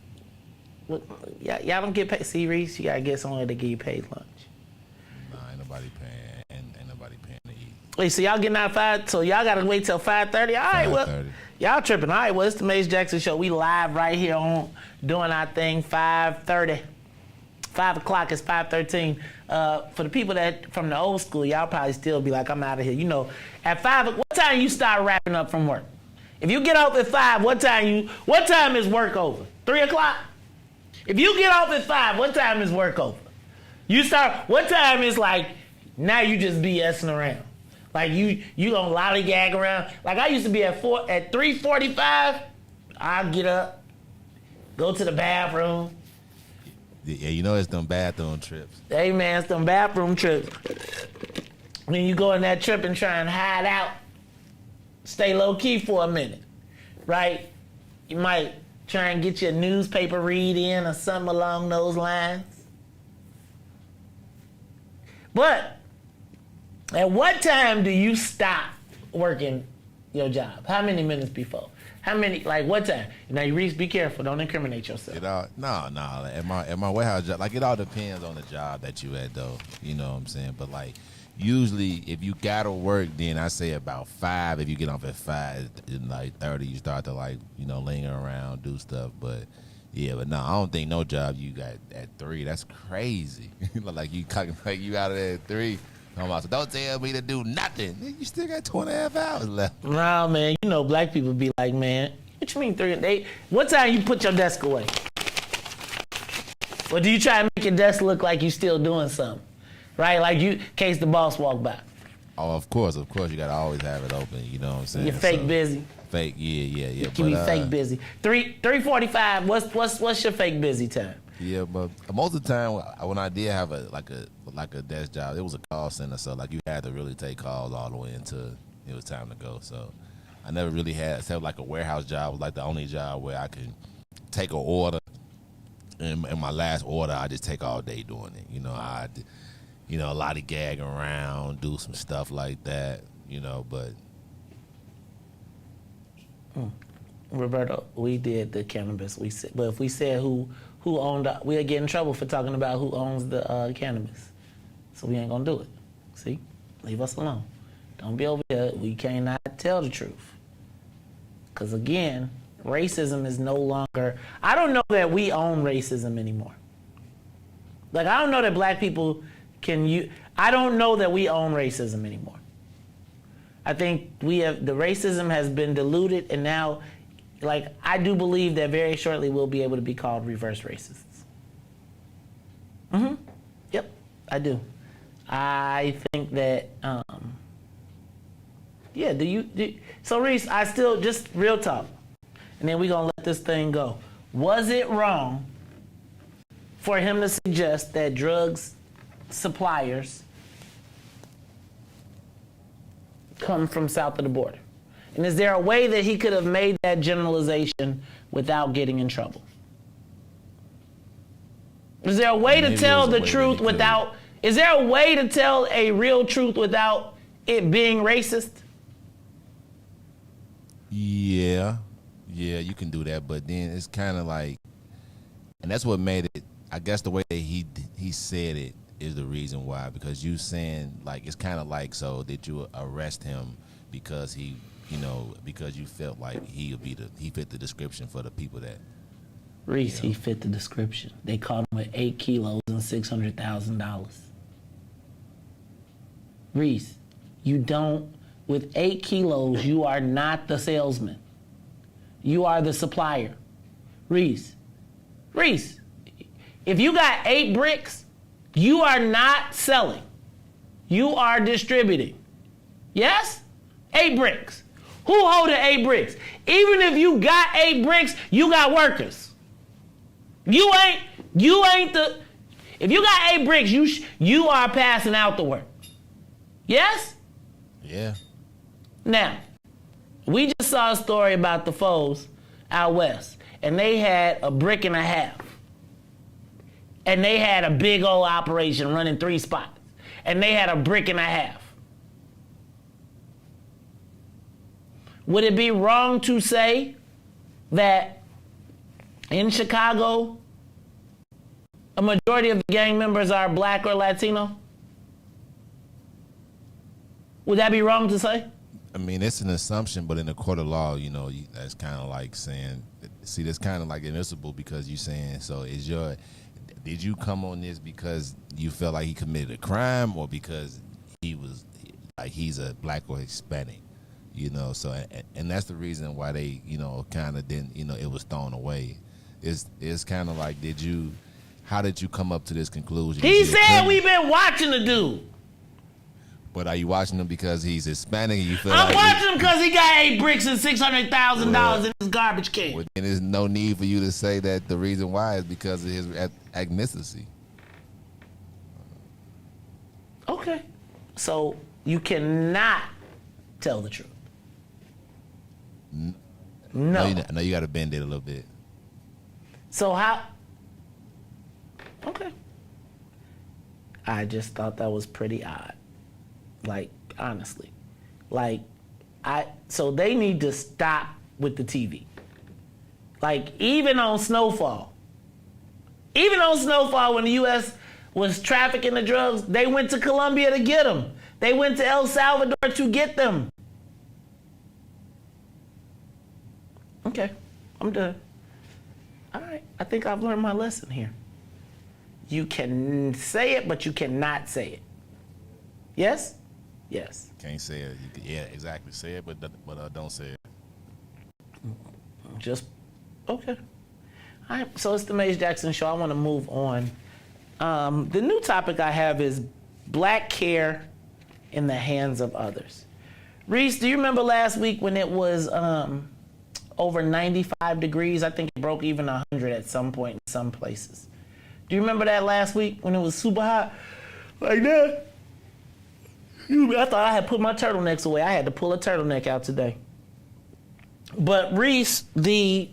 Look, y'all don't get paid. See, Riis, you got to get somewhere to get you paid lunch. Nah, ain't nobody paying. Ain't nobody paying to eat. Wait, so y'all getting out 5, so y'all got to wait till 5:30? All right, well, y'all tripping. All right, well, it's the Mays Jackson Show. We live right here on doing our thing, 5:30. 5 o'clock is 5:13. For the people that from the old school, y'all probably still be like, I'm out of here. You know, at 5, what time you start wrapping up from work? If you get off at 5, what time is work over? 3 o'clock? If you get off at 5, what time is work over? What time is like, now you just BSing around? Like you gonna lollygag around? Like I used to be at 3:45, I'll get up, go to the bathroom. Yeah, you know it's them bathroom trips. Hey man, it's them bathroom trips. When you go on that trip and try and hide out, stay low key for a minute, right? You might try and get your newspaper read in or something along those lines. But at what time do you stop working your job? How many minutes before? How many, like what time? Now, Riis, be careful. Don't incriminate yourself. No. At my warehouse job, like it all depends on the job that you at, though. You know what I'm saying? But like usually, if you gotta work, then I say about 5. If you get off at 5, in like 30, you start to like linger around, do stuff. But yeah, but no, I don't think no job you got At 3, that's crazy. Like you out of there at 3. So don't tell me to do nothing. You still got 2.5 hours left. Nah, man. You know, black people be like, man, what you mean 3? What time you put your desk away? Or do you try to make your desk look like you still doing something? Right? Like you, in case the boss walk by. Oh, of course. You gotta always have it open. You know what I'm saying? You're fake busy. Fake, yeah. You can be fake busy. 3:45. What's your fake busy time? Yeah, but most of the time when I did have a desk job, it was a call center, so like you had to really take calls all the way until it was time to go. So I never really had, except like a warehouse job was like the only job where I could take an order, and my last order I just take all day doing it. A lot of gagging around, do some stuff like that. But. Roberto, we did the cannabis. But if we said who owned, we'll get in trouble for talking about who owns the cannabis. So we ain't gonna do it. See, leave us alone. Don't be over here. We cannot tell the truth. Because again, racism is no longer. I don't know that we own racism anymore. Like I don't know that black people I don't know that we own racism anymore. I think the racism has been diluted, and now, like, I do believe that very shortly we'll be able to be called reverse racists. Yep, I do. I think that, so Riis, I still, just real talk, and then we're gonna let this thing go. Was it wrong for him to suggest that drugs suppliers come from south of the border? And is there a way that he could have made that generalization without getting in trouble? Is there a way to tell the truth without, is there a way to tell a real truth without it being racist? Yeah, you can do that, but then it's kind of like, and that's what made it, I guess the way that he said it is the reason why, because you saying, like, it's kind of like, so did you arrest him because because you felt like he fit the description for the people that Riis, he fit the description. They caught him with 8 kilos and $600,000. Riis, with 8 kilos, you are not the salesman. You are the supplier. Riis, if you got 8 bricks, you are not selling. You are distributing. Yes? 8 bricks. Who holding 8 bricks? Even if you got 8 bricks, you got workers. You ain't if you got 8 bricks, you are passing out the work. Yes? Yeah. Now, we just saw a story about the foes out west, and they had a brick and a half. And they had a big old operation running 3 spots. And they had a brick and a half. Would it be wrong to say that in Chicago, a majority of the gang members are black or Latino? Would that be wrong to say? I mean, it's an assumption, but in the court of law, that's kind of like saying, see, that's kind of like admissible because you're saying, so did you come on this because you felt like he committed a crime or because he's a black or Hispanic? So, and that's the reason why they, kind of didn't, it was thrown away. It's kind of like, how did you come up to this conclusion? He said we've been watching the dude. But are you watching him because he's Hispanic and you feel I'm watching him because he got 8 bricks and $600,000 in his garbage can. Well, then there's no need for you to say that the reason why is because of his ethnicity. Okay. So you cannot tell the truth. No. I know you got to bend it a little bit. So how? Okay. I just thought that was pretty odd. Like, honestly. So they need to stop with the TV. Like, even on Snowfall, when the U.S. was trafficking the drugs, they went to Colombia to get them. They went to El Salvador to get them. Okay, I'm done. All right, I think I've learned my lesson here. You can say it, but you cannot say it. Yes? Yes. Can't say it. Yeah, exactly. Say it, but don't say it. Just, okay. All right, so it's the Maze Jackson Show. I want to move on. The new topic I have is black care in the hands of others. Riis, do you remember last week when it was over 95 degrees? I think it broke even 100 at some point in some places. Do you remember that last week when it was super hot like that? I thought I had put my turtlenecks away. I had to pull a turtleneck out today. But Riis, the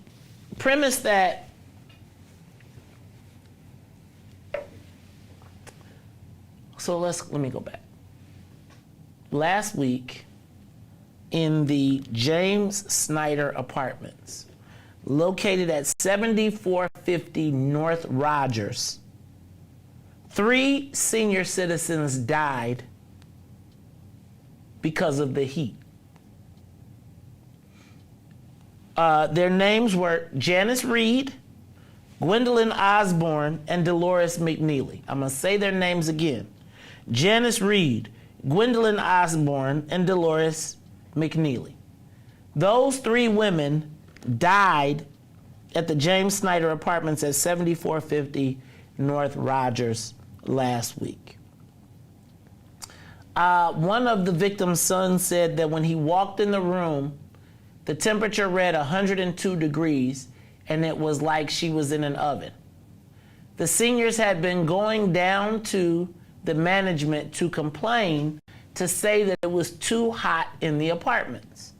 premise that let me go back. Last week in the James Snyder Apartments, located at 7450 North Rogers, 3 senior citizens died because of the heat. Their names were Janice Reed, Gwendolyn Osborne, and Dolores McNeely. I'm going to say their names again. Janice Reed, Gwendolyn Osborne, and Dolores McNeely. Those 3 women died at the James Snyder Apartments at 7450 North Rogers last week. One of the victim's sons said that when he walked in the room, the temperature read 102 degrees, and it was like she was in an oven. The seniors had been going down to the management to complain, to say that it was too hot in the apartments.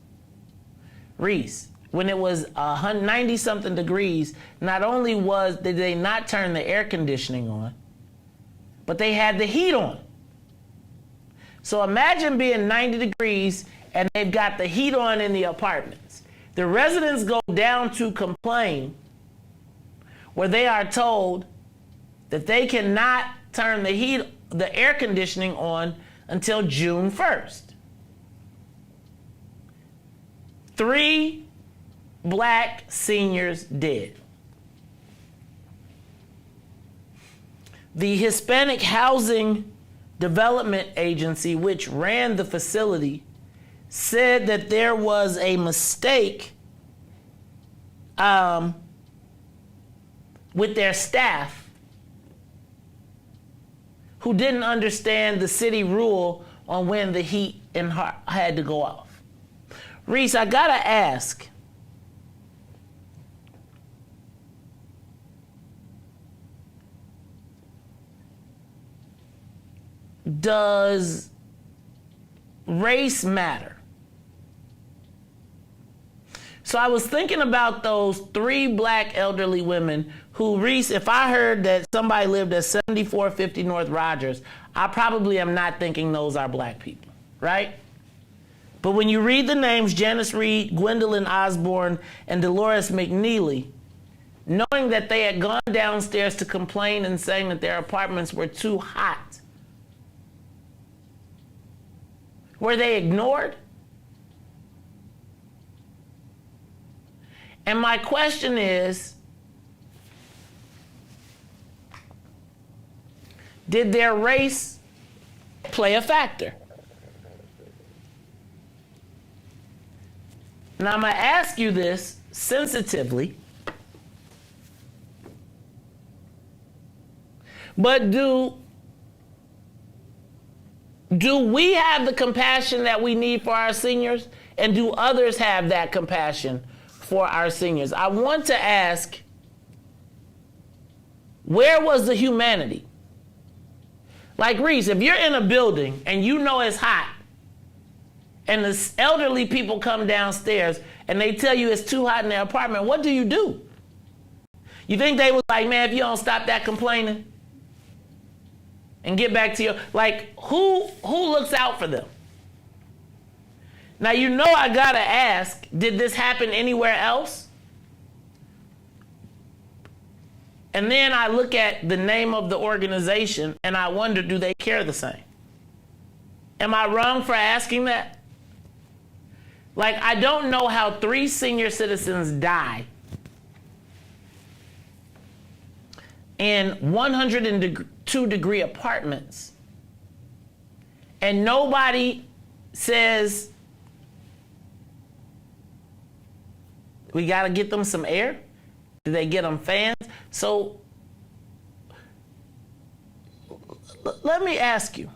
Riis, when it was 90-something degrees, not only did they not turn the air conditioning on, but they had the heat on. So imagine being 90 degrees and they've got the heat on in the apartments. The residents go down to complain, where they are told that they cannot turn the air conditioning on until June 1st. 3 black seniors dead. The Hispanic Housing Development Agency, which ran the facility, said that there was a mistake with their staff, who didn't understand the city rule on when the heat had to go off. Riis, I gotta ask, does race matter? So I was thinking about those 3 black elderly women who, Riis, if I heard that somebody lived at 7450 North Rogers, I probably am not thinking those are black people, right? But when you read the names Janice Reed, Gwendolyn Osborne, and Dolores McNeely, knowing that they had gone downstairs to complain and saying that their apartments were too hot, were they ignored? And my question is, did their race play a factor? Now I'm going to ask you this sensitively, but do we have the compassion that we need for our seniors? And do others have that compassion for our seniors? I want to ask, where was the humanity? Like, Riis, if you're in a building and you know it's hot, and the elderly people come downstairs and they tell you it's too hot in their apartment, what do? You think they was like, man, if you don't stop that complaining and get back to your, like, who looks out for them? Now, you know I gotta ask, did this happen anywhere else? And then I look at the name of the organization and I wonder, do they care the same? Am I wrong for asking that? Like, I don't know how 3 senior citizens die in 102-degree apartments, and nobody says, we got to get them some air? Do they get them fans? So let me ask you.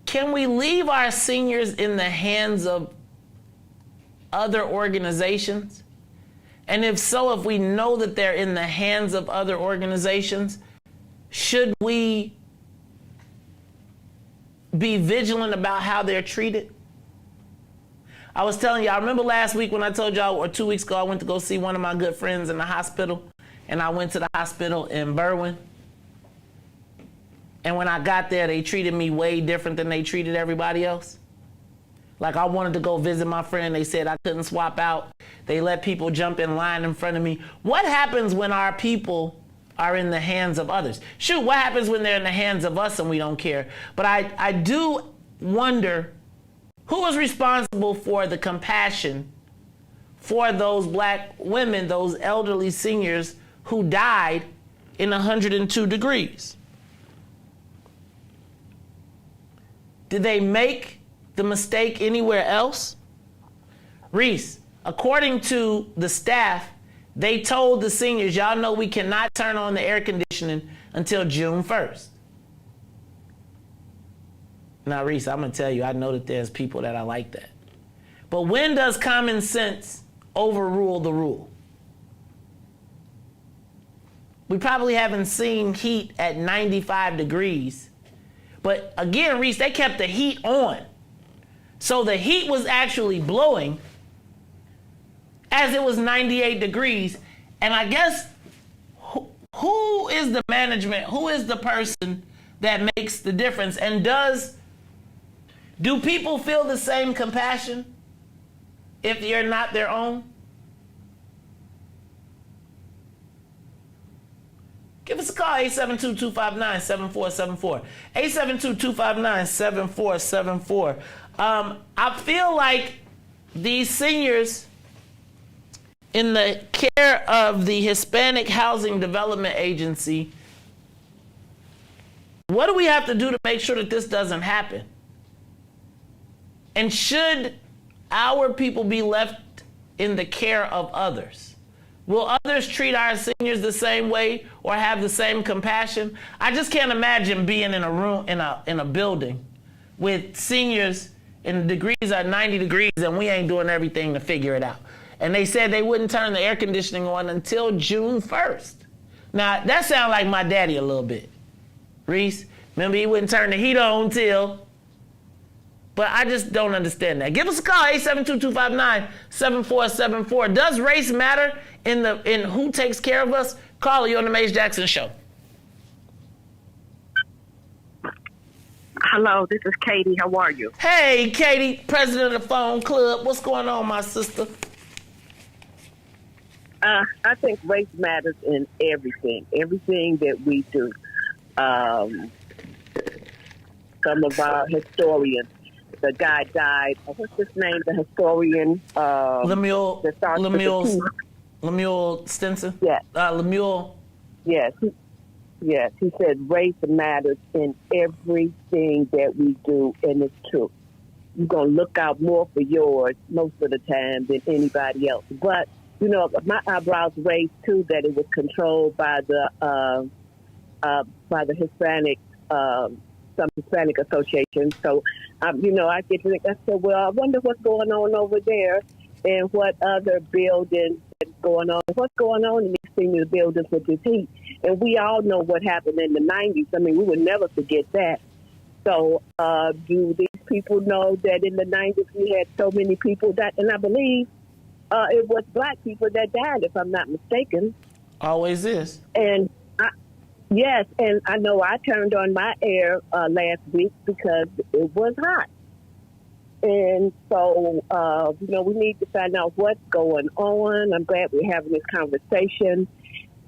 Can we leave our seniors in the hands of other organizations? And if so, if we know that they're in the hands of other organizations, should we be vigilant about how they're treated? I was telling you, I remember last week when I told y'all, or 2 weeks ago, I went to go see one of my good friends in the hospital, and I went to the hospital in Berwyn. And when I got there, they treated me way different than they treated everybody else. Like, I wanted to go visit my friend. They said I couldn't swap out. They let people jump in line in front of me. What happens when our people are in the hands of others? Shoot, what happens when they're in the hands of us and we don't care? But I do wonder who is responsible for the compassion for those black women, those elderly seniors who died in 102 degrees. Did they make the mistake anywhere else? Riis, according to the staff, they told the seniors, y'all know we cannot turn on the air conditioning until June 1st. Now, Riis, I'm going to tell you, I know that there's people that are like that. But when does common sense overrule the rule? We probably haven't seen heat at 95 degrees. But again, Riis, they kept the heat on. So the heat was actually blowing as it was 98 degrees. And I guess who is the management? Who is the person that makes the difference? And do people feel the same compassion if you're not their own? Give us a call, 872-259-7474. 872-259-7474. I feel like these seniors in the care of the Hispanic Housing Development Agency, what do we have to do to make sure that this doesn't happen? And should our people be left in the care of others? Will others treat our seniors the same way or have the same compassion? I just can't imagine being in a room, in a building with seniors and the degrees are 90 degrees and we ain't doing everything to figure it out. And they said they wouldn't turn the air conditioning on until June 1st. Now, that sounds like my daddy a little bit. Riis, remember he wouldn't turn the heat on till... But I just don't understand that. Give us a call, 872-259-7474. Does race matter in who takes care of us? Call you on the Mace Jackson Show. Hello, this is Katie. How are you? Hey, Katie, president of the phone club. What's going on, my sister? I think race matters in everything that we do. Some of our historians, the guy died. What's his name? The historian. Lemuel Stinson? Yes. Lemuel. Yes. Yes. He said race matters in everything that we do, and it's true. You're going to look out more for yours most of the time than anybody else. But, you know, my eyebrows raised, too, that it was controlled by the Hispanic, some Hispanic associations. So, you know, I get to think, I said, well, I wonder what's going on over there and what other buildings is going on. What's going on in these senior buildings with this heat? And we all know what happened in the 90s. I mean, we would never forget that. So do these people know that in the 90s we had so many people that, and I believe it was black people that died, if I'm not mistaken. Always is. And yes, and I know I turned on my air last week because it was hot. And so, you know, we need to find out what's going on. I'm glad we're having this conversation.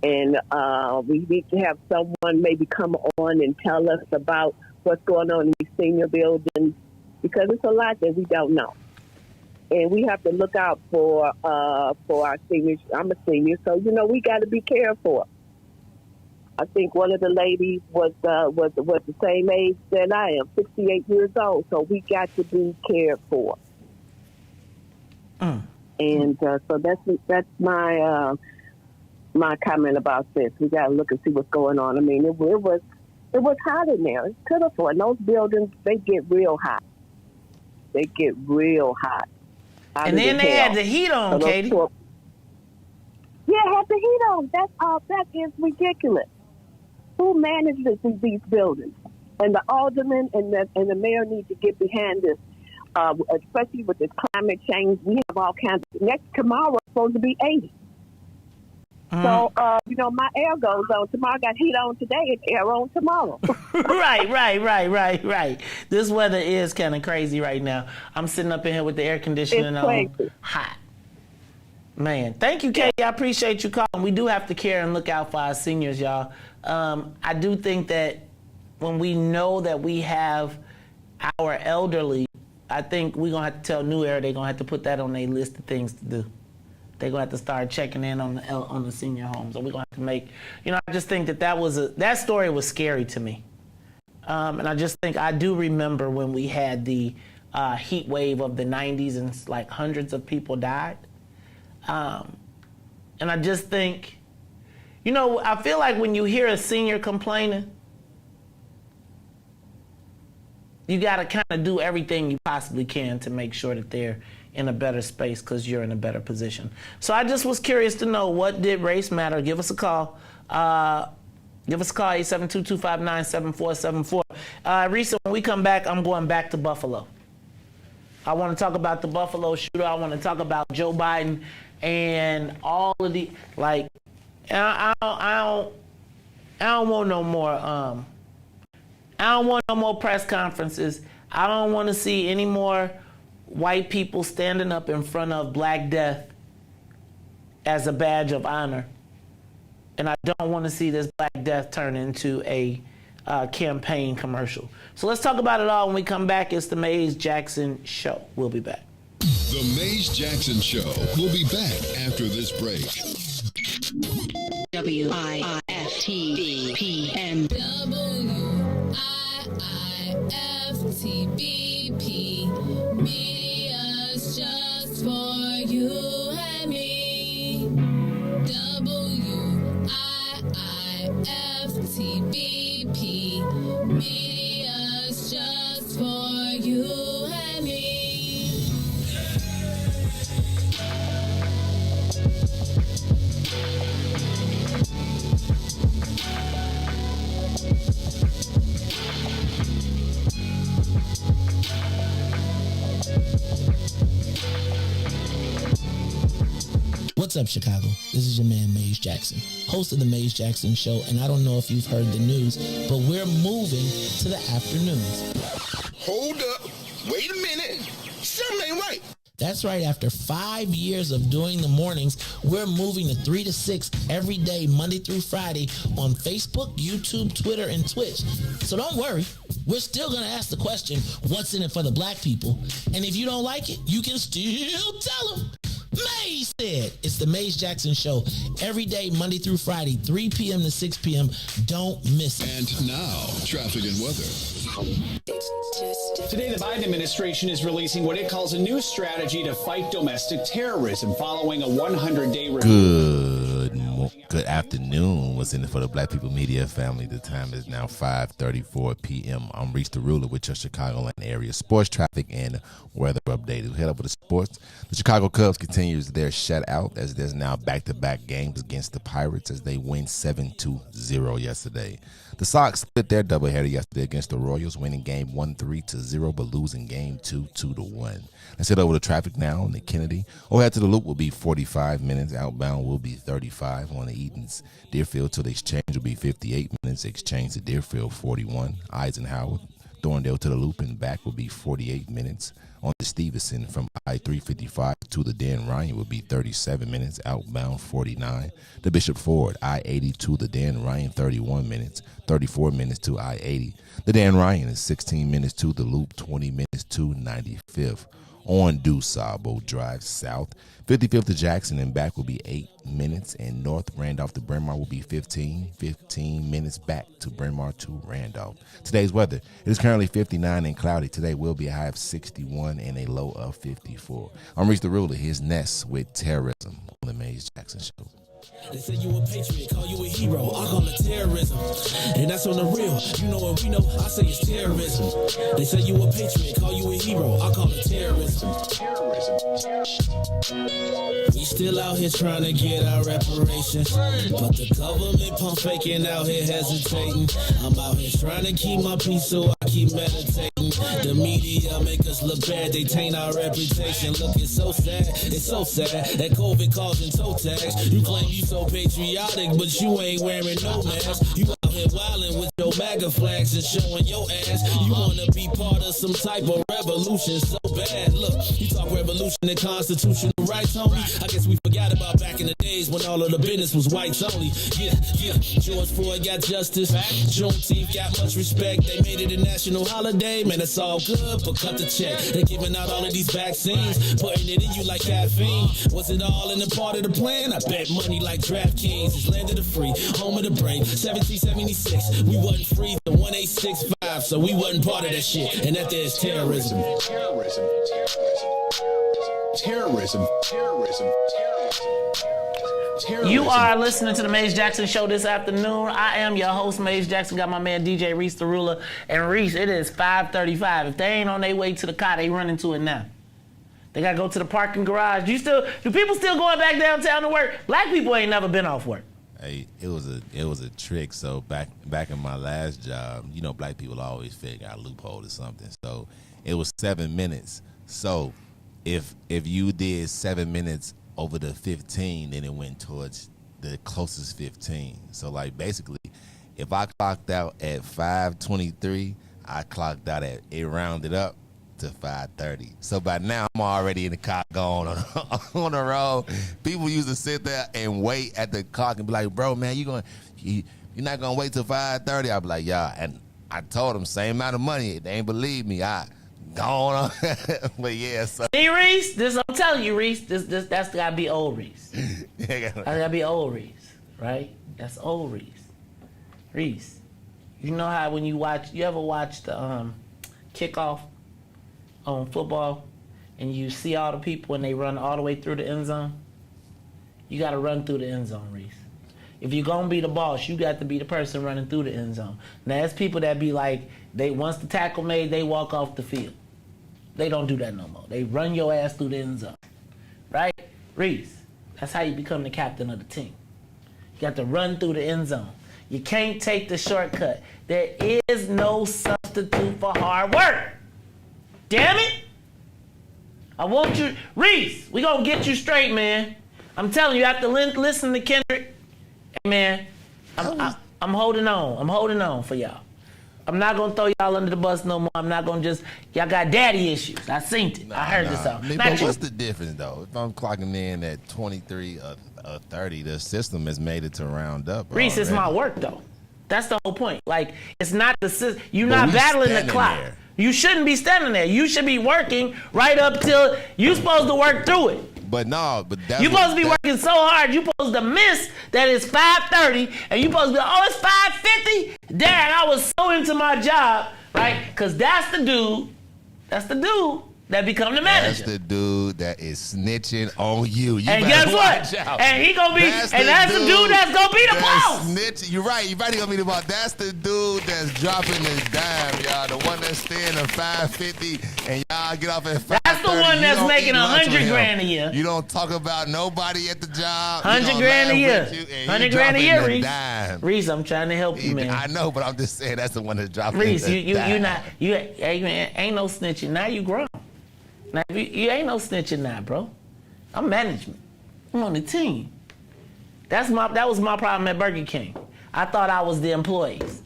And we need to have someone maybe come on and tell us about what's going on in these senior buildings, because it's a lot that we don't know. and we have to look out for our seniors. I'm a senior, so we got to be careful. I think one of the ladies was the same age that I am, 68 years old. So we got to be careful. And so that's my my comment about this. We got to look and see what's going on. I mean, it was hot in there. It's pitiful. And those buildings, they get real hot. They get real hot. And then they had the heat on, Katie. Yeah, had the heat on. That is ridiculous. Who manages these buildings? And the alderman and the mayor need to get behind this, especially with this climate change. We have all kinds of, tomorrow it's supposed to be 80. So, my air goes on. Tomorrow got heat on today, it's air on tomorrow. Right. This weather is kind of crazy right now. I'm sitting up in here with the air conditioning on. Hot. Man, thank you, Katie. I appreciate you calling. We do have to care and look out for our seniors, y'all. I do think that when we know that we have our elderly, I think we're going to have to tell New Era they're going to have to put that on their list of things to do. They're going to have to start checking in on the senior homes. So we're going to have to make, I just think that story was scary to me. And I just think I do remember when we had the heat wave of the 90s and like hundreds of people died. And I just think, I feel like when you hear a senior complaining, you got to kind of do everything you possibly can to make sure that they're in a better space because you're in a better position. So I just was curious to know, what did race matter? Give us a call. Give us a call, 872-259-7474. Riis, when we come back, I'm going back to Buffalo. I want to talk about the Buffalo shooter. I want to talk about Joe Biden and all of the, I don't want no more, I don't want no more press conferences. I don't want to see any more white people standing up in front of Black Death as a badge of honor. And I don't want to see this Black Death turn into a campaign commercial. So let's talk about it all when we come back. It's the Mays Jackson Show. We'll be back. The Mays Jackson Show. We'll be back after this break. WIIFTBPM. WIIFTBP. Media's just for you and me. WIIFTBP. Media's just for you and me. What's up, Chicago? This is your man, Mays Jackson, host of the Mays Jackson Show, and I don't know if you've heard the news, but we're moving to the afternoons. Hold up. Wait a minute. Something ain't right. That's right. After 5 years of doing the mornings, we're moving to 3 to 6 every day, Monday through Friday, on Facebook, YouTube, Twitter, and Twitch. So don't worry. We're still going to ask the question, what's in it for the black people? And if you don't like it, you can still tell them. Mays said. It's the Mays Jackson Show every day, Monday through Friday, 3 p.m. to 6 p.m. Don't miss it. And now, traffic and weather. Today, the Biden administration is releasing what it calls a new strategy to fight domestic terrorism following a 100-day review. Good afternoon. What's in it for the Black People Media family? The time is now 5:34 p.m. I'm Riis the Ruler with your Chicagoland area sports traffic and weather update. We head over to sports. The Chicago Cubs continues their shutout as there's now back-to-back games against the Pirates as they win 7-0 yesterday. The Sox split their doubleheader yesterday against the Royals, winning game 1 3-0, but losing game 2 2-1. Let's head over to traffic now on the Kennedy. Overhead to the Loop will be 45 minutes. Outbound will be 35 on the Edens. Deerfield to the Exchange will be 58 minutes. Exchange to Deerfield 41. Eisenhower, Thorndale to the Loop and back will be 48 minutes. On the Stevenson from I-355 to the Dan Ryan will be 37 minutes. Outbound 49. The Bishop Ford, I-80 to the Dan Ryan 31 minutes. 34 minutes to I-80. The Dan Ryan is 16 minutes to the Loop, 20 minutes to 95th. on DuSable Drive South. 55th to Jackson and back will be 8 minutes, and North Randolph to Bryn Mawr will be 15 minutes back to Bryn Mawr to Randolph. Today's weather, it is currently 59 and cloudy. Today will be a high of 61 and a low of 54. I'm Riis the Ruler. Here's Ness with Terrorism on the Maze Jackson Show. They say you a patriot, call you a hero. I call it terrorism, and that's on the real. You know what we know, I say it's terrorism. They say you a patriot, call you a hero. I call it terrorism. We still out here trying to get our reparations, but the government pump faking out here hesitating. I'm out here trying to keep my peace, so I keep meditating. The media make us look bad, they taint our reputation. Look, it's so sad that COVID causing toe tags. You claim you so patriotic, but you ain't wearing no mask. You out here wildin' with your MAGA flags and showing your ass. You wanna be part of some type of revolution so bad. Look, you talk revolution and constitutional rights, homie. I guess we forgot about back in the days when all of the business was whites only. Yeah. George Floyd got justice. Juneteenth got much respect. They made it a national holiday. Man, it's all good, but cut the check. They're giving out all of these vaccines, putting it in you like caffeine. Was it all in the part of the plan? I bet money like DraftKings. It's land of the free, home of the brave. 1776, we wasn't free. The 1865, so we wasn't part of that shit. And that there's terrorism. You are listening to the Maze Jackson Show this afternoon. I am your host, Maze Jackson. Got my man DJ Riis the Ruler. And Riis, it is 5:35. If they ain't on their way to the car, they run into it now. They gotta go to the parking garage. Do people still going back downtown to work? Black people ain't never been off work. Hey, it was a trick. So back in my last job, you know, black people always figure out a loophole or something. So it was 7 minutes. So if you did 7 minutes over the 15, then it went towards the closest 15. So like basically, if I clocked out at 5:23, I clocked out at, it rounded up to 5:30. So by now I'm already in the car going on the road. People used to sit there and wait at the clock and be like, bro, man, you're not gonna wait till 5:30. I'd be like, yeah. And I told them same amount of money. They ain't believe me. I gone on. But yeah, so see, Riis, I'm telling you, Riis, that's gotta be old Riis. That's gotta be old Riis, right? That's old Riis. Riis, you know how when you ever watch the kickoff on football and you see all the people and they run all the way through the end zone? You gotta run through the end zone, Riis. If you're gonna be the boss, you got to be the person running through the end zone. Now, there's people that be like, once the tackle made, they walk off the field. They don't do that no more. They run your ass through the end zone, right? Riis, that's how you become the captain of the team. You got to run through the end zone. You can't take the shortcut. There is no substitute for hard work. Damn it! I want you, Riis, we gonna get you straight, man. I'm telling you, after listen to Kendrick, hey, man, I'm holding on. I'm holding on for y'all. I'm not gonna throw y'all under the bus no more. I'm not gonna y'all got daddy issues. I seen it. I heard this out. But what's the difference though? If I'm clocking in at 23 or 30, the system has made it to round up. Riis, it's my work though. That's the whole point. Like, it's not the system. You're not battling the clock. There. You shouldn't be standing there. You should be working right up till you supposed to work through it. But that's you supposed to be working so hard. You supposed to miss that it's 5:30, and you supposed to be, it's 5:50. Dang, I was so into my job, right? Because that's the dude that become the manager. That's the dude that is snitching on you. And guess what? And he gonna be, that's the dude that's gonna be the boss. Snitching. You're right. He gonna be the boss. That's the dude that's dropping his dime, y'all. The one that's staying at 550 and y'all get off at 5:30. That's the one that's making $100,000 a year. You don't talk about nobody at the job. $100,000 a year. $100,000 a year, Riis. Dime. Riis, I'm trying to help you, man. I know, but I'm just saying that's the one that's dropping. Riis, you ain't no snitching. Now you grown. Now, you ain't no snitching now, bro. I'm management. I'm on the team. That was my problem at Burger King. I thought I was the employees,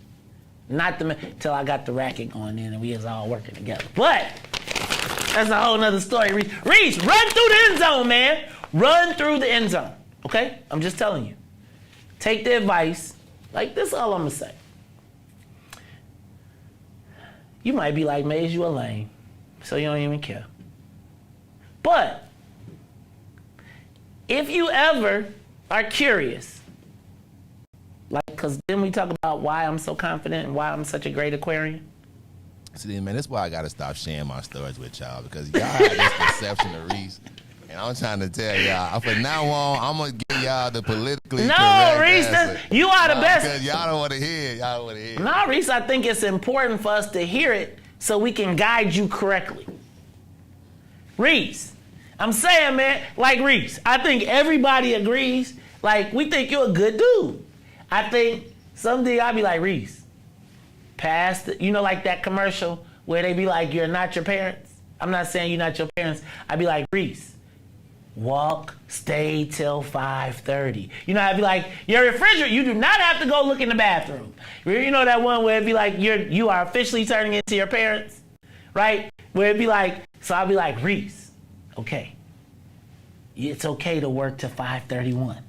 not till I got the racket going in and we was all working together. But that's a whole nother story. Riis, run through the end zone, man. Run through the end zone, okay? I'm just telling you. Take the advice. Like, this is all I'm gonna say. You might be like, Maze, you a lame, so you don't even care. But if you ever are curious, like, because then we talk about why I'm so confident and why I'm such a great Aquarian. See, man, that's why I got to stop sharing my stories with y'all, because y'all have this conception of Riis. And I'm trying to tell y'all, from now on, I'm going to give y'all the politically correct Riis, answer. you are the best. Because y'all don't want to hear it. Y'all don't want to hear it. No, Riis, I think it's important for us to hear it so we can guide you correctly. Riis, I'm saying, man, like Riis, I think everybody agrees. Like, we think you're a good dude. I think someday I'll be like, Riis, past, like that commercial where they be like, you're not your parents. I'm not saying you're not your parents. I'd be like, Riis, walk, stay till 5:30. I'd be like, your refrigerator, you do not have to go look in the bathroom. You know that one where it'd be like, you are officially turning into your parents, right? Where it'd be like, so I'd be like, Riis, okay, it's okay to work to 5:31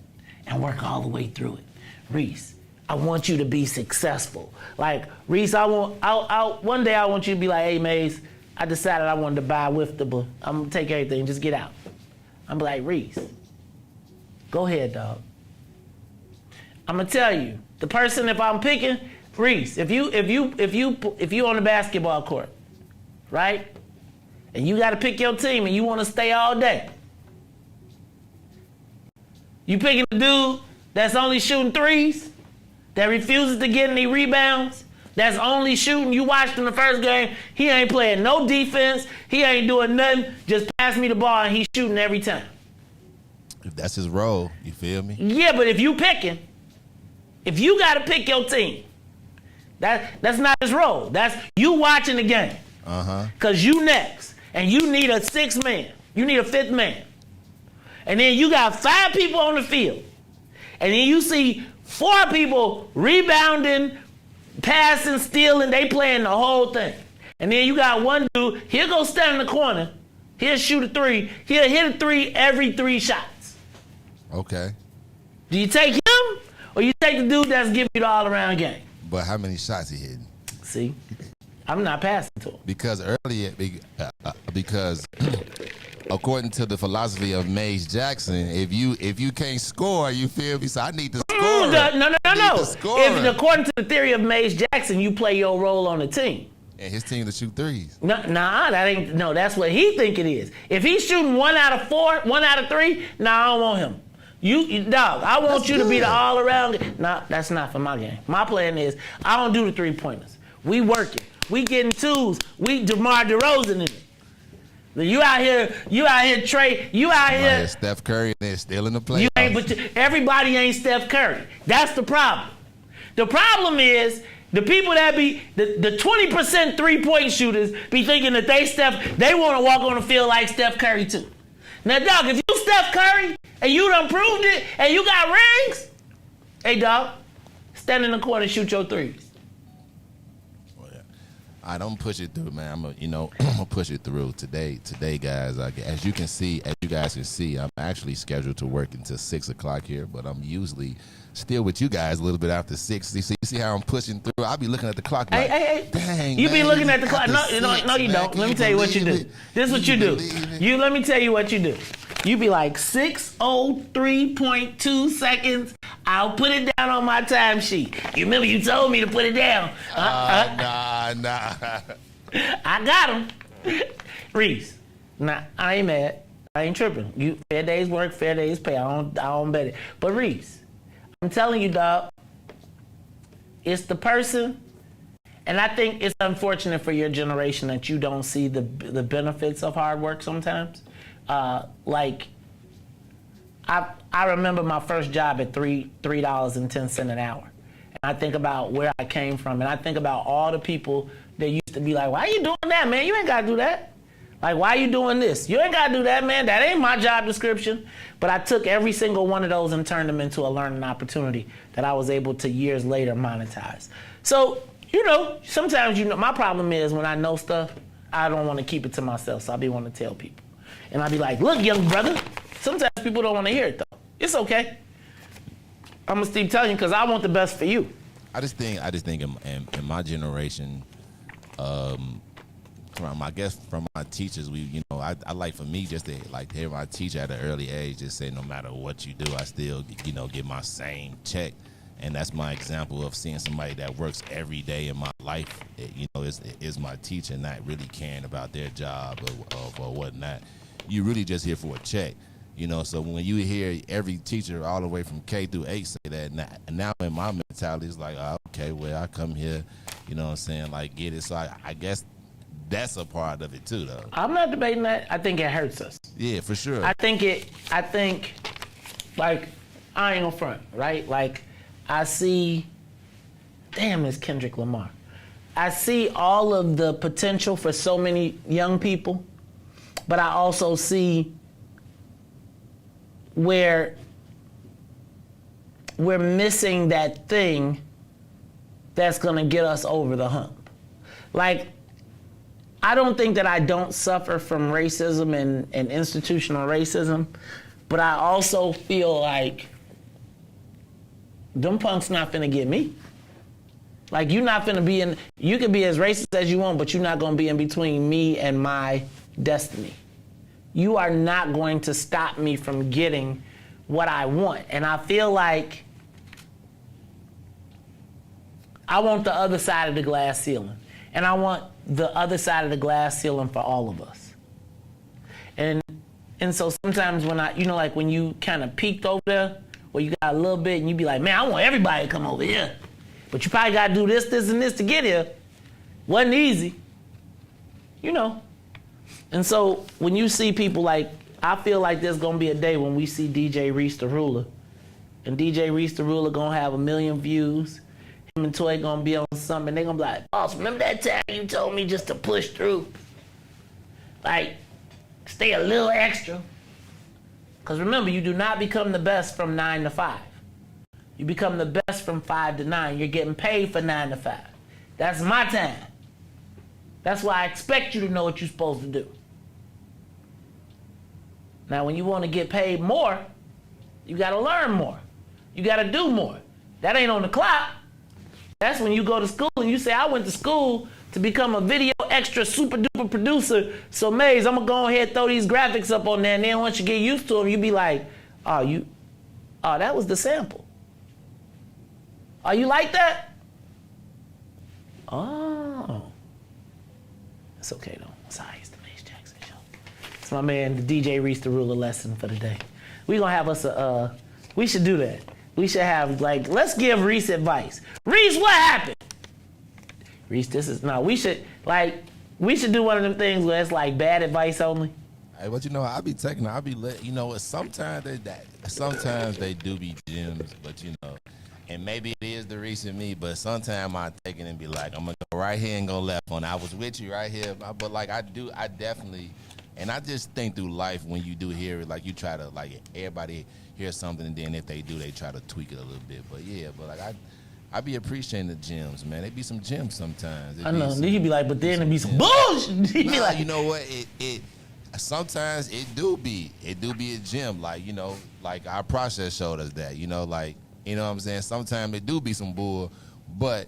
and work all the way through it. Riis, I want you to be successful. Like, Riis, one day I want you to be like, hey, Maze, I decided I wanted to buy Wiftable. I'm gonna take everything, just get out. I'm like, Riis, go ahead, dog. I'm gonna tell you, the person, if I'm picking, Riis, if you on the basketball court, right? And you gotta pick your team and you wanna stay all day. You picking a dude that's only shooting threes, that refuses to get any rebounds, that's only shooting. You watched in the first game, he ain't playing no defense, he ain't doing nothing, just pass me the ball and he's shooting every time. If that's his role, you feel me? Yeah, but if you gotta pick your team, that's not his role. That's you watching the game. Cause you next, and you need a sixth man. You need a fifth man. And then you got 5 people on the field. And then you see 4 people rebounding, passing, stealing, they playing the whole thing. And then you got one dude, he'll go stand in the corner, he'll shoot a 3, he'll hit a 3 every 3 shots. Okay. Do you take him, or you take the dude that's giving you the all-around game? But how many shots he hitting? See, I'm not passing to him. Because according to the philosophy of Maze Jackson, if you can't score, you feel me? So I need to score. No. If according to the theory of Maze Jackson, you play your role on the team. And his team to shoot threes. That's what he think it is. If he's shooting 1 out of 4, 1 out of 3, I don't want him. Dog, I want you to be the all-around. That's not for my game. My plan is, I don't do the 3-pointers. We working. We getting twos. We DeMar DeRozan in it. You out here, Trey. You out here. Steph Curry, they're still in the playoffs. Everybody ain't Steph Curry. That's the problem. The problem is the people that be the 20% 3-point shooters be thinking that they want to walk on the field like Steph Curry too. Now, dog, if you Steph Curry and you done proved it and you got rings, hey, dog, stand in the corner and shoot your threes. I don't push it through, man. I'm gonna push it through today, guys. As you guys can see, I'm actually scheduled to work until 6 o'clock here, but I'm usually still with you guys a little bit after 6. You see how I'm pushing through? I'll be looking at the clock like, hey. Dang, you man, be looking at the clock. No, you man, don't. Let me tell you what you do. This is what you do. Let me tell you what you do. You be like 6:03.2 seconds. I'll put it down on my timesheet. You remember you told me to put it down. Nah. I got him. Riis, I ain't mad. I ain't tripping. Fair days work, fair days pay. I don't bet it. But Riis, I'm telling you, dog, it's the person, and I think it's unfortunate for your generation that you don't see the benefits of hard work sometimes. Like, I remember my first job at $3.10 an hour. And I think about where I came from, and I think about all the people that used to be like, why you doing that, man? You ain't got to do that. Like, why you doing this? You ain't got to do that, man. That ain't my job description. But I took every single one of those and turned them into a learning opportunity that I was able to years later monetize. So, sometimes, my problem is when I know stuff, I don't want to keep it to myself. So I be wanting to tell people. And I be like, look, young brother, sometimes people don't want to hear it, though. It's okay. I'm going to keep telling you because I want the best for you. I just think in my generation, I guess from my teachers, I like for me just to like hear my teacher at an early age just say, no matter what you do, I still, get my same check. And that's my example of seeing somebody that works every day in my life, is my teacher, not really caring about their job or whatnot. You really just here for a check. So when you hear every teacher all the way from K through 8 say that, now in my mentality, it's like, okay, well, I come here, like get it. So I guess that's a part of it too, though. I'm not debating that. I think it hurts us. Yeah, for sure. I think, like, I ain't gonna front, right? Like, I see, damn, it's Kendrick Lamar. I see all of the potential for so many young people, but I also see where we're missing that thing that's gonna get us over the hump. Like, I don't think that I don't suffer from racism and institutional racism, but I also feel like them punks not finna get me. Like, you're not finna be in, you can be as racist as you want, but you're not gonna be in between me and my destiny. You are not going to stop me from getting what I want. And I feel like I want the other side of the glass ceiling. And I want the other side of the glass ceiling for all of us. And so sometimes when like when you kind of peeked over there, where you got a little bit and you be like, man, I want everybody to come over here. But you probably got to do this, and this to get here. Wasn't easy. And so when you see people like, I feel like there's going to be a day when we see DJ Riis the Ruler. And DJ Riis the Ruler going to have 1 million views. Him and Toy going to be on something. And they're going to be like, boss, remember that time you told me just to push through? Like, stay a little extra. Because remember, you do not become the best from 9 to 5. You become the best from 5 to 9. You're getting paid for 9 to 5. That's my time. That's why I expect you to know what you're supposed to do. Now, when you want to get paid more, you got to learn more. You got to do more. That ain't on the clock. That's when you go to school and you say, I went to school to become a video extra super duper producer. So, Maze, I'm going to go ahead and throw these graphics up on there. And then once you get used to them, you be like, oh, that was the sample. Are you like that? Oh. It's okay, though. Sorry, it's the Maze Jackson Show. It's my man, the DJ Riis the Ruler lesson for the day. We're going to have us we should do that. We should have, like, let's give Riis advice. Riis, what happened? Riis, we should do one of them things where it's like bad advice only. Hey, but I be taking, sometimes they do be gems, but and maybe it is the Riis in me, but sometimes I take it and be like, I'm gonna go right here and go left on. I was with you right here, but like I definitely, and I just think through life when you do hear it, like you try to, like everybody hears something and then if they do, they try to tweak it a little bit. But yeah, but like I be appreciating the gems, man. They be some gems sometimes. I know. Then you be like, but then it be some bullshit. He be like, you know what? It sometimes it do be a gem. Like like our process showed us that. Like what I'm saying. Sometimes it do be some bull, but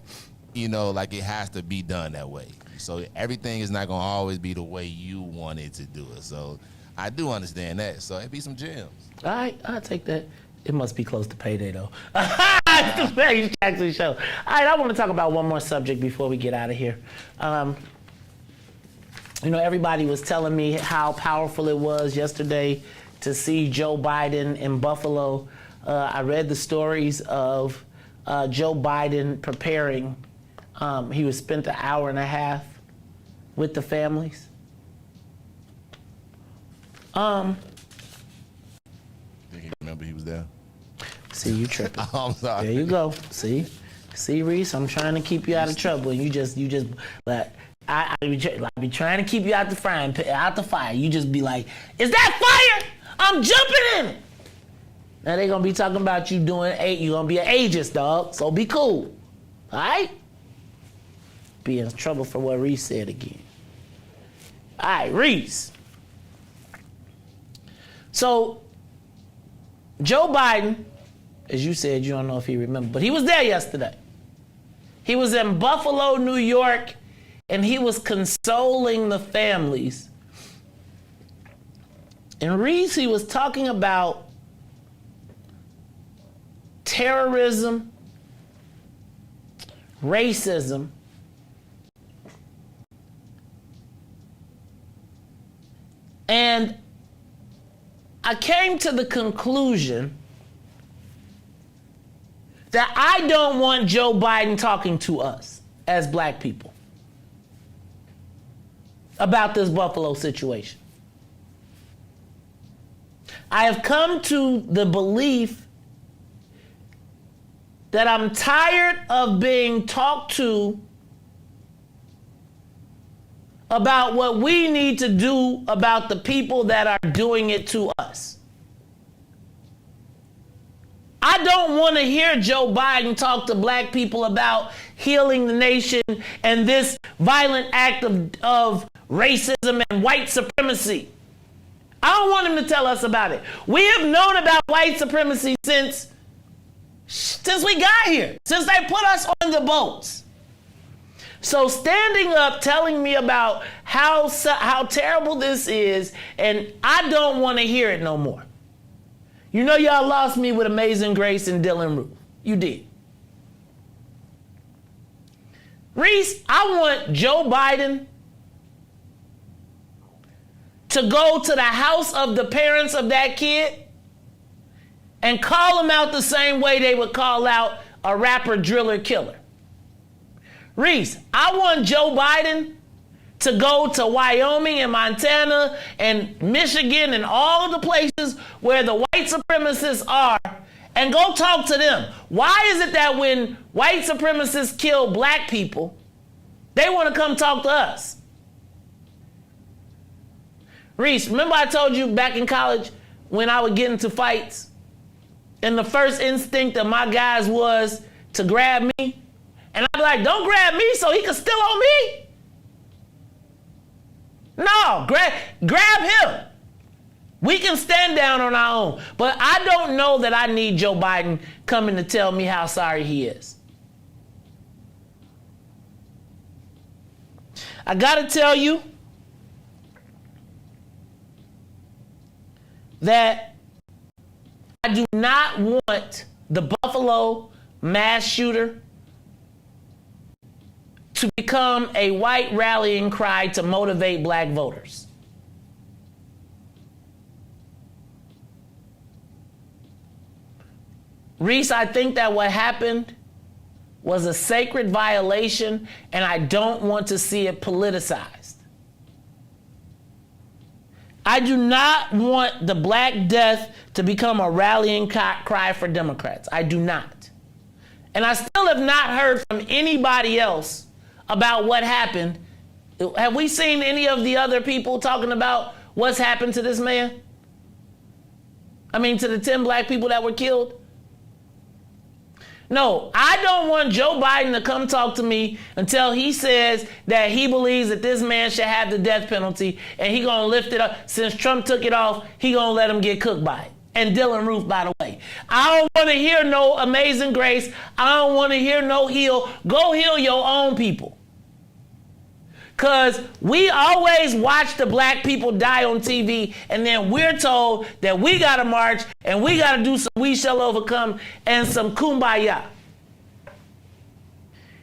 like it has to be done that way. So everything is not gonna always be the way you want it to do it. So I do understand that. So it be some gems. All right, I'll take that. It must be close to payday, though. It's the Maze Jackson Show. All right, I want to talk about one more subject before we get out of here. Everybody was telling me how powerful it was yesterday to see Joe Biden in Buffalo. I read the stories of Joe Biden preparing. He was spent 1.5 hours with the families. You remember he was there? See, you tripping. I'm sorry. There you go. See, Riis, I'm trying to keep you out of trouble, and you just like I be trying to keep you out the fire. You just be like, is that fire? I'm jumping in it. Now they gonna be talking about you doing you gonna be an ageist, dog. So be cool, all right? Be in trouble for what Riis said again. All right, Riis. So Joe Biden, as you said, you don't know if he remembered, but he was there yesterday. He was in Buffalo, New York. and he was consoling the families. And Riis, he was talking about terrorism, racism, and I came to the conclusion that I don't want Joe Biden talking to us as black people about this Buffalo situation. I have come to the belief that I'm tired of being talked to about what we need to do about the people that are doing it to us. I don't want to hear Joe Biden talk to black people about healing the nation and this violent act of racism and white supremacy. I don't want him to tell us about it. We have known about white supremacy since we got here, since they put us on the boats. So standing up, telling me about how terrible this is, and I don't want to hear it no more. You know, y'all lost me with Amazing Grace and Dylan Roof. You did. Riis, I want Joe Biden to go to the house of the parents of that kid and call them out the same way they would call out a rapper, driller, killer. Riis, I want Joe Biden to go to Wyoming and Montana and Michigan and all of the places where the white supremacists are and go talk to them. Why is it that when white supremacists kill black people, they want to come talk to us? Riis, remember I told you back in college when I would get into fights and the first instinct of my guys was to grab me? And I'd be like, don't grab me so he can steal on me. No, grab him. We can stand down on our own. But I don't know that I need Joe Biden coming to tell me how sorry he is. I gotta tell you that I do not want the Buffalo mass shooter to become a white rallying cry to motivate black voters. Riis, I think that what happened was a sacred violation, and I don't want to see it politicized. I do not want the Black Death to become a rallying cry for Democrats. I do not. And I still have not heard from anybody else about what happened. Have we seen any of the other people talking about what's happened to this man? I mean, to the 10 black people that were killed? No, I don't want Joe Biden to come talk to me until he says that he believes that this man should have the death penalty and he gonna lift it up. Since Trump took it off, he gonna let him get cooked by it. And Dylan Roof, by the way. I don't want to hear no Amazing Grace. I don't want to hear no heal. Go heal your own people. Because we always watch the black people die on TV, and then we're told that we got to march and we got to do some We Shall Overcome and some kumbaya.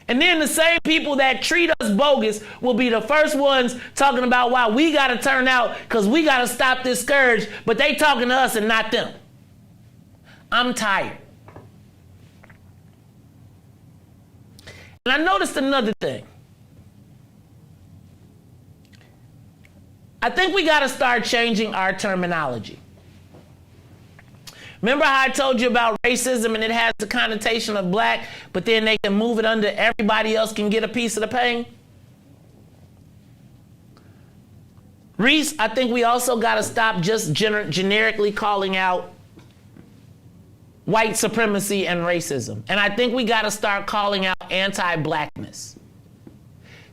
And then the same people that treat us bogus will be the first ones talking about why we got to turn out because we got to stop this scourge, but they talking to us and not them. I'm tired. And I noticed another thing. I think we got to start changing our terminology. Remember how I told you about racism and it has the connotation of black, but then they can move it under everybody else can get a piece of the pain? Riis, I think we also got to stop just generically calling out white supremacy and racism. And I think we got to start calling out anti-blackness.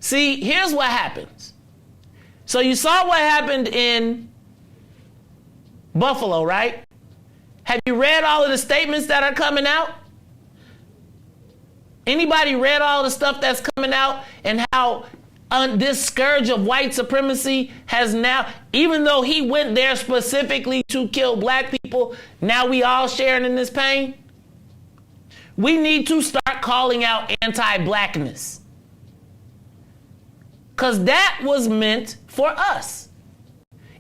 See, here's what happens. So you saw what happened in Buffalo, right? Have you read all of the statements that are coming out? Anybody read all the stuff that's coming out and how this scourge of white supremacy has now, even though he went there specifically to kill black people, now we all sharing in this pain? We need to start calling out anti-blackness. Because that was meant for us.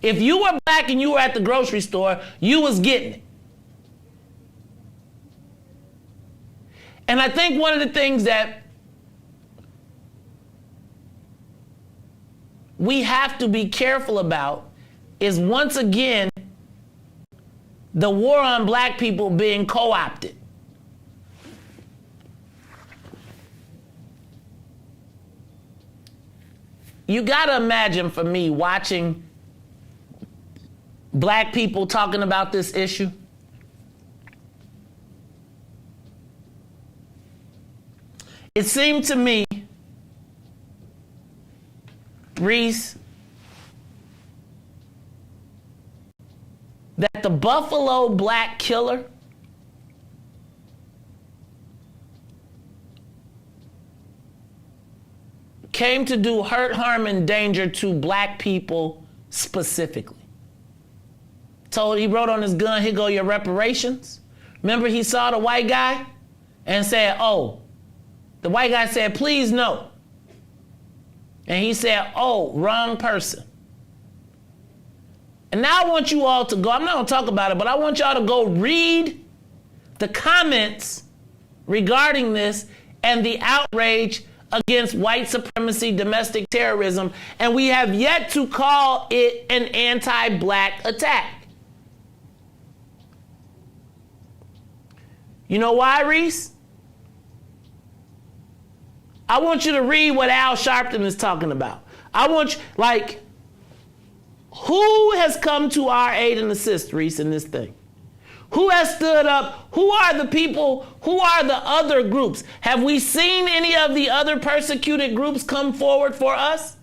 If you were black and you were at the grocery store, you was getting it. And I think one of the things that we have to be careful about is, once again, the war on black people being co-opted. You gotta imagine, for me, watching black people talking about this issue. It seemed to me, Riis, that the Buffalo black killer came to do hurt, harm, and danger to black people specifically. He wrote on his gun, "Here go your reparations." Remember, he saw the white guy and said, "Oh," the white guy said, "Please no." And he said, "Oh, wrong person." And now I want you all to go, I'm not gonna talk about it, but I want y'all to go read the comments regarding this and the outrage against white supremacy, domestic terrorism, and we have yet to call it an anti-black attack. You know why, Riis? I want you to read what Al Sharpton is talking about. I want you, like, who has come to our aid and assist, Riis, in this thing? Who has stood up? Who are the people? Who are the other groups? Have we seen any of the other persecuted groups come forward for us?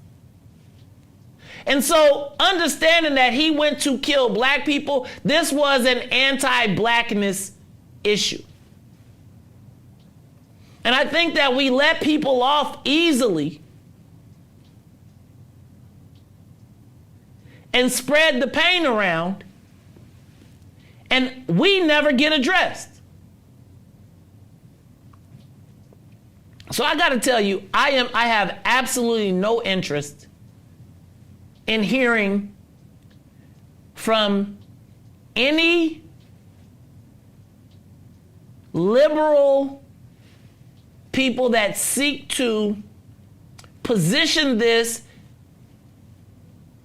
And so, understanding that he went to kill black people, this was an anti-blackness issue. And I think that we let people off easily and spread the pain around, and we never get addressed. So I got to tell you, I have absolutely no interest in hearing from any liberal people that seek to position this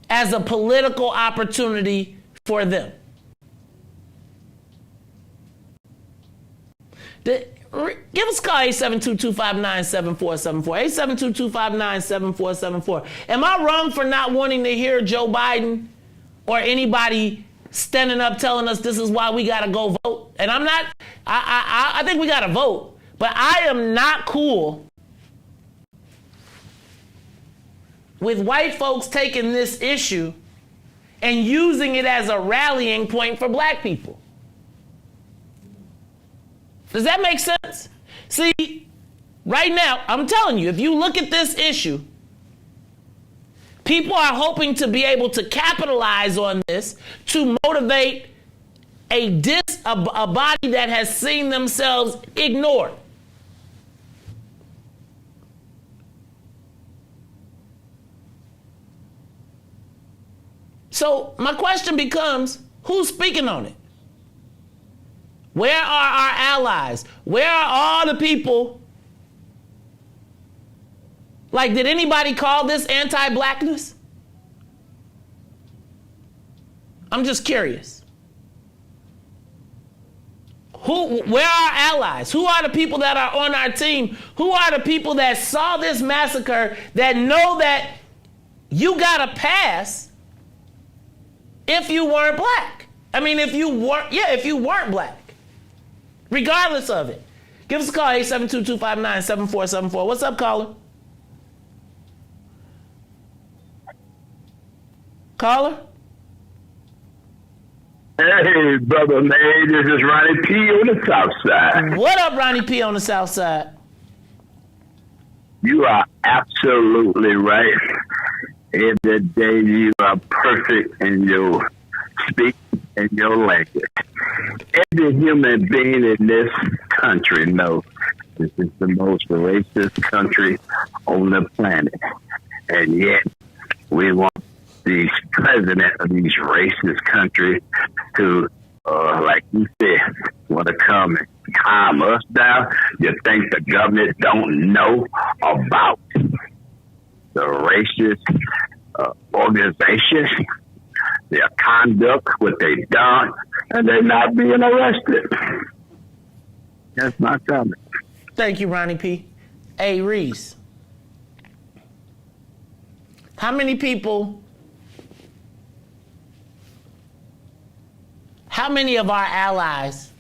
as a political opportunity for them. Give us a call, 872-259-7474. 872-259-7474. Am I wrong for not wanting to hear Joe Biden or anybody standing up telling us this is why we got to go vote? And I'm not, I think we got to vote, but I am not cool with white folks taking this issue and using it as a rallying point for black people. Does that make sense? See, right now, I'm telling you, if you look at this issue, people are hoping to be able to capitalize on this to motivate a body that has seen themselves ignored. So my question becomes, who's speaking on it? Where are our allies? Where are all the people? Like, did anybody call this anti-blackness? I'm just curious. Where are our allies? Who are the people that are on our team? Who are the people that saw this massacre, that know that you got a pass if you weren't black? I mean, if you weren't black. Regardless of it. Give us a call, 872-259-7474. What's up, caller? Caller? Hey, brother, man, this is Ronnie P. on the South Side. What up, Ronnie P. on the South Side? You are absolutely right. Every day you are perfect in your speech and your language. Every human being in this country knows this is the most racist country on the planet. And yet we want the president of these racist countries to, like you said, want to come and calm us down. You think the government don't know about the racist organization, their conduct, what they've done, and they're not being arrested? That's my comment. Thank you, Ronnie P. Hey, Riis. How many of our allies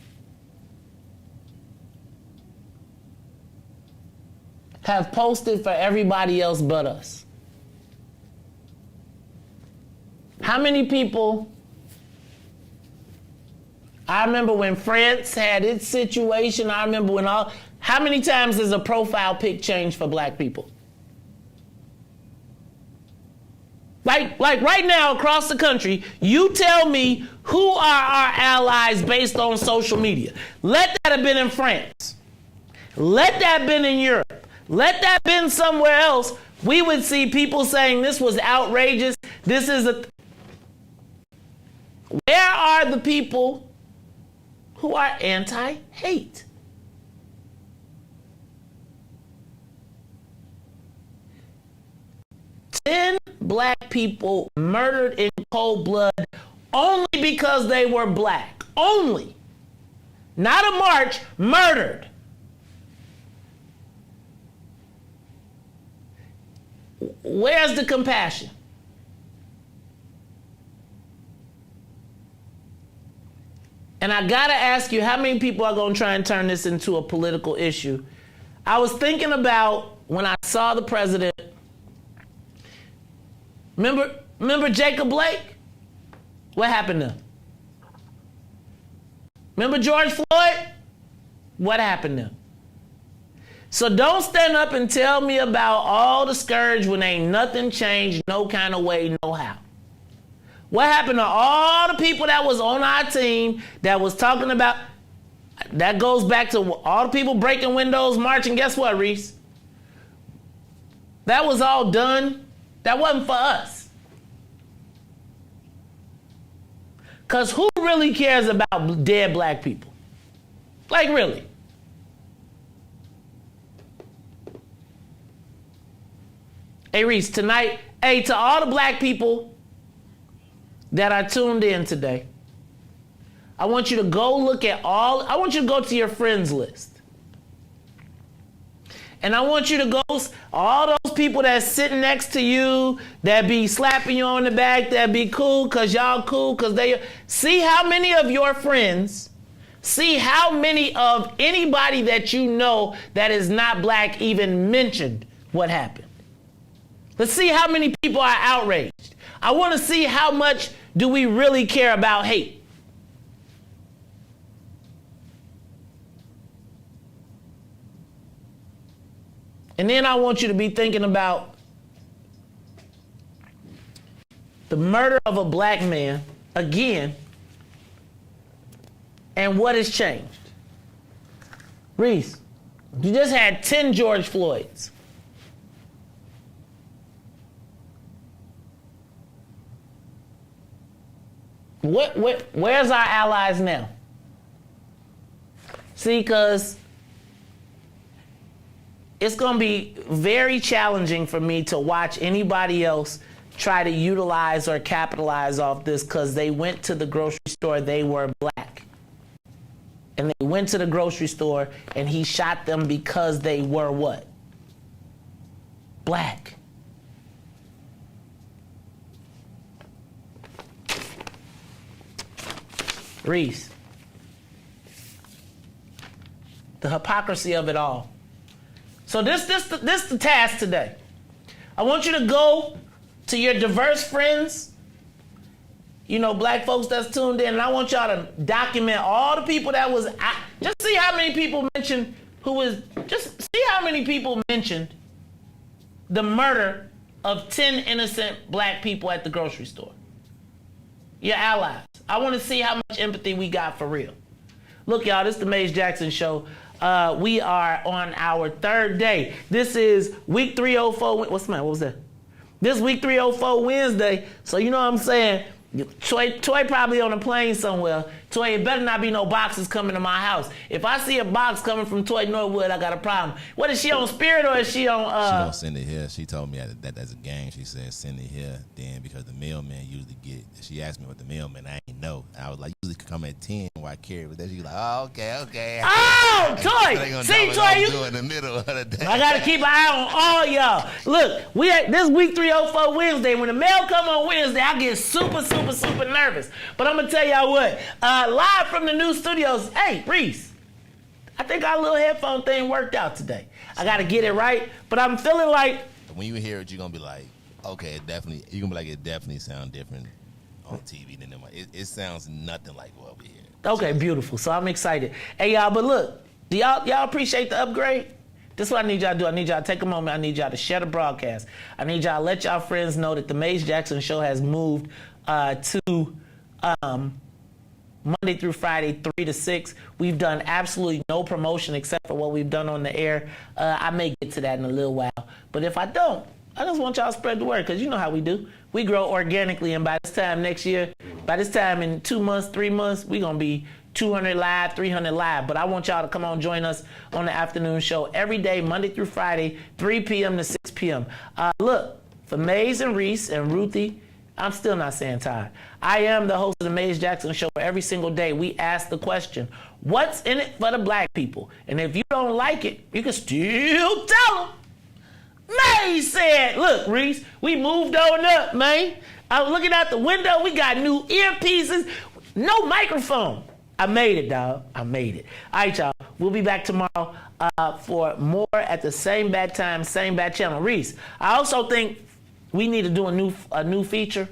have posted for everybody else but us? How many people? I remember when France had its situation. I remember when how many times has a profile pic changed for black people? Like right now across the country, you tell me who are our allies based on social media. Let that have been in France. Let that have been in Europe. Let that have been somewhere else. We would see people saying this was outrageous. This is a... Where are the people who are anti-hate? Ten black people murdered in cold blood only because they were black. Only. Not a march, murdered. Where's the compassion? And I gotta ask you, how many people are gonna try and turn this into a political issue? I was thinking about when I saw the president. Remember Jacob Blake? What happened to him? Remember George Floyd? What happened to him? So don't stand up and tell me about all the scourge when ain't nothing changed, no kind of way, no how. What happened to all the people that was on our team that was talking about, that goes back to all the people breaking windows, marching. Guess what, Riis? That was all done. That wasn't for us. Because who really cares about dead black people? Like, really? Hey, Riis, tonight, hey, to all the black people that are tuned in today, I want you to go look at I want you to go to your friends list. And I want you to go, all those people that's sitting next to you, that be slapping you on the back, that be cool because y'all cool, because see how many of your friends, see how many of anybody that you know that is not black even mentioned what happened. Let's see how many people are outraged. I want to see how much do we really care about hate. And then I want you to be thinking about the murder of a black man again and what has changed. Riis, you just had 10 George Floyds. Where's our allies now? See, because it's going to be very challenging for me to watch anybody else try to utilize or capitalize off this because they went to the grocery store, they were black. And they went to the grocery store and he shot them because they were what? Black. Riis, the hypocrisy of it all. So this the task today. I want you to go to your diverse friends, you know, black folks that's tuned in, and I want y'all to document all the people that was, just see how many people mentioned just see how many people mentioned the murder of 10 innocent black people at the grocery store. Your allies. I want to see how much empathy we got for real. Look, y'all, this is the Maze Jackson Show. We are on our third day. This is week 304. What's the matter? What was that? This week 304 Wednesday. So you know what I'm saying? Toy probably on a plane somewhere. Toy, it better not be no boxes coming to my house. If I see a box coming from Toy Norwood, I got a problem. What is she on Spirit or is she on? She gonna send it here. She told me that as a gang. She said send it here. Then because the mailman usually get. She asked me what the mailman. I ain't know. I was like usually come at 10 while I carry. But then she was like, oh okay. Oh, Toy. See, Toy, you do in the middle of the day. I gotta keep an eye on all y'all. Look, we at this week 304 Wednesday. When the mail come on Wednesday, I get super nervous. But I'm gonna tell y'all what. Live from the new studios. Hey, Riis, I think our little headphone thing worked out today. I gotta get it right, but I'm feeling like when you hear it, you're gonna be like, okay, it definitely. You're gonna be like, it definitely sounds different on TV than it sounds nothing like what we hear. Okay, beautiful. So I'm excited. Hey y'all, but look, do y'all appreciate the upgrade? This is what I need y'all to do. I need y'all to take a moment. I need y'all to share the broadcast. I need y'all to let y'all friends know that the Maze Jackson Show has moved to Monday through Friday, 3 to 6. We've done absolutely no promotion except for what we've done on the air. I may get to that in a little while. But if I don't, I just want y'all to spread the word because you know how we do. We grow organically, and by this time next year, by this time in 2 months, 3 months, we're going to be 200 live, 300 live. But I want y'all to come on, join us on the afternoon show every day, Monday through Friday, 3 p.m. to 6 p.m. Look, for Maze and Riis and Ruthie, I'm still not saying tired. I am the host of the Maze Jackson Show. Every single day we ask the question, what's in it for the black people? And if you don't like it, you can still tell them. Maze said, look, Riis, we moved on up, man. I was looking out the window. We got new earpieces, no microphone. I made it, dog. I made it. All right, y'all. We'll be back tomorrow for more at the same bad time, same bad channel. Riis, I also think we need to do a new feature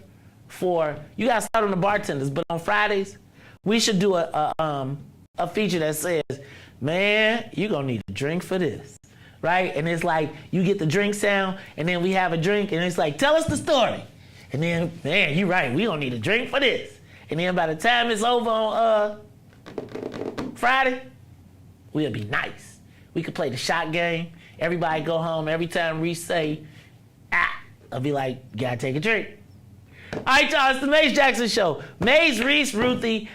for, you guys start on the bartenders, but on Fridays, we should do a feature that says, man, you're going to need a drink for this, right? And it's like, you get the drink sound, and then we have a drink, and it's like, tell us the story. And then, man, you're right, we going to need a drink for this. And then by the time it's over on Friday, we'll be nice. We could play the shot game. Everybody go home. Every time Riis say, I'll be like, gotta take a drink. All right, y'all, it's the Maze Jackson Show. Maze, Riis, Ruthie,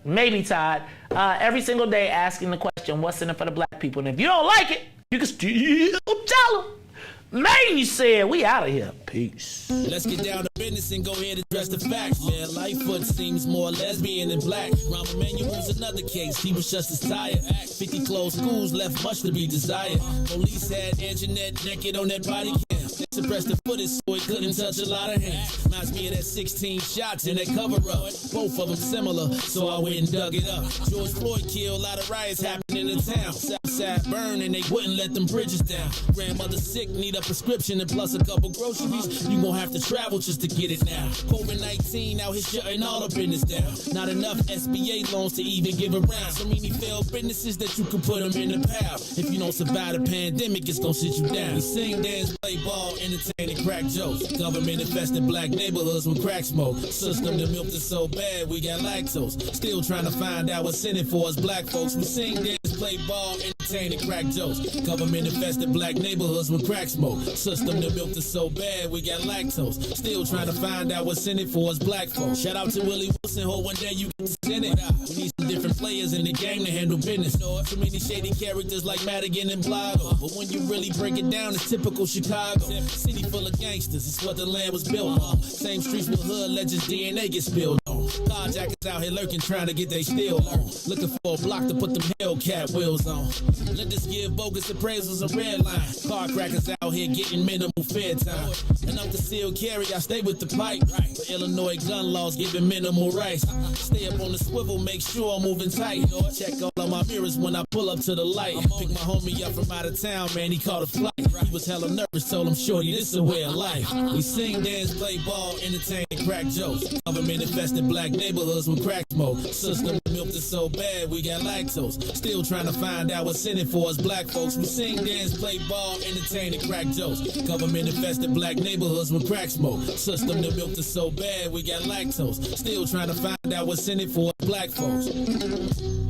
maybe Todd, every single day asking the question, what's in it for the black people? And if you don't like it, you can still tell them. Maze said, we out of here. Peace. Let's get down to business and go ahead and address the facts, man. Lightfoot seems more lesbian than black. Rahm Emanuel's another case. He was just as tired. 50 closed schools left much to be desired. Police had Anjanette naked on that body cam. Suppressed the footage so it couldn't touch a lot of hands. Reminds me of that 16 shots in that cover-up. Both of them similar, so I went and dug it up. George Floyd killed, a lot of riots happening in the town. Southside burned and they wouldn't let them bridges down. Grandmother sick, need a prescription and plus a couple groceries. You gon' have to travel just to get it now. COVID-19 out here shutting all the business down. Not enough SBA loans to even give around. So many failed businesses that you can put them in the pile. If you don't survive the pandemic, it's gon' sit you down. We sing, dance, play ball, entertain and crack jokes. Government infested black neighborhoods with crack smoke. System that milked us so bad we got lactose. Still trying to find out what's in it for us black folks. We sing, dance, play ball, entertain and crack jokes. Government infested black neighborhoods with crack smoke. System that milked us so bad we got lactose. Still trying to find out what's in it for us black folks. Shout out to Willie Wilson, hope one day you get to send it. We need some different players in the game to handle business. So many shady characters like Madigan and Blotto. But when you really break it down, it's typical Chicago. City full of gangsters, it's what the land was built on. Same streets with hood legends, DNA gets spilled on. Carjackers out here lurking, trying to get they steel on. Looking for a block to put them Hellcat wheels on. Let us give bogus appraisals a red line. Car crackers out here getting minimal fair time. And up the seal carry, I stay with the pipe. But Illinois gun laws giving minimal rights. Stay up on the swivel, make sure I'm moving tight. Check all of my mirrors when I pull up to the light. Pick my homie up from out of town, man, he caught a flight. He was hella nervous, told him, shorty, this is a way of life. We sing, dance, play ball, entertain, crack jokes. Government infested black black neighborhoods with crack smoke. System milked is so bad, we got lactose. Still trying to find out what's in it for us black folks. We sing, dance, play ball, entertain, and crack jokes. Government infested black neighborhoods with crack smoke. System that milked is so bad, we got lactose. Still trying to find out what's in it for us black folks.